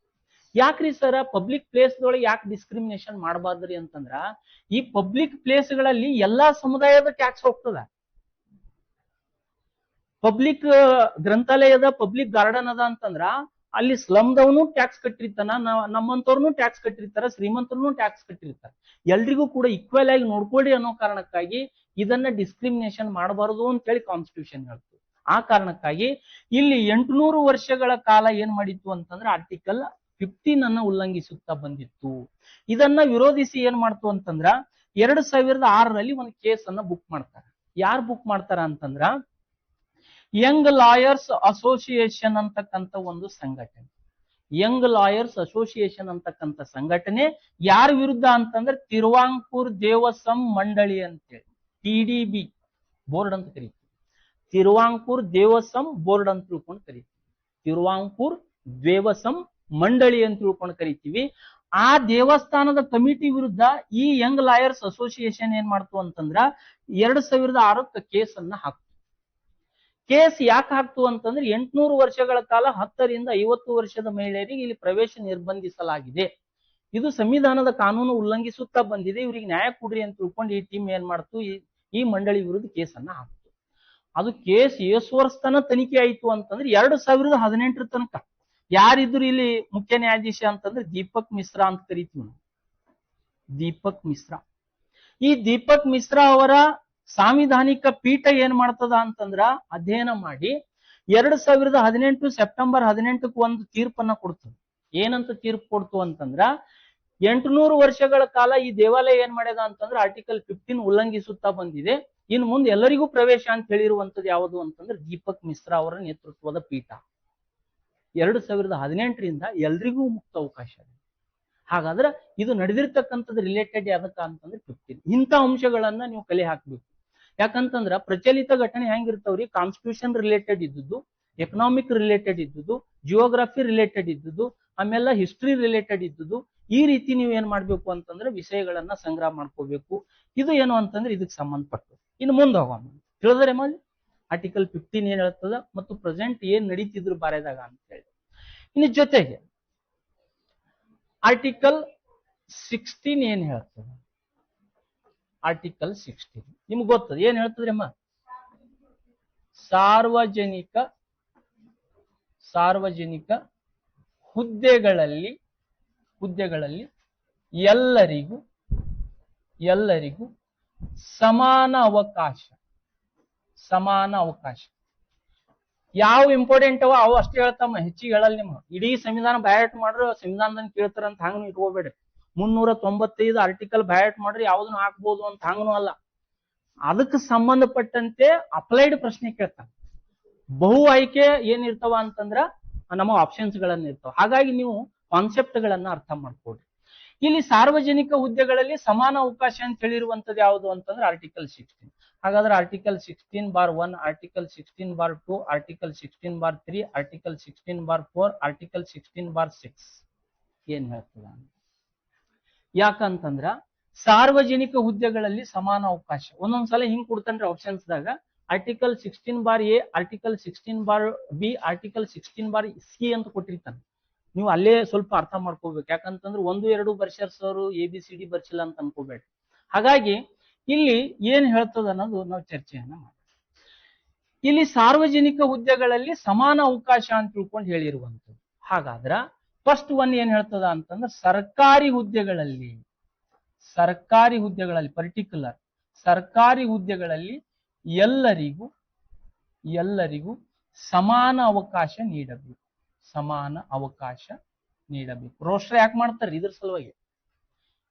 ಯಾಕ್ರಿ ಸರ ಪಬ್ಲಿಕ್ ಪ್ಲೇಸ್ ದೊಳಗೆ ಯಾಕೆ ಡಿಸ್ಕ್ರಿಮಿನೇಷನ್ ಮಾಡಬಾರ್ದ್ರಿ ಅಂತಂದ್ರ ಈ ಪಬ್ಲಿಕ್ ಪ್ಲೇಸ್ಗಳಲ್ಲಿ ಎಲ್ಲಾ ಸಮುದಾಯದ ಟ್ಯಾಕ್ಸ್ ಹೋಗ್ತದ. ಪಬ್ಲಿಕ್ ಗ್ರಂಥಾಲಯದ ಪಬ್ಲಿಕ್ ಗಾರ್ಡನ್ ಅದ ಅಂತಂದ್ರ ಅಲ್ಲಿ ಸ್ಲಮ್ದವನು ಟ್ಯಾಕ್ಸ್ ಕಟ್ಟಿರ್ತಾನ, ನಮ್ಮಂತವ್ರನು ಟ್ಯಾಕ್ಸ್ ಕಟ್ಟಿರ್ತಾರ, ಶ್ರೀಮಂತರನು ಟ್ಯಾಕ್ಸ್ ಕಟ್ಟಿರ್ತಾರ. ಎಲ್ರಿಗೂ ಕೂಡ ಈಕ್ವಲ್ ಆಗಿ ನೋಡ್ಕೊಡಿ ಅನ್ನೋ ಕಾರಣಕ್ಕಾಗಿ ಇದನ್ನ ಡಿಸ್ಕ್ರಿಮಿನೇಷನ್ ಮಾಡಬಾರದು ಅಂತ ಹೇಳಿ ಕಾನ್ಸ್ಟಿಟ್ಯೂಷನ್ ಹೇಳ್ತು. ಆ ಕಾರಣಕ್ಕಾಗಿ ಇಲ್ಲಿ 800 ವರ್ಷಗಳ ಕಾಲ ಏನ್ ಮಾಡಿತ್ತು ಅಂತಂದ್ರೆ ಆರ್ಟಿಕಲ್ 15 ಅನ್ನ ಉಲ್ಲಂಘಿಸುತ್ತಾ ಬಂದಿತ್ತು. ಇದನ್ನ ವಿರೋಧಿಸಿ ಏನ್ ಮಾಡ್ತು ಅಂತಂದ್ರ 2006ರಲ್ಲಿ ಒಂದು ಕೇಸ್ ಅನ್ನ ಬುಕ್ ಮಾಡ್ತಾರೆ. ಯಾರು ಬುಕ್ ಮಾಡ್ತಾರ ಅಂತಂದ್ರ ಯಂಗ್ ಲಾಯರ್ಸ್ ಅಸೋಸಿಯೇಷನ್ ಅಂತಕ್ಕಂಥ ಒಂದು ಸಂಘಟನೆ. ಯಂಗ್ ಲಾಯರ್ಸ್ ಅಸೋಸಿಯೇಷನ್ ಅಂತಕ್ಕಂಥ ಸಂಘಟನೆ ಯಾರ ವಿರುದ್ಧ ಅಂತಂದ್ರೆ ತಿರುವಾಂಕೂರ್ ದೇವಸಂ ಮಂಡಳಿ ಅಂತೇಳಿ TDB ಬೋರ್ಡ್ ಅಂತ ಕರೀತೀವಿ. ತಿರುವಾಂಕೂರ್ ದೇವಸಂ ಬೋರ್ಡ್ ಅಂತ ತಿಳ್ಕೊಂಡು ಕರೀತೀವಿ. ತಿರುವಾಂಕೂರ್ ದೇವಸಂ ಮಂಡಳಿ ಅಂತ ತಿಳ್ಕೊಂಡು ಕರಿತೀವಿ. ಆ ದೇವಸ್ಥಾನದ ಕಮಿಟಿ ವಿರುದ್ಧ ಈ ಯಂಗ್ ಲಾಯರ್ಸ್ ಅಸೋಸಿಯೇಷನ್ ಏನ್ ಮಾಡ್ತು ಅಂತಂದ್ರ 2006ಕ್ಕೆ ಕೇಸ್ ಅನ್ನ ಹಾಕ್ತು. ಕೇಸ್ ಯಾಕೆ ಹಾಕ್ತು ಅಂತಂದ್ರೆ 800 ವರ್ಷಗಳ ಕಾಲ 10 ರಿಂದ 50 ವರ್ಷದ ಮಹಿಳೆಯರಿಗೆ ಇಲ್ಲಿ ಪ್ರವೇಶ ನಿರ್ಬಂಧಿಸಲಾಗಿದೆ. ಇದು ಸಂವಿಧಾನದ ಕಾನೂನು ಉಲ್ಲಂಘಿಸುತ್ತಾ ಬಂದಿದೆ, ಇವ್ರಿಗೆ ನ್ಯಾಯ ಕೊಡ್ರಿ ಅಂತ ತಿಳ್ಕೊಂಡು ಈ ಟೀಮ್ ಏನ್ ಮಾಡ್ತು, ಈ ಮಂಡಳಿ ವಿರುದ್ಧ ಕೇಸ್ ಅನ್ನ ಹಾಕ್ತು. ಅದು ಕೇಸ್ ಎಷ್ಟು ವರ್ಷ ತನಕ ತನಿಖೆ ಆಯ್ತು ಅಂತಂದ್ರೆ 2018 ತನಕ. ಯಾರಿದ್ರು ಇಲ್ಲಿ ಮುಖ್ಯ ನ್ಯಾಯಾಧೀಶ ಅಂತಂದ್ರೆ ದೀಪಕ್ ಮಿಶ್ರಾ ಅಂತ ಕರಿತೀವಿ ನಾವು. ದೀಪಕ್ ಮಿಶ್ರಾ. ಈ ದೀಪಕ್ ಮಿಶ್ರಾ ಅವರ ಸಾಂವಿಧಾನಿಕ ಪೀಠ ಏನ್ ಮಾಡ್ತದ ಅಂತಂದ್ರ ಅಧ್ಯಯನ ಮಾಡಿ 2018 ಸೆಪ್ಟೆಂಬರ್ 18ಕ್ಕೆ ಒಂದು ತೀರ್ಪನ್ನ ಕೊಡ್ತದೆ. ಏನಂತ ತೀರ್ಪು ಕೊಡ್ತು ಅಂತಂದ್ರ 800 ವರ್ಷಗಳ ಕಾಲ ಈ ದೇವಾಲಯ ಏನ್ ಮಾಡ್ಯದ ಅಂತಂದ್ರೆ ಆರ್ಟಿಕಲ್ 15 ಉಲ್ಲಂಘಿಸುತ್ತಾ ಬಂದಿದೆ. ಇನ್ನು ಮುಂದೆ ಎಲ್ಲರಿಗೂ ಪ್ರವೇಶ ಅಂತ ಹೇಳಿರುವಂತದ್ದು ಯಾವುದು ಅಂತಂದ್ರೆ ದೀಪಕ್ ಮಿಶ್ರಾ ಅವರ ನೇತೃತ್ವದ ಪೀಠ. 2018ರಿಂದ ಎಲ್ರಿಗೂ ಮುಕ್ತ ಅವಕಾಶ ಇದೆ. ಹಾಗಾದ್ರೆ ಇದು ನಡೆದಿರ್ತಕ್ಕಂಥದ್ದು ರಿಲೇಟೆಡ್ ಯಾವ್ದಕ್ಕ ಅಂತಂದ್ರೆ 15. ಇಂಥ ಅಂಶಗಳನ್ನ ನೀವು ಕಲೆ ಹಾಕ್ಬೇಕು. ಯಾಕಂತಂದ್ರ ಪ್ರಚಲಿತ ಘಟನೆ ಹೆಂಗಿರ್ತಾವ್ರಿ, ಕಾನ್ಸ್ಟಿಟ್ಯೂಷನ್ ರಿಲೇಟೆಡ್ ಇದ್ದುದು, ಎಕನಾಮಿಕ್ ರಿಲೇಟೆಡ್ ಇದ್ದುದು, ಜಿಯೋಗ್ರಫಿ ರಿಲೇಟೆಡ್ ಇದ್ದುದು, ಆಮೇಲೆ ಹಿಸ್ಟ್ರಿ ರಿಲೇಟೆಡ್ ಇದ್ದುದು. ಈ ರೀತಿ ನೀವು ಏನ್ ಮಾಡ್ಬೇಕು ಅಂತಂದ್ರೆ ವಿಷಯಗಳನ್ನ ಸಂಗ್ರಹ ಮಾಡ್ಕೋಬೇಕು. ಇದು ಏನು ಅಂತಂದ್ರೆ ಇದಕ್ಕೆ ಸಂಬಂಧಪಟ್ಟು. ಇನ್ನು ಮುಂದೆ ಹೋಗೋಣ, ತಿಳಿದ್ರೆ ಮಲ್ಲಿ ಆರ್ಟಿಕಲ್ 15 ಏನ್ ಹೇಳ್ತದ ಮತ್ತು ಪ್ರೆಸೆಂಟ್ ಏನ್ ನಡೀತಿದ್ರು ಬಾರೆದಾಗ ಅಂತ ಹೇಳಿ. ಇನ್ನು ಜೊತೆಗೆ ಆರ್ಟಿಕಲ್ 16 ಏನ್ ಹೇಳ್ತದ, ಆರ್ಟಿಕಲ್ 16 ನಿಮ್ಗೆ ಗೊತ್ತದ ಏನ್ ಹೇಳ್ತದ್ರಿ ಅಮ್ಮ? ಸಾರ್ವಜನಿಕ ಹುದ್ದೆಗಳಲ್ಲಿ ಎಲ್ಲರಿಗೂ ಸಮಾನ ಅವಕಾಶ. ಯಾವ ಇಂಪಾರ್ಟೆಂಟ್ ಅವ ಅವು ಅಷ್ಟೇ ಹೇಳ್ತಮ್ಮ, ಹೆಚ್ಚಿಗೆ ಹೇಳಲ್ಲ. ನಿಮ್ಮ ಇಡೀ ಸಂವಿಧಾನ ಬಯಾಟ್ ಮಾಡ್ರೆ ಸಂವಿಧಾನದಲ್ಲಿ ಕೇಳ್ತಾರಂತ ಹಂಗ ಇಟ್ಕೋಬೇಡ್ರಿ. 395 ಆರ್ಟಿಕಲ್ ಬಯಾಟ್ ಮಾಡ್ರಿ ಯಾವ್ದನ್ನು ಹಾಕ್ಬೋದು ಅಂತ ಹಂಗನೂ ಅಲ್ಲ. ಅದಕ್ಕೆ ಸಂಬಂಧಪಟ್ಟಂತೆ ಅಪ್ಲೈಡ್ ಪ್ರಶ್ನೆ ಕೇಳ್ತಾನೆ. ಬಹು ಆಯ್ಕೆ ಏನಿರ್ತಾವ ಅಂತಂದ್ರ ನಮ್ಮ ಆಪ್ಷನ್ಸ್ ಗಳನ್ನ ಇರ್ತಾವ. ಹಾಗಾಗಿ ನೀವು ಕಾನ್ಸೆಪ್ಟ್ ಗಳನ್ನ ಅರ್ಥ ಮಾಡ್ಕೊಡ್ರಿ. ಇಲ್ಲಿ ಸಾರ್ವಜನಿಕ ಹುದ್ದೆಗಳಲ್ಲಿ ಸಮಾನ ಅವಕಾಶ ಅಂತ ಹೇಳಿರುವಂತದ್ದು ಯಾವುದು ಅಂತಂದ್ರೆ ಆರ್ಟಿಕಲ್ 16. ಹಾಗಾದ್ರೆ article 16/1, article 16/2, article 16/3, article 16/4, article 16/6 ಏನ್ ಹೇಳ್ತದ? ಯಾಕಂತಂದ್ರ ಸಾರ್ವಜನಿಕ ಹುದ್ದೆಗಳಲ್ಲಿ ಸಮಾನ ಅವಕಾಶ ಒಂದೊಂದ್ಸಲ ಹಿಂಗ್ ಕೊಡ್ತಾನ್ರಿ ಆಪ್ಷನ್ಸ್ದಾಗ. Article 16/A, article 16/B, article 16/C ಅಂತ ಕೊಟ್ಟಿರ್ತಾನೆ. ನೀವು ಅಲ್ಲೇ ಸ್ವಲ್ಪ ಅರ್ಥ ಮಾಡ್ಕೋಬೇಕು. ಯಾಕಂತಂದ್ರೆ 1-2 ಬರ್ಷರ್ಸವರು ABCD ಬರ್ಸಿಲ್ಲ ಅಂತ ಅನ್ಕೋಬೇಡ್ರಿ. ಹಾಗಾಗಿ ಇಲ್ಲಿ ಏನ್ ಹೇಳ್ತದ ಅನ್ನೋದು ನಾವು ಚರ್ಚೆಯನ್ನ ಮಾಡಿ. ಇಲ್ಲಿ ಸಾರ್ವಜನಿಕ ಹುದ್ದೆಗಳಲ್ಲಿ ಸಮಾನ ಅವಕಾಶ ಅಂತ ತಿಳ್ಕೊಂಡು ಹೇಳಿರುವಂಥದ್ದು. ಹಾಗಾದ್ರ ಫಸ್ಟ್ ಒನ್ ಏನ್ ಹೇಳ್ತದ ಅಂತಂದ್ರೆ ಸರ್ಕಾರಿ ಹುದ್ದೆಗಳಲ್ಲಿ ಪರ್ಟಿಕ್ಯುಲರ್ ಸರ್ಕಾರಿ ಹುದ್ದೆಗಳಲ್ಲಿ ಎಲ್ಲರಿಗೂ ಸಮಾನ ಅವಕಾಶ ನೀಡಬೇಕು. ರೋಸ್ಟರ್ ಯಾಕೆ ಮಾಡ್ತಾರೆ? ಇದ್ರ ಸಲುವಾಗಿ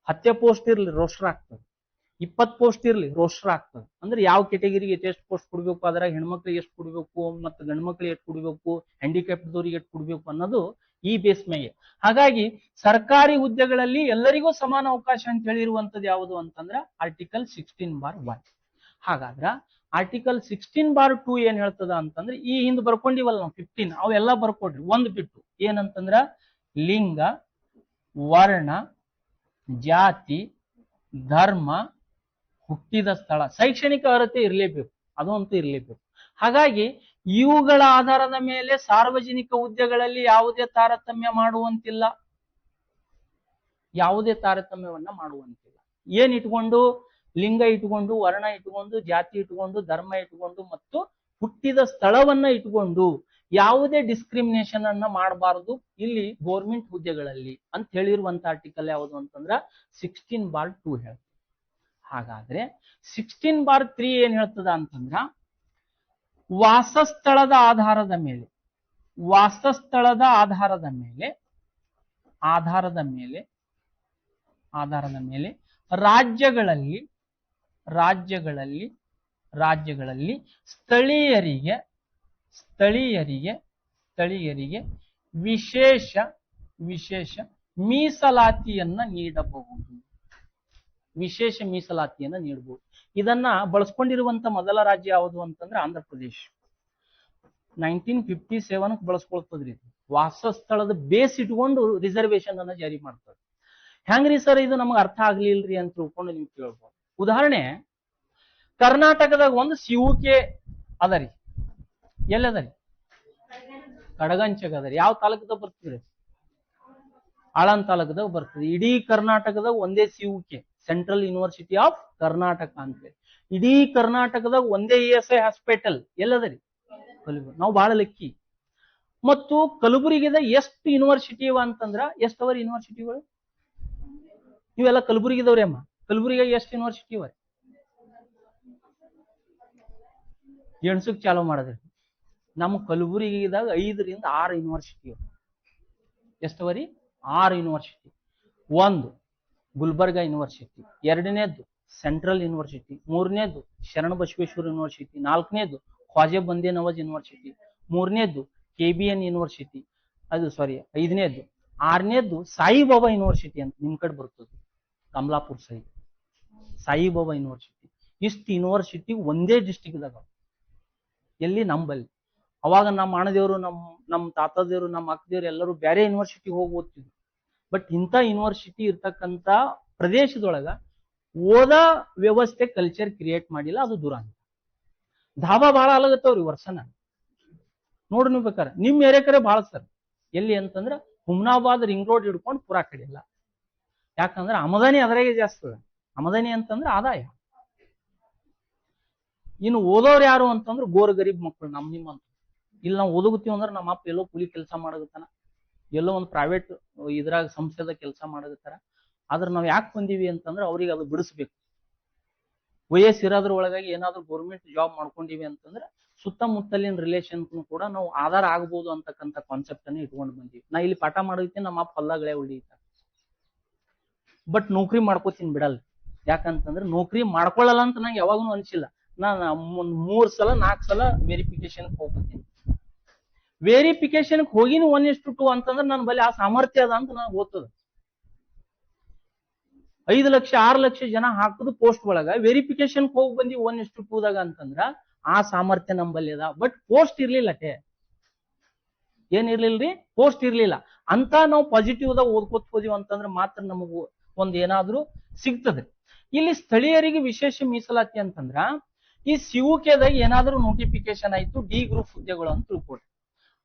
10 ಪೋಸ್ಟ್ ಇರ್ಲಿ ರೋಸ್ಟರ್ ಆಗ್ತದೆ, 20 ಪೋಸ್ಟ್ ಇರ್ಲಿ ರೋಸ್ಟರ್ ಆಗ್ತದೆ. ಅಂದ್ರೆ ಯಾವ ಕೆಟಗರಿಗೆ ಎಷ್ಟು ಪೋಸ್ಟ್ ಕೊಡ್ಬೇಕು, ಅದ್ರಾಗ ಹೆಣ್ಮಕ್ಳಿಗೆ ಎಷ್ಟು ಕೊಡ್ಬೇಕು ಮತ್ತು ಗಂಡು ಮಕ್ಳಿಗೆ ಎಷ್ಟು ಕೊಡ್ಬೇಕು, ಹ್ಯಾಂಡಿಕ್ಯಾಪ್ದವ್ರಿಗೆ ಎಷ್ಟು ಕೊಡ್ಬೇಕು ಅನ್ನೋದು ಈ ಬೇಸ್ ಮೇಲೆ. ಹಾಗಾಗಿ ಸರ್ಕಾರಿ ಹುದ್ದೆಗಳಲ್ಲಿ ಎಲ್ಲರಿಗೂ ಸಮಾನ ಅವಕಾಶ ಅಂತ ಹೇಳಿರುವಂತದ್ದು ಯಾವುದು ಅಂತಂದ್ರ ಆರ್ಟಿಕಲ್ 16/1. ಹಾಗಾದ್ರ ಆರ್ಟಿಕಲ್ 16/2 ಏನ್ ಹೇಳ್ತದ ಅಂತಂದ್ರೆ ಈ ಹಿಂದ್ ಬರ್ಕೊಂಡಿವಲ್ಲ ನಾವು 15 ಅವೆಲ್ಲ ಬರ್ಕೊಡ್ರಿ ಒಂದ್ ಬಿಟ್ಟು. ಏನಂತಂದ್ರ ಲಿಂಗ, ವರ್ಣ, ಜಾತಿ, ಧರ್ಮ, ಹುಟ್ಟಿದ ಸ್ಥಳ, ಶೈಕ್ಷಣಿಕ ಅರ್ಹತೆ ಇರಲೇಬೇಕು, ಅದು ಅಂತೂ ಇರಲೇಬೇಕು. ಹಾಗಾಗಿ ಇವುಗಳ ಆಧಾರದ ಮೇಲೆ ಸಾರ್ವಜನಿಕ ಹುದ್ದೆಗಳಲ್ಲಿ ಯಾವುದೇ ತಾರತಮ್ಯವನ್ನ ಮಾಡುವಂತಿಲ್ಲ. ಏನ್ ಇಟ್ಕೊಂಡು? ಲಿಂಗ ಇಟ್ಕೊಂಡು, ವರ್ಣ ಇಟ್ಕೊಂಡು, ಜಾತಿ ಇಟ್ಕೊಂಡು, ಧರ್ಮ ಇಟ್ಕೊಂಡು ಮತ್ತು ಹುಟ್ಟಿದ ಸ್ಥಳವನ್ನ ಇಟ್ಕೊಂಡು ಯಾವುದೇ ಡಿಸ್ಕ್ರಿಮಿನೇಷನ್ ಅನ್ನ ಮಾಡಬಾರದು ಇಲ್ಲಿ ಗೋರ್ಮೆಂಟ್ ಹುದ್ದೆಗಳಲ್ಲಿ ಅಂತ ಹೇಳಿರುವಂತ ಆರ್ಟಿಕಲ್ ಯಾವುದು ಅಂತಂದ್ರ 16/2 ಹೇಳ್ತದೆ. ಹಾಗಾದ್ರೆ 16/3 ಏನ್ ಹೇಳ್ತದ ಅಂತಂದ್ರ ವಾಸಸ್ಥಳದ ಆಧಾರದ ಮೇಲೆ ರಾಜ್ಯಗಳಲ್ಲಿ ಸ್ಥಳೀಯರಿಗೆ ವಿಶೇಷ ಮೀಸಲಾತಿಯನ್ನ ನೀಡಬಹುದು. ಇದನ್ನ ಬಳಸ್ಕೊಂಡಿರುವಂತ ಮೊದಲ ರಾಜ್ಯ ಯಾವುದು ಅಂತಂದ್ರೆ ಆಂಧ್ರ ಪ್ರದೇಶ. 1957 ಬಳಸ್ಕೊಳ್ತದ್ರಿ. ವಾಸಸ್ಥಳದ ಬೇಸ್ ಇಟ್ಕೊಂಡು ರಿಸರ್ವೇಶನ್ ಅನ್ನ ಜಾರಿ ಮಾಡ್ತಾರೆ. ಹೆಂಗ್ರಿ ಸರ್ ಇದು ನಮ್ಗೆ ಅರ್ಥ ಆಗ್ಲಿಲ್ರಿ ಅಂತ ತಿಳ್ಕೊಂಡು ನೀವು ಕೇಳ್ಬೋದು. ಉದಾಹರಣೆ, ಕರ್ನಾಟಕದಾಗ ಒಂದು ಸಿವುಕೆ ಅದರಿ. ಎಲ್ಲದರಿ? ಕಡಗಂಚಗ ಅದರಿ. ಯಾವ ತಾಲೂಕದಾಗ ಬರ್ತದ್ರಿ? ಆಳಂದ್ ತಾಲೂಕದಾಗ ಬರ್ತದೆ. ಇಡೀ ಕರ್ನಾಟಕದಾಗ ಒಂದೇ ಸಿವುಕೆ, ಸೆಂಟ್ರಲ್ ಯೂನಿವರ್ಸಿಟಿ ಆಫ್ ಕರ್ನಾಟಕ ಅಂತೇಳಿ. ಇಡೀ ಕರ್ನಾಟಕದಾಗ ಒಂದೇ ESI ಹಾಸ್ಪಿಟಲ್ ಎಲ್ಲದರಿ? ಕಲಬುರಗಿ. ನಾವು ಬಹಳ ಲಕ್ಕಿ. ಮತ್ತು ಕಲಬುರಗಿದ ಎಷ್ಟು ಯೂನಿವರ್ಸಿಟಿ ಇವ ಅಂತಂದ್ರ ಎಷ್ಟವರಿ ಯೂನಿವರ್ಸಿಟಿಗಳು? ನೀವೆಲ್ಲ ಕಲಬುರಗಿದವ್ರಿ ಅಮ್ಮ. ಕಲಬುರಗಿ ಎಷ್ಟು ಯೂನಿವರ್ಸಿಟಿ ಇವ? ಎಣ್ಸಕ್ ಚಾಲೂ ಮಾಡಿದ್ರಿ. ನಮ್ಮ ಕಲಬುರಗಿದಾಗ 5ರಿಂದ 6 ಯೂನಿವರ್ಸಿಟಿ ಇವ. ಎಷ್ಟವರಿ? 6 ಯೂನಿವರ್ಸಿಟಿ. ಒಂದು ಗುಲ್ಬರ್ಗಾ ಯೂನಿವರ್ಸಿಟಿ, ಎರಡನೇದು ಸೆಂಟ್ರಲ್ ಯೂನಿವರ್ಸಿಟಿ, ಮೂರನೇದು ಶರಣ ಬಸವೇಶ್ವರ ಯೂನಿವರ್ಸಿಟಿ, ನಾಲ್ಕನೇದು ಖ್ವಾಜಾ ಬಂದೇ ನವಾಜ್ ಯೂನಿವರ್ಸಿಟಿ, ಮೂರನೇದು KBN ಯೂನಿವರ್ಸಿಟಿ, ಐದನೇದು, ಆರನೇದು ಸಾಯಿಬಾಬಾ ಯೂನಿವರ್ಸಿಟಿ ಅಂತ ನಿಮ್ ಕಡೆ ಬರ್ತದೆ, ಕಮಲಾಪುರ್ ಸಾಯಿಬಾಬಾ ಯೂನಿವರ್ಸಿಟಿ. ಇಷ್ಟು ಯೂನಿವರ್ಸಿಟಿ ಒಂದೇ ಡಿಸ್ಟಿಕ್ದಾಗ ಎಲ್ಲಿ ನಂಬಲ್ಲಿ. ಅವಾಗ ನಮ್ಮ ಅಣ್ಣದೇವರು ನಮ್ಮ ತಾತದೇವರು ನಮ್ಮ ಅಕ್ಕದೇವ್ರು ಎಲ್ಲರೂ ಬೇರೆ ಯೂನಿವರ್ಸಿಟಿಗೆ ಹೋಗಿ ಓದ್ತಿದ್ರು. ಬಟ್ ಇಂಥ ಯೂನಿವರ್ಸಿಟಿ ಇರ್ತಕ್ಕಂಥ ಪ್ರದೇಶದೊಳಗ ಓದ ವ್ಯವಸ್ಥೆ ಕಲ್ಚರ್ ಕ್ರಿಯೇಟ್ ಮಾಡಿಲ್ಲ, ಅದು ದುರಂತ. ಧಾಬಾ ಬಹಳ ಅಲಾಗತ್ತವ್ರಿ ವರ್ಷನ ನೋಡ್ರಿ ನೀವು ಬೇಕಾರೆ ನಿಮ್ ಏರಿಯಾಕರೆ ಬಹಳ ಸರ್. ಎಲ್ಲಿ ಅಂತಂದ್ರೆ ಹುಮ್ನಾಬಾದ್ ರಿಂಗ್ ರೋಡ್ ಹಿಡ್ಕೊಂಡು ಪುರಾ ಕಡೆ ಇಲ್ಲ. ಯಾಕಂದ್ರೆ ಆಮದಾನಿ ಅದರಾಗೆ ಜಾಸ್ತಿ ಅದ. ಆಮದಾನಿ ಅಂತಂದ್ರೆ ಆದಾಯ. ಇನ್ನು ಓದೋರು ಯಾರು ಅಂತಂದ್ರೆ ಗೋರ್ ಗರೀಬ್ ಮಕ್ಕಳು ನಿಮ್ಮಂತ. ಇಲ್ಲಿ ನಾವು ಓದಗುತ್ತೀವಿ ಅಂದ್ರೆ ನಮ್ಮ ಅಪ್ಪ ಎಲ್ಲೋ ಕೂಲಿ ಕೆಲಸ ಮಾಡಗತ್ತಾನ, ಎಲ್ಲೋ ಒಂದು ಪ್ರೈವೇಟ್ ಇದ್ರಾಗ ಸಂಸ್ಥೆದ ಕೆಲಸ ಮಾಡಗತ್ತಾರ. ಆದ್ರೆ ನಾವ್ ಯಾಕೆ ಬಂದೀವಿ ಅಂತಂದ್ರೆ ಅವ್ರಿಗೆ ಅದು ಬಿಡಿಸ್ಬೇಕು. ವಯಸ್ಸಿರೋದ್ರ ಒಳಗಾಗಿ ಏನಾದ್ರು ಗೌರ್ಮೆಂಟ್ ಜಾಬ್ ಮಾಡ್ಕೊಂಡಿವಿ ಅಂತಂದ್ರೆ ಸುತ್ತಮುತ್ತಲಿನ ರಿಲೇಷನ್ ಕೂಡ ನಾವು ಆಧಾರ ಆಗ್ಬೋದು ಅಂತಕ್ಕಂಥ ಕಾನ್ಸೆಪ್ಟ್ ಅನ್ನು ಇಟ್ಕೊಂಡು ಬಂದೀವಿ. ನಾ ಇಲ್ಲಿ ಪಾಠ ಮಾಡೋದಕ್ಕೆ ನಮ್ಮ ಅಪ್ಪ ಹೊಲಗಳೇ ಉಳಿತ. ಬಟ್ ನೌಕರಿ ಮಾಡ್ಕೋತೀನಿ ಬಿಡಲ್ಲ. ಯಾಕಂತಂದ್ರೆ ನೌಕರಿ ಮಾಡ್ಕೊಳ್ಳಲ್ಲ ಅಂತ ನಂಗೆ ಯಾವಾಗೂ ಅನ್ಸಿಲ್ಲ. ನಾನು 3 ಸಲ 4 ಸಲ ವೆರಿಫಿಕೇಶನ್ ಹೋಗ್ತೀನಿ. ವೆರಿಫಿಕೇಶನ್ ಹೋಗಿನ 1:2 ಅಂತಂದ್ರೆ ನನ್ನ ಬಳಿ ಆ ಸಾಮರ್ಥ್ಯ ಅದ ಅಂತ ನನಗೆ ಗೊತ್ತದ. 5 ಲಕ್ಷ 6 ಲಕ್ಷ ಜನ ಹಾಕುದು ಪೋಸ್ಟ್ ಒಳಗ ವೆರಿಫಿಕೇಶನ್ ಹೋಗಿ ಬಂದಿ 1:2ದಾಗ ಅಂತಂದ್ರ ಆ ಸಾಮರ್ಥ್ಯ ನಂಬಲ್ಲಿ ಅದ. ಬಟ್ ಪೋಸ್ಟ್ ಇರ್ಲಿಲ್ಲ. ಏನ್ ಇರ್ಲಿಲ್ರಿ? ಪೋಸ್ಟ್ ಇರ್ಲಿಲ್ಲ ಅಂತ ನಾವು ಪಾಸಿಟಿವ್ ದಾಗ ಓದ್ಕೋತ ಹೋದಿವಿ ಅಂತಂದ್ರೆ ಮಾತ್ರ ನಮಗೂ ಒಂದ್ ಏನಾದ್ರು ಸಿಗ್ತದೆ. ಇಲ್ಲಿ ಸ್ಥಳೀಯರಿಗೆ ವಿಶೇಷ ಮೀಸಲಾತಿ ಅಂತಂದ್ರ ಈ ಸಿವುಕೆದಾಗ ಏನಾದ್ರು ನೋಟಿಫಿಕೇಶನ್ ಆಯ್ತು ಡಿ ಗ್ರೂಪ್ ಹುದ್ದೆಗಳು ಅಂತ ತಿಳ್ಕೊಡ್ರಿ.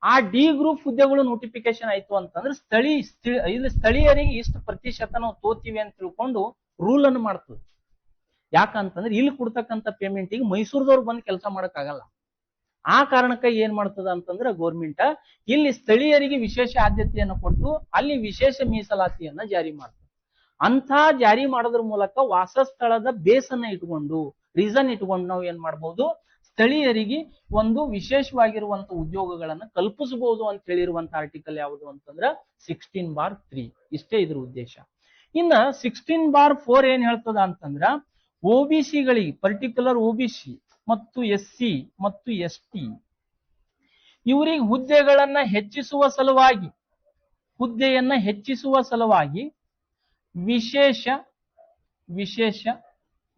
ಆ ಡಿ ಗ್ರೂಪ್ ಹುದ್ದೆಗಳು ನೋಟಿಫಿಕೇಶನ್ ಆಯ್ತು ಅಂತಂದ್ರೆ ಸ್ಥಳೀಯರಿಗೆ ಇಷ್ಟು ಪ್ರತಿಶತ ನಾವು ತೋತೀವಿ ಅಂತ ತಿಳ್ಕೊಂಡು ರೂಲ್ ಅನ್ನು ಮಾಡ್ತದೆ. ಯಾಕಂತಂದ್ರೆ ಇಲ್ಲಿ ಕೊಡ್ತಕ್ಕಂಥ ಪೇಮೆಂಟಿಗೆ ಮೈಸೂರದವ್ರು ಬಂದು ಕೆಲಸ ಮಾಡಕ್ ಆಗಲ್ಲ. ಆ ಕಾರಣಕ್ಕೆ ಏನ್ ಮಾಡ್ತದ ಅಂತಂದ್ರೆ ಗೌರ್ಮೆಂಟ್ ಇಲ್ಲಿ ಸ್ಥಳೀಯರಿಗೆ ವಿಶೇಷ ಆದ್ಯತೆಯನ್ನು ಕೊಟ್ಟು ಅಲ್ಲಿ ವಿಶೇಷ ಮೀಸಲಾತಿಯನ್ನ ಜಾರಿ ಮಾಡ್ತದೆ. ಅಂತ ಜಾರಿ ಮಾಡೋದ್ರ ಮೂಲಕ ವಾಸಸ್ಥಳದ ಬೇಸನ್ನ ಇಟ್ಕೊಂಡು ರೀಸನ್ ಇಟ್ಕೊಂಡು ನಾವು ಏನ್ ಮಾಡ್ಬೋದು, ಸ್ಥಳೀಯರಿಗೆ ಒಂದು ವಿಶೇಷವಾಗಿರುವಂತ ಉದ್ಯೋಗಗಳನ್ನ ಕಲ್ಪಿಸಬಹುದು ಅಂತ ಹೇಳಿರುವಂತ ಆರ್ಟಿಕಲ್ ಯಾವುದು ಅಂತಂದ್ರೆ 16/3. ಇಷ್ಟೇ ಇದ್ರ ಉದ್ದೇಶ. ಇನ್ನ 16/4 ಏನ್ ಹೇಳ್ತದ ಅಂತಂದ್ರ OBC-ಗಳಿಗೆ ಪರ್ಟಿಕ್ಯುಲರ್ OBC ಮತ್ತು SC ಮತ್ತು ST ಇವರಿಗೆ ಹುದ್ದೆಗಳನ್ನ ಹೆಚ್ಚಿಸುವ ಸಲುವಾಗಿ ವಿಶೇಷ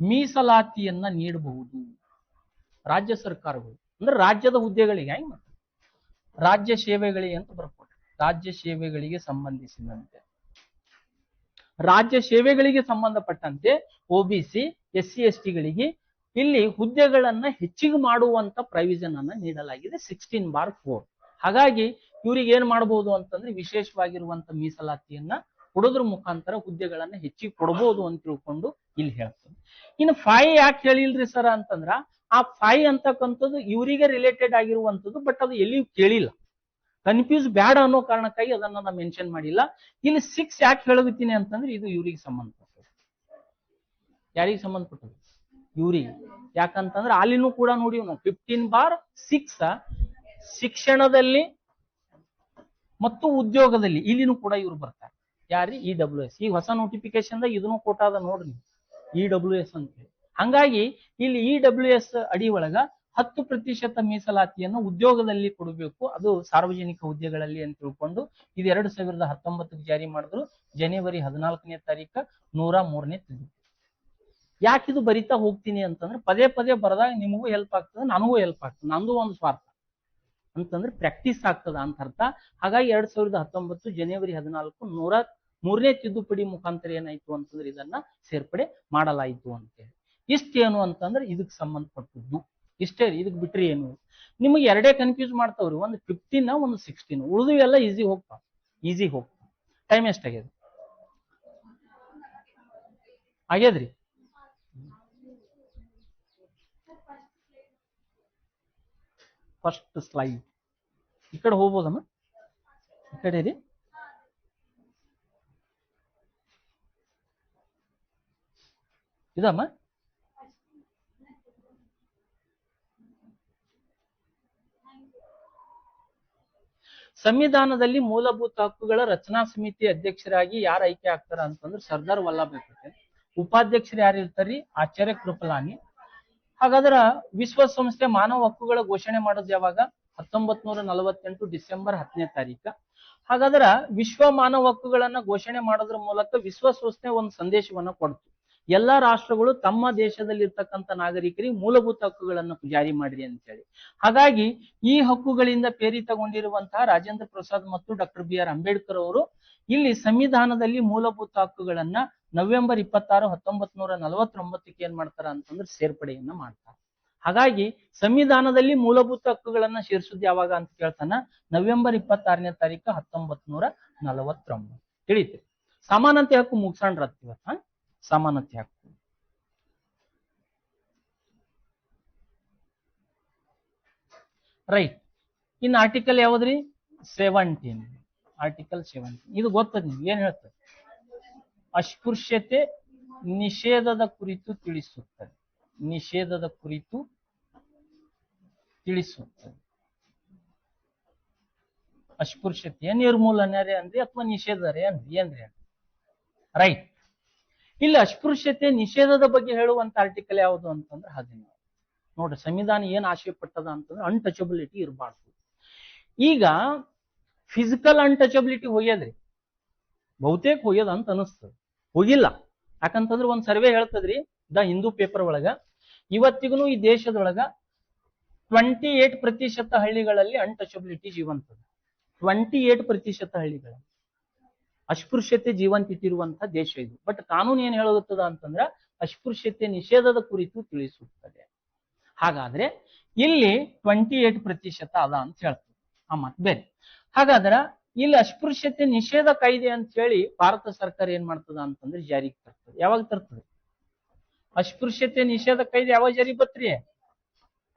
ಮೀಸಲಾತಿಯನ್ನ ನೀಡಬಹುದು ರಾಜ್ಯ ಸರ್ಕಾರಗಳು. ಅಂದ್ರೆ ರಾಜ್ಯದ ಹುದ್ದೆಗಳಿಗೆ ರಾಜ್ಯ ಸೇವೆಗಳಿಗೆ ಅಂತ ಬರ್ಕೊಟ್ರೆ ರಾಜ್ಯ ಸೇವೆಗಳಿಗೆ ಸಂಬಂಧಪಟ್ಟಂತೆ OBC SC ST-ಗಳಿಗೆ ಇಲ್ಲಿ ಹುದ್ದೆಗಳನ್ನ ಹೆಚ್ಚಿಗೆ ಮಾಡುವಂತ ಪ್ರೊವಿಷನ್ ಅನ್ನ ನೀಡಲಾಗಿದೆ 16/4. ಹಾಗಾಗಿ ಇವ್ರಿಗೆ ಏನ್ ಮಾಡಬಹುದು ಅಂತಂದ್ರೆ ವಿಶೇಷವಾಗಿರುವಂತ ಮೀಸಲಾತಿಯನ್ನ ಕೊಡೋದ್ರ ಮುಖಾಂತರ ಹುದ್ದೆಗಳನ್ನ ಹೆಚ್ಚಿಗೆ ಕೊಡಬಹುದು ಅಂತ ತಿಳ್ಕೊಂಡು ಇಲ್ಲಿ ಹೇಳ್ತದೆ. ಇನ್ನು 5 ಯಾಕೆ ಹೇಳಿಲ್ರಿ ಸರ್ ಅಂತಂದ್ರ ಆ 5 ಅಂತಕ್ಕಂಥದ್ದು ಇವರಿಗೆ ರಿಲೇಟೆಡ್ ಆಗಿರುವಂತದ್ದು. ಬಟ್ ಅದು ಎಲ್ಲಿಯೂ ಕೇಳಿಲ್ಲ, ಕನ್ಫ್ಯೂಸ್ ಬೇಡ ಅನ್ನೋ ಕಾರಣಕ್ಕಾಗಿ ಅದನ್ನ ನಾನು ಮೆನ್ಷನ್ ಮಾಡಿಲ್ಲ. ಇಲ್ಲಿ 6 ಯಾಕೆ ಹೇಳಗುತ್ತೀನಿ ಅಂತಂದ್ರೆ ಇದು ಇವ್ರಿಗೆ ಸಂಬಂಧಪಟ್ಟದ್ದು. ಯಾರಿಗೆ ಸಂಬಂಧಪಟ್ಟದ್ದು? ಇವ್ರಿಗೆ. ಯಾಕಂತಂದ್ರೆ ಅಲ್ಲಿನೂ ಕೂಡ ನೋಡಿ ನಾವು 15/6 ಶಿಕ್ಷಣದಲ್ಲಿ ಮತ್ತು ಉದ್ಯೋಗದಲ್ಲಿ ಇಲ್ಲಿನೂ ಕೂಡ ಇವ್ರು ಬರ್ತಾರೆ. ಯಾರಿ? EWS. ಈ ಹೊಸ ನೋಟಿಫಿಕೇಶನ್ ದಾಗ ಇದನ್ನು ಕೊಟ್ಟಾದ ನೋಡ್ರಿ, EWS ಅಂತ ಹೇಳಿ. ಹಂಗಾಗಿ ಇಲ್ಲಿ EWS ಅಡಿ ಒಳಗ 10% ಮೀಸಲಾತಿಯನ್ನು ಉದ್ಯೋಗದಲ್ಲಿ ಕೊಡಬೇಕು, ಅದು ಸಾರ್ವಜನಿಕ ಹುದ್ದೆಗಳಲ್ಲಿ ಅಂತ ತಿಳ್ಕೊಂಡು ಇದು 2019 ಜಾರಿ ಮಾಡಿದ್ರು. ಜನವರಿ 14ನೇ ತಾರೀಕು 103ನೇ ತಿದ್ದುಪಡಿ. ಯಾಕಿದು ಬರಿತಾ ಹೋಗ್ತೀನಿ ಅಂತಂದ್ರೆ ಪದೇ ಪದೇ ಬರದಾಗ ನಿಮಗೂ ಹೆಲ್ಪ್ ಆಗ್ತದೆ, ನನಗೂ ಹೆಲ್ಪ್ ಆಗ್ತದೆ. ನಂದು ಒಂದು ಸ್ವಾರ್ಥ ಅಂತಂದ್ರೆ ಪ್ರಾಕ್ಟೀಸ್ ಆಗ್ತದ ಅಂತ ಅರ್ಥ. ಹಾಗಾಗಿ 2019 ಜನವರಿ 14 103ನೇ ತಿದ್ದುಪಡಿ ಮುಖಾಂತರ ಏನಾಯ್ತು ಅಂತಂದ್ರೆ ಇದನ್ನ ಸೇರ್ಪಡೆ ಮಾಡಲಾಯಿತು ಅಂತೇಳಿ. ಇಷ್ಟೇನು ಅಂತಂದ್ರೆ ಇದಕ್ಕೆ ಸಂಬಂಧಪಟ್ಟದ್ದು ಇಷ್ಟೇ. ಇದಕ್ ಬಿಟ್ರಿ ಏನು ನಿಮಗೆ ಎರಡೇ ಕನ್ಫ್ಯೂಸ್ ಮಾಡ್ತಾವ್ರಿ, ಒಂದು 15 ಒಂದು 16. ಉಳಿದು ಎಲ್ಲ ಈಸಿ ಹೋಗ್ತಾವ. ಟೈಮ್ ಎಷ್ಟಾಗ್ಯದ? ಆಗ್ಯದ್ರಿ. ಫಸ್ಟ್ ಸ್ಲೈಡ್ ಈ ಕಡೆ ಹೋಗ್ಬೋದಮ್ಮ, ಈ ಕಡೆ ರೀ. ಇದಮ್ಮ ಸಂವಿಧಾನದಲ್ಲಿ ಮೂಲಭೂತ ಹಕ್ಕುಗಳ ರಚನಾ ಸಮಿತಿ ಅಧ್ಯಕ್ಷರಾಗಿ ಯಾರು ಆಯ್ಕೆ ಆಗ್ತಾರ ಅಂತಂದ್ರೆ ಸರ್ದಾರ್ ವಲ್ಲಭಾಯ್ ಪಟೇಲ್. ಉಪಾಧ್ಯಕ್ಷರು ಯಾರು ಇರ್ತಾರ್ರಿ? ಆಚಾರ್ಯ ಕೃಪಲಾನಿ. ಹಾಗಾದ್ರ ವಿಶ್ವಸಂಸ್ಥೆ ಮಾನವ ಹಕ್ಕುಗಳ ಘೋಷಣೆ ಮಾಡೋದು ಯಾವಾಗ? 1948 ಡಿಸೆಂಬರ್ 10ನೇ ತಾರೀಕು. ಹಾಗಾದ್ರ ವಿಶ್ವ ಮಾನವ ಹಕ್ಕುಗಳನ್ನ ಘೋಷಣೆ ಮಾಡೋದ್ರ ಮೂಲಕ ವಿಶ್ವಸಂಸ್ಥೆ ಒಂದು ಸಂದೇಶವನ್ನ ಕೊಡ್ತು. ಎಲ್ಲಾ ರಾಷ್ಟ್ರಗಳು ತಮ್ಮ ದೇಶದಲ್ಲಿ ಇರ್ತಕ್ಕಂಥ ನಾಗರಿಕರಿಗೆ ಮೂಲಭೂತ ಹಕ್ಕುಗಳನ್ನು ಜಾರಿ ಮಾಡಿರಿ ಅಂತ ಹೇಳಿ. ಹಾಗಾಗಿ ಈ ಹಕ್ಕುಗಳಿಂದ ಪ್ರೇರಿತಗೊಂಡಿರುವಂತಹ ರಾಜೇಂದ್ರ ಪ್ರಸಾದ್ ಮತ್ತು ಡಾಕ್ಟರ್ BR ಅಂಬೇಡ್ಕರ್ ಅವರು ಇಲ್ಲಿ ಸಂವಿಧಾನದಲ್ಲಿ ಮೂಲಭೂತ ಹಕ್ಕುಗಳನ್ನ ನವೆಂಬರ್ 26, 1949 ಏನ್ ಮಾಡ್ತಾರ ಅಂತಂದ್ರೆ ಸೇರ್ಪಡೆಯನ್ನ ಮಾಡ್ತಾರೆ. ಹಾಗಾಗಿ ಸಂವಿಧಾನದಲ್ಲಿ ಮೂಲಭೂತ ಹಕ್ಕುಗಳನ್ನ ಸೇರಿಸುದು ಯಾವಾಗ ಅಂತ ಕೇಳ್ತಾನ, ನವೆಂಬರ್ 26ನೇ ತಾರೀಕು 1949. ತಿಳಿತು. ಸಮಾನತೆ ಹಕ್ಕು ಮುಗಿಸೋಣ್ರತ್ತೀವ. ಸಮಾನತೆ ಹಕ್ಕು ರೈಟ್. ಇನ್ ಆರ್ಟಿಕಲ್ ಯಾವ್ದ್ರಿ? 17. ಆರ್ಟಿಕಲ್ 17 ಇದು ಗೊತ್ತದ ನಿಮ್ಗೆ. ಏನ್ ಹೇಳ್ತದೆ? ಅಸ್ಪೃಶ್ಯತೆ ನಿಷೇಧದ ಕುರಿತು ತಿಳಿಸುತ್ತದೆ. ನಿಷೇಧದ ಕುರಿತು ತಿಳಿಸುತ್ತದೆ. ಅಸ್ಪೃಶ್ಯತೆಯ ನಿರ್ಮೂಲನೆ ಅಂದ್ರಿ ಅಥವಾ ನಿಷೇಧರೇ ಅಂದ್ರಿ ಏನ್ರಿ? ರೈಟ್. ಇಲ್ಲಿ ಅಸ್ಪೃಶ್ಯತೆ ನಿಷೇಧದ ಬಗ್ಗೆ ಹೇಳುವಂತ ಆರ್ಟಿಕಲ್ ಯಾವುದು ಅಂತಂದ್ರೆ 17. ನೋಡ್ರಿ, ಸಂವಿಧಾನ ಏನ್ ಆಶಯ ಪಟ್ಟದ ಅಂತಂದ್ರೆ ಅನ್ಟಚಬಿಲಿಟಿ ಇರಬಾರ್ದು. ಈಗ ಫಿಸಿಕಲ್ ಅನ್ಟಚಬಿಲಿಟಿ ಹೋಗ್ಯದ್ರಿ, ಬಹುತೇಕ ಹೋಗ್ಯದ ಅಂತ ಅನಿಸ್ತದೆ. ಹೋಗಿಲ್ಲ. ಯಾಕಂತಂದ್ರೆ ಒಂದ್ ಸರ್ವೆ ಹೇಳ್ತದ್ರಿ ದ ಹಿಂದೂ ಪೇಪರ್ ಒಳಗ, ಇವತ್ತಿಗೂ ಈ ದೇಶದೊಳಗ 28% ಹಳ್ಳಿಗಳಲ್ಲಿ ಅನ್ಟಚಬಿಲಿಟಿ ಜೀವಂತದ. 28% ಹಳ್ಳಿಗಳಲ್ಲಿ ಅಸ್ಪೃಶ್ಯತೆ ಜೀವಂತ ಇಟ್ಟಿರುವಂತಹ ದೇಶ ಇದು. ಬಟ್ ಕಾನೂನು ಏನ್ ಹೇಳುತ್ತದ ಅಂತಂದ್ರ ಅಸ್ಪೃಶ್ಯತೆ ನಿಷೇಧದ ಕುರಿತು ತಿಳಿಸುತ್ತದೆ. ಹಾಗಾದ್ರೆ ಇಲ್ಲಿ 28% ಅದ ಅಂತ ಹೇಳ್ತದೆ. ಆ ಮಾತು ಬೇರೆ. ಹಾಗಾದ್ರ ಇಲ್ಲಿ ಅಸ್ಪೃಶ್ಯತೆ ನಿಷೇಧ ಕಾಯ್ದೆ ಅಂತ ಹೇಳಿ ಭಾರತ ಸರ್ಕಾರ ಏನ್ ಮಾಡ್ತದ ಅಂತಂದ್ರೆ ಜಾರಿಗೆ ತರ್ತದೆ. ಯಾವಾಗ ತರ್ತದೆ? ಅಸ್ಪೃಶ್ಯತೆ ನಿಷೇಧ ಕಾಯ್ದೆ ಯಾವಾಗ ಜಾರಿ ಬತ್ರಿ?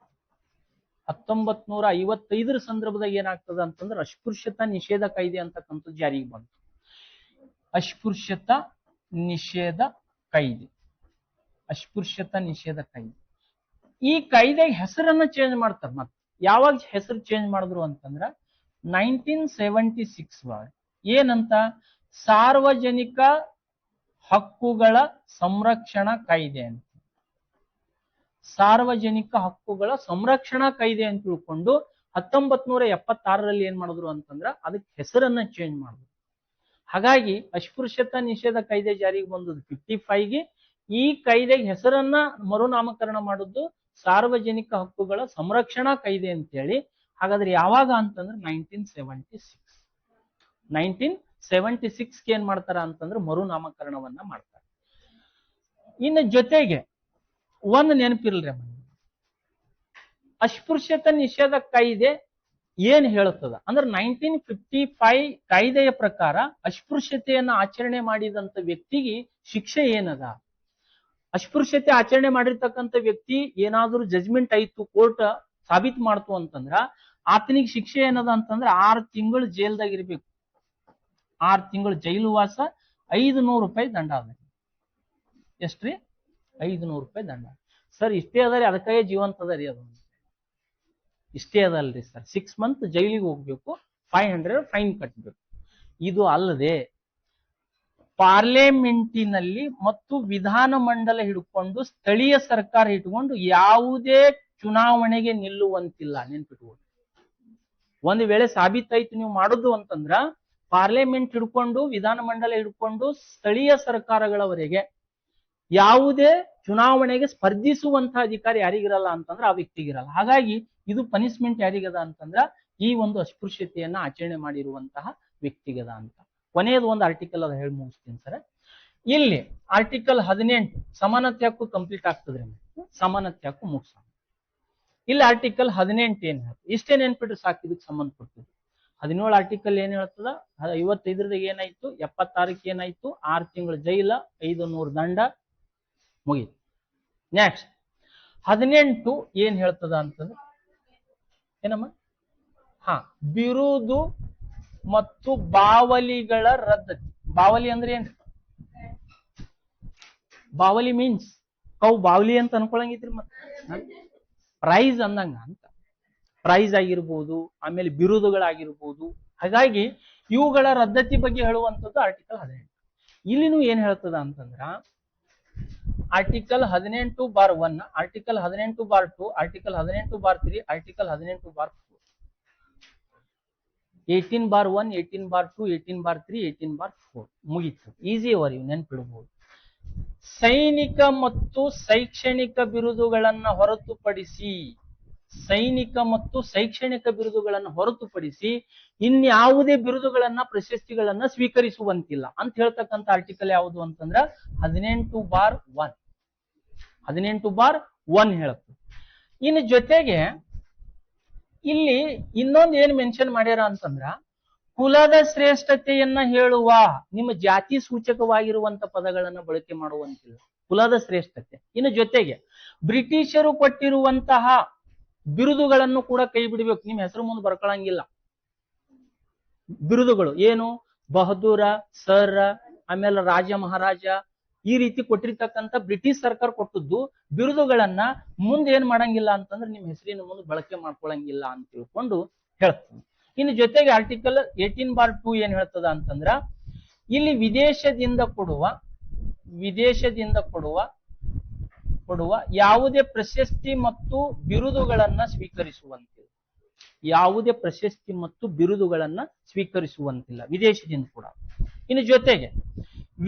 1955 ಸಂದರ್ಭದಾಗ ಏನಾಗ್ತದ ಅಂತಂದ್ರೆ ಅಸ್ಪೃಶ್ಯತಾ ನಿಷೇಧ ಕಾಯ್ದೆ ಅಂತಕ್ಕಂಥದ್ದು ಜಾರಿಗೆ ಬಂತು. ಅಸ್ಪೃಶ್ಯತಾ ನಿಷೇಧ ಕಾಯ್ದೆ. ಅಸ್ಪೃಶ್ಯತಾ ನಿಷೇಧ ಕಾಯ್ದೆ. ಈ ಕಾಯ್ದೆಗೆ ಹೆಸರನ್ನ ಚೇಂಜ್ ಮಾಡ್ತಾರೆ. ಮತ್ತೆ ಯಾವಾಗ ಹೆಸರು ಚೇಂಜ್ ಮಾಡಿದ್ರು ಅಂತಂದ್ರ 1976 ಒಳಗೆ ಏನಂತ? ಸಾರ್ವಜನಿಕ ಹಕ್ಕುಗಳ ಸಂರಕ್ಷಣಾ ಕಾಯ್ದೆ ಅಂತ. ಸಾರ್ವಜನಿಕ ಹಕ್ಕುಗಳ ಸಂರಕ್ಷಣಾ ಕಾಯ್ದೆ ಅಂತ ತಿಳ್ಕೊಂಡು 1976ರಲ್ಲಿ ಏನ್ ಮಾಡಿದ್ರು ಅಂತಂದ್ರ ಅದಕ್ಕೆ ಹೆಸರನ್ನ ಚೇಂಜ್ ಮಾಡಿದ್ರು. ಹಾಗಾಗಿ ಅಸ್ಪೃಶ್ಯತಾ ನಿಷೇಧ ಕಾಯ್ದೆ ಜಾರಿಗೆ ಬಂದದ್ದು 55ಗೆ. ಈ ಕಾಯ್ದೆಗೆ ಹೆಸರನ್ನ ಮರುನಾಮಕರಣ ಮಾಡಿದ್ದು ಸಾರ್ವಜನಿಕ ಹಕ್ಕುಗಳ ಸಂರಕ್ಷಣಾ ಕಾಯ್ದೆ ಅಂತೇಳಿ. ಹಾಗಾದ್ರೆ ಯಾವಾಗ ಅಂತಂದ್ರೆ 1976 ಏನ್ ಮಾಡ್ತಾರ ಅಂತಂದ್ರೆ ಮರುನಾಮಕರಣವನ್ನ ಮಾಡ್ತಾರೆ. ಇನ್ನು ಜೊತೆಗೆ ಒಂದು ನೆನಪಿರ್ಲ್ರಿ, ಅಸ್ಪೃಶ್ಯತಾ ನಿಷೇಧ ಕಾಯ್ದೆ ಏನ್ ಹೇಳುತ್ತದ ಅಂದ್ರೆ 1955 ಕಾಯ್ದೆಯ ಪ್ರಕಾರ ಅಸ್ಪೃಶ್ಯತೆಯನ್ನ ಆಚರಣೆ ಮಾಡಿದಂತ ವ್ಯಕ್ತಿಗೆ ಶಿಕ್ಷೆ ಏನದ? ಅಸ್ಪೃಶ್ಯತೆ ಆಚರಣೆ ಮಾಡಿರ್ತಕ್ಕಂಥ ವ್ಯಕ್ತಿ ಏನಾದ್ರೂ ಜಜ್ಮೆಂಟ್ ಆಯ್ತು, ಕೋರ್ಟ್ ಸಾಬೀತು ಮಾಡ್ತು ಅಂತಂದ್ರ ಆತನಿಗೆ ಶಿಕ್ಷೆ ಏನದ ಅಂತಂದ್ರ 6 ತಿಂಗಳು ಜೈಲ್ದಾಗ ಇರ್ಬೇಕು. 6 ತಿಂಗಳು ಜೈಲು ವಾಸ, 500 ರೂಪಾಯಿ ದಂಡ ಅದ. ಎಷ್ಟ್ರಿ? 500 ರೂಪಾಯಿ ದಂಡ. ಸರ್ ಇಷ್ಟೇ ಅದರಿ, ಅದಕ್ಕಾಗಿ ಜೀವಂತ ಅದರಿ ಅದು. ಇಷ್ಟೇ ಅದಲ್ರಿ ಸರ್, 6 ಮಂತ್ ಜೈಲಿಗೆ ಹೋಗ್ಬೇಕು, 500 ಫೈನ್ ಕಟ್ಟಬೇಕು. ಇದು ಅಲ್ಲದೆ ಪಾರ್ಲಿಮೆಂಟಿನಲ್ಲಿ ಮತ್ತು ವಿಧಾನ ಮಂಡಲ ಹಿಡ್ಕೊಂಡು ಸ್ಥಳೀಯ ಸರ್ಕಾರ ಇಟ್ಕೊಂಡು ಯಾವುದೇ ಚುನಾವಣೆಗೆ ನಿಲ್ಲುವಂತಿಲ್ಲ. ನೆನ್ಪಿಟ್ಕೊಂಡು, ಒಂದು ವೇಳೆ ಸಾಬೀತಾಯ್ತು ನೀವು ಮಾಡುದು ಅಂತಂದ್ರ ಪಾರ್ಲಿಮೆಂಟ್ ಹಿಡ್ಕೊಂಡು ವಿಧಾನ ಮಂಡಲ ಹಿಡ್ಕೊಂಡು ಸ್ಥಳೀಯ ಸರ್ಕಾರಗಳವರೆಗೆ ಯಾವುದೇ ಚುನಾವಣೆಗೆ ಸ್ಪರ್ಧಿಸುವಂತಹ ಅಧಿಕಾರ ಯಾರಿಗಿರಲ್ಲ ಅಂತಂದ್ರೆ ಆ ವ್ಯಕ್ತಿಗಿರಲ್ಲ. ಹಾಗಾಗಿ ಇದು ಪನಿಷ್ಮೆಂಟ್ ಯಾರಿಗದ ಅಂತಂದ್ರ ಈ ಒಂದು ಅಸ್ಪೃಶ್ಯತೆಯನ್ನ ಆಚರಣೆ ಮಾಡಿರುವಂತಹ ವ್ಯಕ್ತಿಗದ ಅಂತ. ಕೊನೆಯದು ಒಂದು ಆರ್ಟಿಕಲ್ ಅದ ಹೇಳಿ ಮುಗಿಸ್ತೀನಿ ಸರ್. ಇಲ್ಲಿ ಆರ್ಟಿಕಲ್ 18 ಸಮಾನತೆ ಹಕ್ಕು ಕಂಪ್ಲೀಟ್ ಆಗ್ತದ್ರಿ. ಸಮಾನತೆ ಹಕ್ಕು ಮುಗಿಸ. ಇಲ್ಲಿ ಆರ್ಟಿಕಲ್ 18 ಏನ್ ಹೇಳ್ತದೆ ಇಷ್ಟೇ ನೆನ್ಪಿಟ್ರೆ ಸಾಕು. ಇದಕ್ಕೆ ಸಂಬಂಧಪಟ್ಟಿದ್ದು 17 ಆರ್ಟಿಕಲ್ ಏನ್ ಹೇಳ್ತದ, 55ದಾಗ ಏನಾಯ್ತು, 76ಕ್ಕೆ ಏನಾಯ್ತು, 6 ತಿಂಗಳು ಜೈಲ, 500 ದಂಡ, ಮುಗಿತು. ನೆಕ್ಸ್ಟ್ 18 ಏನ್ ಹೇಳ್ತದ ಅಂತಂದ್ರೆ ಏನಮ್ಮ, ಬಿರುದು ಮತ್ತು ಬಾವಲಿಗಳ ರದ್ದತಿ. ಬಾವಲಿ ಅಂದ್ರೆ ಏನ್? ಬಾವಲಿ ಮೀನ್ಸ್ ಕೌ ಬಾವಲಿ ಅಂತ ಅನ್ಕೊಳಂಗಿದ್ರಿ. ಮತ್ತೆ ಪ್ರೈಸ್ ಅಂದಂಗ ಅಂತ. ಪ್ರೈಸ್ ಆಗಿರ್ಬೋದು, ಆಮೇಲೆ ಬಿರುದುಗಳಾಗಿರ್ಬೋದು. ಹಾಗಾಗಿ ಇವುಗಳ ರದ್ದತಿ ಬಗ್ಗೆ ಹೇಳುವಂಥದ್ದು ಆರ್ಟಿಕಲ್ 18. ಇಲ್ಲಿನೂ ಏನ್ ಹೇಳ್ತದ ಅಂತಂದ್ರ ಆರ್ಟಿಕಲ್ 18/1, ಆರ್ಟಿಕಲ್ 18/2, ಆರ್ಟಿಕಲ್ 18/3, ಆರ್ಟಿಕಲ್ 18/4, 18/1, 18/2, 18/3, 18/4 ಮುಗೀತು. ಈಸಿ ಅವರ್ ಇವ್ ನೆನ್ಪಿಡ್ಬೋದು. ಸೈನಿಕ ಮತ್ತು ಶೈಕ್ಷಣಿಕ ಬಿರುದುಗಳನ್ನ ಹೊರತುಪಡಿಸಿ ಇನ್ಯಾವುದೇ ಬಿರುದುಗಳನ್ನ ಪ್ರಶಸ್ತಿಗಳನ್ನ ಸ್ವೀಕರಿಸುವಂತಿಲ್ಲ ಅಂತ ಹೇಳ್ತಕ್ಕಂಥ ಆರ್ಟಿಕಲ್ ಯಾವುದು ಅಂತಂದ್ರ 18/1 ಹೇಳುತ್ತೆ. ಇನ್ನು ಜೊತೆಗೆ ಇಲ್ಲಿ ಇನ್ನೊಂದು ಏನ್ ಮೆನ್ಷನ್ ಮಾಡ್ಯಾರ ಅಂತಂದ್ರ ಕುಲದ ಶ್ರೇಷ್ಠತೆಯನ್ನ ಹೇಳುವ ನಿಮ್ಮ ಜಾತಿ ಸೂಚಕವಾಗಿರುವಂತ ಪದಗಳನ್ನ ಬಳಕೆ ಮಾಡುವಂತಿಲ್ಲ, ಕುಲದ ಶ್ರೇಷ್ಠತೆ. ಇನ್ನು ಜೊತೆಗೆ ಬ್ರಿಟಿಷರು ಕೊಟ್ಟಿರುವಂತಹ ಬಿರುದುಗಳನ್ನು ಕೂಡ ಕೈ ಬಿಡಬೇಕು. ನಿಮ್ ಹೆಸರು ಮುಂದೆ ಬರ್ಕೊಳಂಗಿಲ್ಲ. ಬಿರುದುಗಳು ಏನು ಬಹದ್ದೂರ, ಸರ್, ಆಮೇಲೆ ರಾಜ ಮಹಾರಾಜ ಈ ರೀತಿ ಕೊಟ್ಟಿರ್ತಕ್ಕಂಥ ಬ್ರಿಟಿಷ್ ಸರ್ಕಾರ ಕೊಟ್ಟದ್ದು ಬಿರುದುಗಳನ್ನ ಮುಂದೆ ಏನ್ ಮಾಡಂಗಿಲ್ಲ ಅಂತಂದ್ರೆ ನಿಮ್ ಹೆಸರಿನ ಮುಂದೆ ಬಳಕೆ ಮಾಡ್ಕೊಳಂಗಿಲ್ಲ ಅಂತ ತಿಳ್ಕೊಂಡು ಹೇಳ್ತೀನಿ. ಇನ್ನು ಜೊತೆಗೆ ಆರ್ಟಿಕಲ್ 18/2 ಏನ್ ಹೇಳ್ತದ ಅಂತಂದ್ರ ಇಲ್ಲಿ ವಿದೇಶದಿಂದ ಕೊಡುವ ಯಾವುದೇ ಪ್ರಶಸ್ತಿ ಮತ್ತು ಬಿರುದುಗಳನ್ನ ಸ್ವೀಕರಿಸುವಂತಿಲ್ಲ ವಿದೇಶದಿಂದ ಕೂಡ. ಇನ್ನು ಜೊತೆಗೆ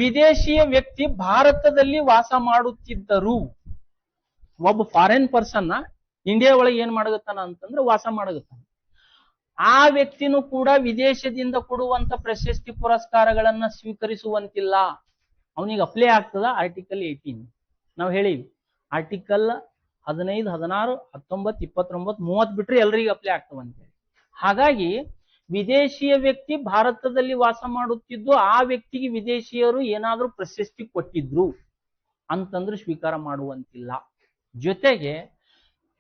ವಿದೇಶಿಯ ವ್ಯಕ್ತಿ ಭಾರತದಲ್ಲಿ ವಾಸ ಮಾಡುತ್ತಿದ್ದರು, ಒಬ್ಬ ಫಾರಿನ್ ಪರ್ಸನ್ ಇಂಡಿಯಾ ಒಳಗೆ ಏನ್ ಮಾಡಗತ್ತಾನ ಅಂತಂದ್ರೆ ವಾಸ ಮಾಡಗತ್ತಾನ, ಆ ವ್ಯಕ್ತಿನೂ ಕೂಡ ವಿದೇಶದಿಂದ ಕೊಡುವಂತ ಪ್ರಶಸ್ತಿ ಪುರಸ್ಕಾರಗಳನ್ನ ಸ್ವೀಕರಿಸುವಂತಿಲ್ಲ. ಅವನಿಗೆ ಅಪ್ಲೈ ಆಗ್ತದ ಆರ್ಟಿಕಲ್ 18. ನಾವು ಹೇಳಿವಿ ಆರ್ಟಿಕಲ್ 15, 16, 19, 29, 30 ಬಿಟ್ರೆ ಎಲ್ರಿಗೂ ಅಪ್ಲೈ ಆಗ್ತವಂತೆ. ಹಾಗಾಗಿ ವಿದೇಶಿಯ ವ್ಯಕ್ತಿ ಭಾರತದಲ್ಲಿ ವಾಸ ಮಾಡುತ್ತಿದ್ದು ಆ ವ್ಯಕ್ತಿಗೆ ವಿದೇಶಿಯರು ಏನಾದ್ರೂ ಪ್ರಶಸ್ತಿ ಕೊಟ್ಟಿದ್ರು ಅಂತಂದ್ರೆ ಸ್ವೀಕಾರ ಮಾಡುವಂತಿಲ್ಲ. ಜೊತೆಗೆ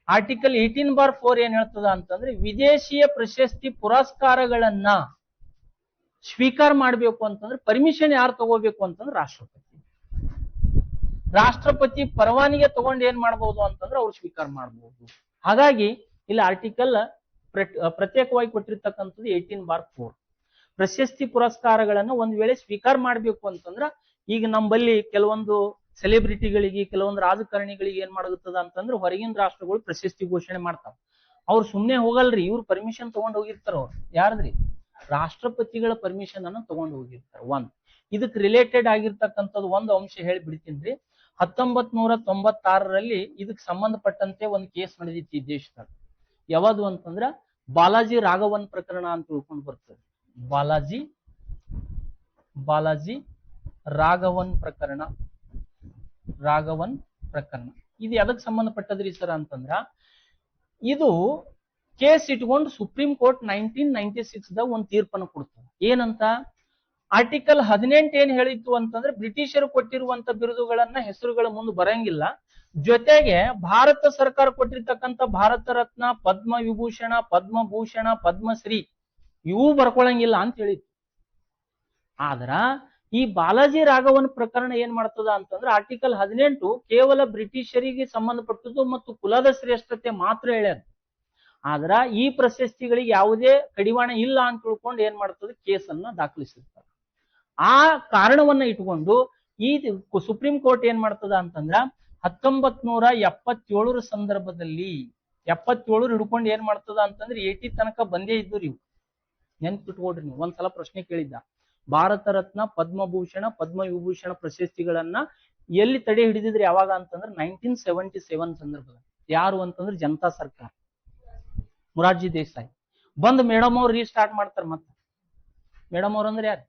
ಆರ್ಟಿಕಲ್ 18/4 ಏನ್ ಹೇಳ್ತದ ಅಂತಂದ್ರೆ ವಿದೇಶಿಯ ಪ್ರಶಸ್ತಿ ಪುರಸ್ಕಾರಗಳನ್ನ ಸ್ವೀಕಾರ ಮಾಡಬೇಕು ಅಂತಂದ್ರೆ ಪರ್ಮಿಷನ್ ಯಾರು ತಗೋಬೇಕು ಅಂತಂದ್ರೆ ರಾಷ್ಟ್ರಪತಿ ಪರವಾನಿಗೆ ತಗೊಂಡು ಏನ್ ಮಾಡಬಹುದು ಅಂತಂದ್ರೆ ಅವ್ರು ಸ್ವೀಕಾರ ಮಾಡಬಹುದು. ಹಾಗಾಗಿ ಇಲ್ಲಿ ಆರ್ಟಿಕಲ್ ಪ್ರತ್ಯೇಕವಾಗಿ ಕೊಟ್ಟಿರ್ತಕ್ಕಂಥದ್ದು 18/4. ಪ್ರಶಸ್ತಿ ಪುರಸ್ಕಾರಗಳನ್ನ ಒಂದ್ ವೇಳೆ ಸ್ವೀಕಾರ ಮಾಡ್ಬೇಕು ಅಂತಂದ್ರ ಈಗ ನಮ್ಮಲ್ಲಿ ಕೆಲವೊಂದು ಸೆಲೆಬ್ರಿಟಿಗಳಿಗೆ, ಕೆಲವೊಂದು ರಾಜಕಾರಣಿಗಳಿಗೆ ಏನ್ ಮಾಡುತ್ತದ ಅಂತಂದ್ರೆ ಹೊರಗಿನ ರಾಷ್ಟ್ರಗಳು ಪ್ರಶಸ್ತಿ ಘೋಷಣೆ ಮಾಡ್ತಾವ. ಅವ್ರು ಸುಮ್ನೆ ಹೋಗಲ್ರಿ, ಇವ್ರು ಪರ್ಮಿಷನ್ ತಗೊಂಡ್ ಹೋಗಿರ್ತಾರ. ಅವ್ರು ಯಾರದ್ರಿ? ರಾಷ್ಟ್ರಪತಿಗಳ ಪರ್ಮಿಷನ್ ಅನ್ನು ತಗೊಂಡು ಹೋಗಿರ್ತಾರ. ಇದಕ್ಕೆ ರಿಲೇಟೆಡ್ ಆಗಿರ್ತಕ್ಕಂಥದ್ದು ಒಂದು ಅಂಶ ಹೇಳಿ ಬಿಡ್ತೀನಿ. 1996ರಲ್ಲಿ ಇದಕ್ಕೆ ಸಂಬಂಧಪಟ್ಟಂತೆ ಒಂದು ಕೇಸ್ ನಡೆದಿತ್ತು ಈ ದೇಶದಾಗ. ಯಾವುದು ಅಂತಂದ್ರ ಬಾಲಾಜಿ ರಾಘವನ್ ಪ್ರಕರಣ ಅಂತ ತಿಳ್ಕೊಂಡು ಬರ್ತದೆ. ಬಾಲಾಜಿ ರಾಘವನ್ ಪ್ರಕರಣ. ಇದು ಎದಕ್ ಸಂಬಂಧಪಟ್ಟದ್ರಿ ಸರ್ ಅಂತಂದ್ರ ಇದು ಕೇಸ್ ಇಟ್ಕೊಂಡು ಸುಪ್ರೀಂ ಕೋರ್ಟ್ 1996ದಾಗ ಒಂದು ತೀರ್ಪನ್ನು ಕೊಡ್ತದೆ. ಏನಂತ ಆರ್ಟಿಕಲ್ 18 ಏನ್ ಹೇಳಿತ್ತು ಅಂತಂದ್ರೆ ಬ್ರಿಟಿಷರು ಕೊಟ್ಟಿರುವಂತ ಬಿರುದುಗಳನ್ನ ಹೆಸರುಗಳ ಮುಂದೆ ಬರಂಗಿಲ್ಲ. ಜೊತೆಗೆ ಭಾರತ ಸರ್ಕಾರ ಕೊಟ್ಟಿರ್ತಕ್ಕಂಥ ಭಾರತ ರತ್ನ, ಪದ್ಮ ವಿಭೂಷಣ, ಪದ್ಮಭೂಷಣ, ಪದ್ಮಶ್ರೀ ಇವು ಬರ್ಕೊಳಂಗಿಲ್ಲ ಅಂತ ಹೇಳಿತ್ತು. ಆದ್ರ ಈ ಬಾಲಾಜಿ ರಾಘವನ್ ಪ್ರಕರಣ ಏನ್ ಮಾಡ್ತದ ಅಂತಂದ್ರೆ ಆರ್ಟಿಕಲ್ 18 ಕೇವಲ ಬ್ರಿಟಿಷರಿಗೆ ಸಂಬಂಧಪಟ್ಟದ್ದು ಮತ್ತು ಕುಲದ ಶ್ರೇಷ್ಠತೆ ಮಾತ್ರ ಹೇಳ್ಯಾರ. ಆದ್ರ ಈ ಪ್ರಶಸ್ತಿಗಳಿಗೆ ಯಾವುದೇ ಕಡಿವಾಣ ಇಲ್ಲ ಅಂತ ತಿಳ್ಕೊಂಡು ಏನ್ ಮಾಡ್ತದೆ ಕೇಸನ್ನ ದಾಖಲಿಸಿರ್ತಾರೆ. ಆ ಕಾರಣವನ್ನ ಇಟ್ಕೊಂಡು ಈ ಸುಪ್ರೀಂ ಕೋರ್ಟ್ ಏನ್ ಮಾಡ್ತದ ಅಂತಂದ್ರ 1977 ಸಂದರ್ಭದಲ್ಲಿ 77 ಹಿಡ್ಕೊಂಡು ಏನ್ ಮಾಡ್ತದ ಅಂತಂದ್ರೆ 80 ತನಕ ಬಂದೇ ಇದ್ದು ಇವು. ನೆನ್ಪಿಟ್ಕೊಡ್ರಿ ನೀವು. ಒಂದ್ಸಲ ಪ್ರಶ್ನೆ ಕೇಳಿದ್ದ, ಭಾರತ ರತ್ನ, ಪದ್ಮಭೂಷಣ, ಪದ್ಮವಿಭೂಷಣ ಪ್ರಶಸ್ತಿಗಳನ್ನ ಎಲ್ಲಿ ತಡೆ ಹಿಡಿದಿದ್ರೆ ಯಾವಾಗ ಅಂತಂದ್ರೆ 1977 ಸಂದರ್ಭದಲ್ಲಿ. ಯಾರು ಅಂತಂದ್ರೆ ಜನತಾ ಸರ್ಕಾರ, ಮೊರಾರ್ಜಿ ದೇಸಾಯಿ ಬಂದ್ ಮೇಡಮ್ ಅವ್ರು ರೀಸ್ಟಾರ್ಟ್ ಮಾಡ್ತಾರೆ. ಮತ್ತೆ ಮೇಡಮ್ ಅವ್ರ ಅಂದ್ರೆ ಯಾರು?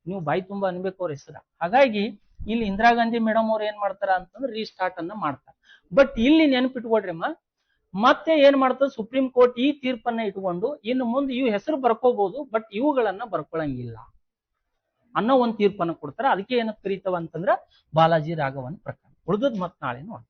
ನೀವು ಬಾಯಿ ತುಂಬಾ ಅನ್ಬೇಕು ಅವ್ರ ಹೆಸರ. ಹಾಗಾಗಿ ಇಲ್ಲಿ ಇಂದಿರಾ ಗಾಂಧಿ ಮೇಡಮ್ ಅವ್ರು ಏನ್ ಮಾಡ್ತಾರ ಅಂತಂದ್ರೆ ರೀಸ್ಟಾರ್ಟ್ ಅನ್ನ ಮಾಡ್ತಾರೆ. ಬಟ್ ಇಲ್ಲಿ ನೆನ್ಪಿಟ್ಕೊಡ್ರಿಮ್ಮ, ಮತ್ತೆ ಏನ್ ಮಾಡ್ತದೆ ಸುಪ್ರೀಂ ಕೋರ್ಟ್ ಈ ತೀರ್ಪನ್ನ ಇಟ್ಕೊಂಡು ಇನ್ನು ಮುಂದೆ ಇವು ಹೆಸರು ಬರ್ಕೋಬಹುದು, ಬಟ್ ಇವುಗಳನ್ನ ಬರ್ಕೊಳಂಗಿಲ್ಲ ಅನ್ನೋ ಒಂದು ತೀರ್ಪನ್ನ ಕೊಡ್ತಾರ. ಅದಕ್ಕೆ ಏನಂತ ಕರೀತವ ಅಂತಂದ್ರ ಬಾಲಾಜಿ ರಾಘವನ್ ಪ್ರಕರಣ. ಉಳಿದದ್ ಮತ್ ನಾಳೆ ನೋಡಿ.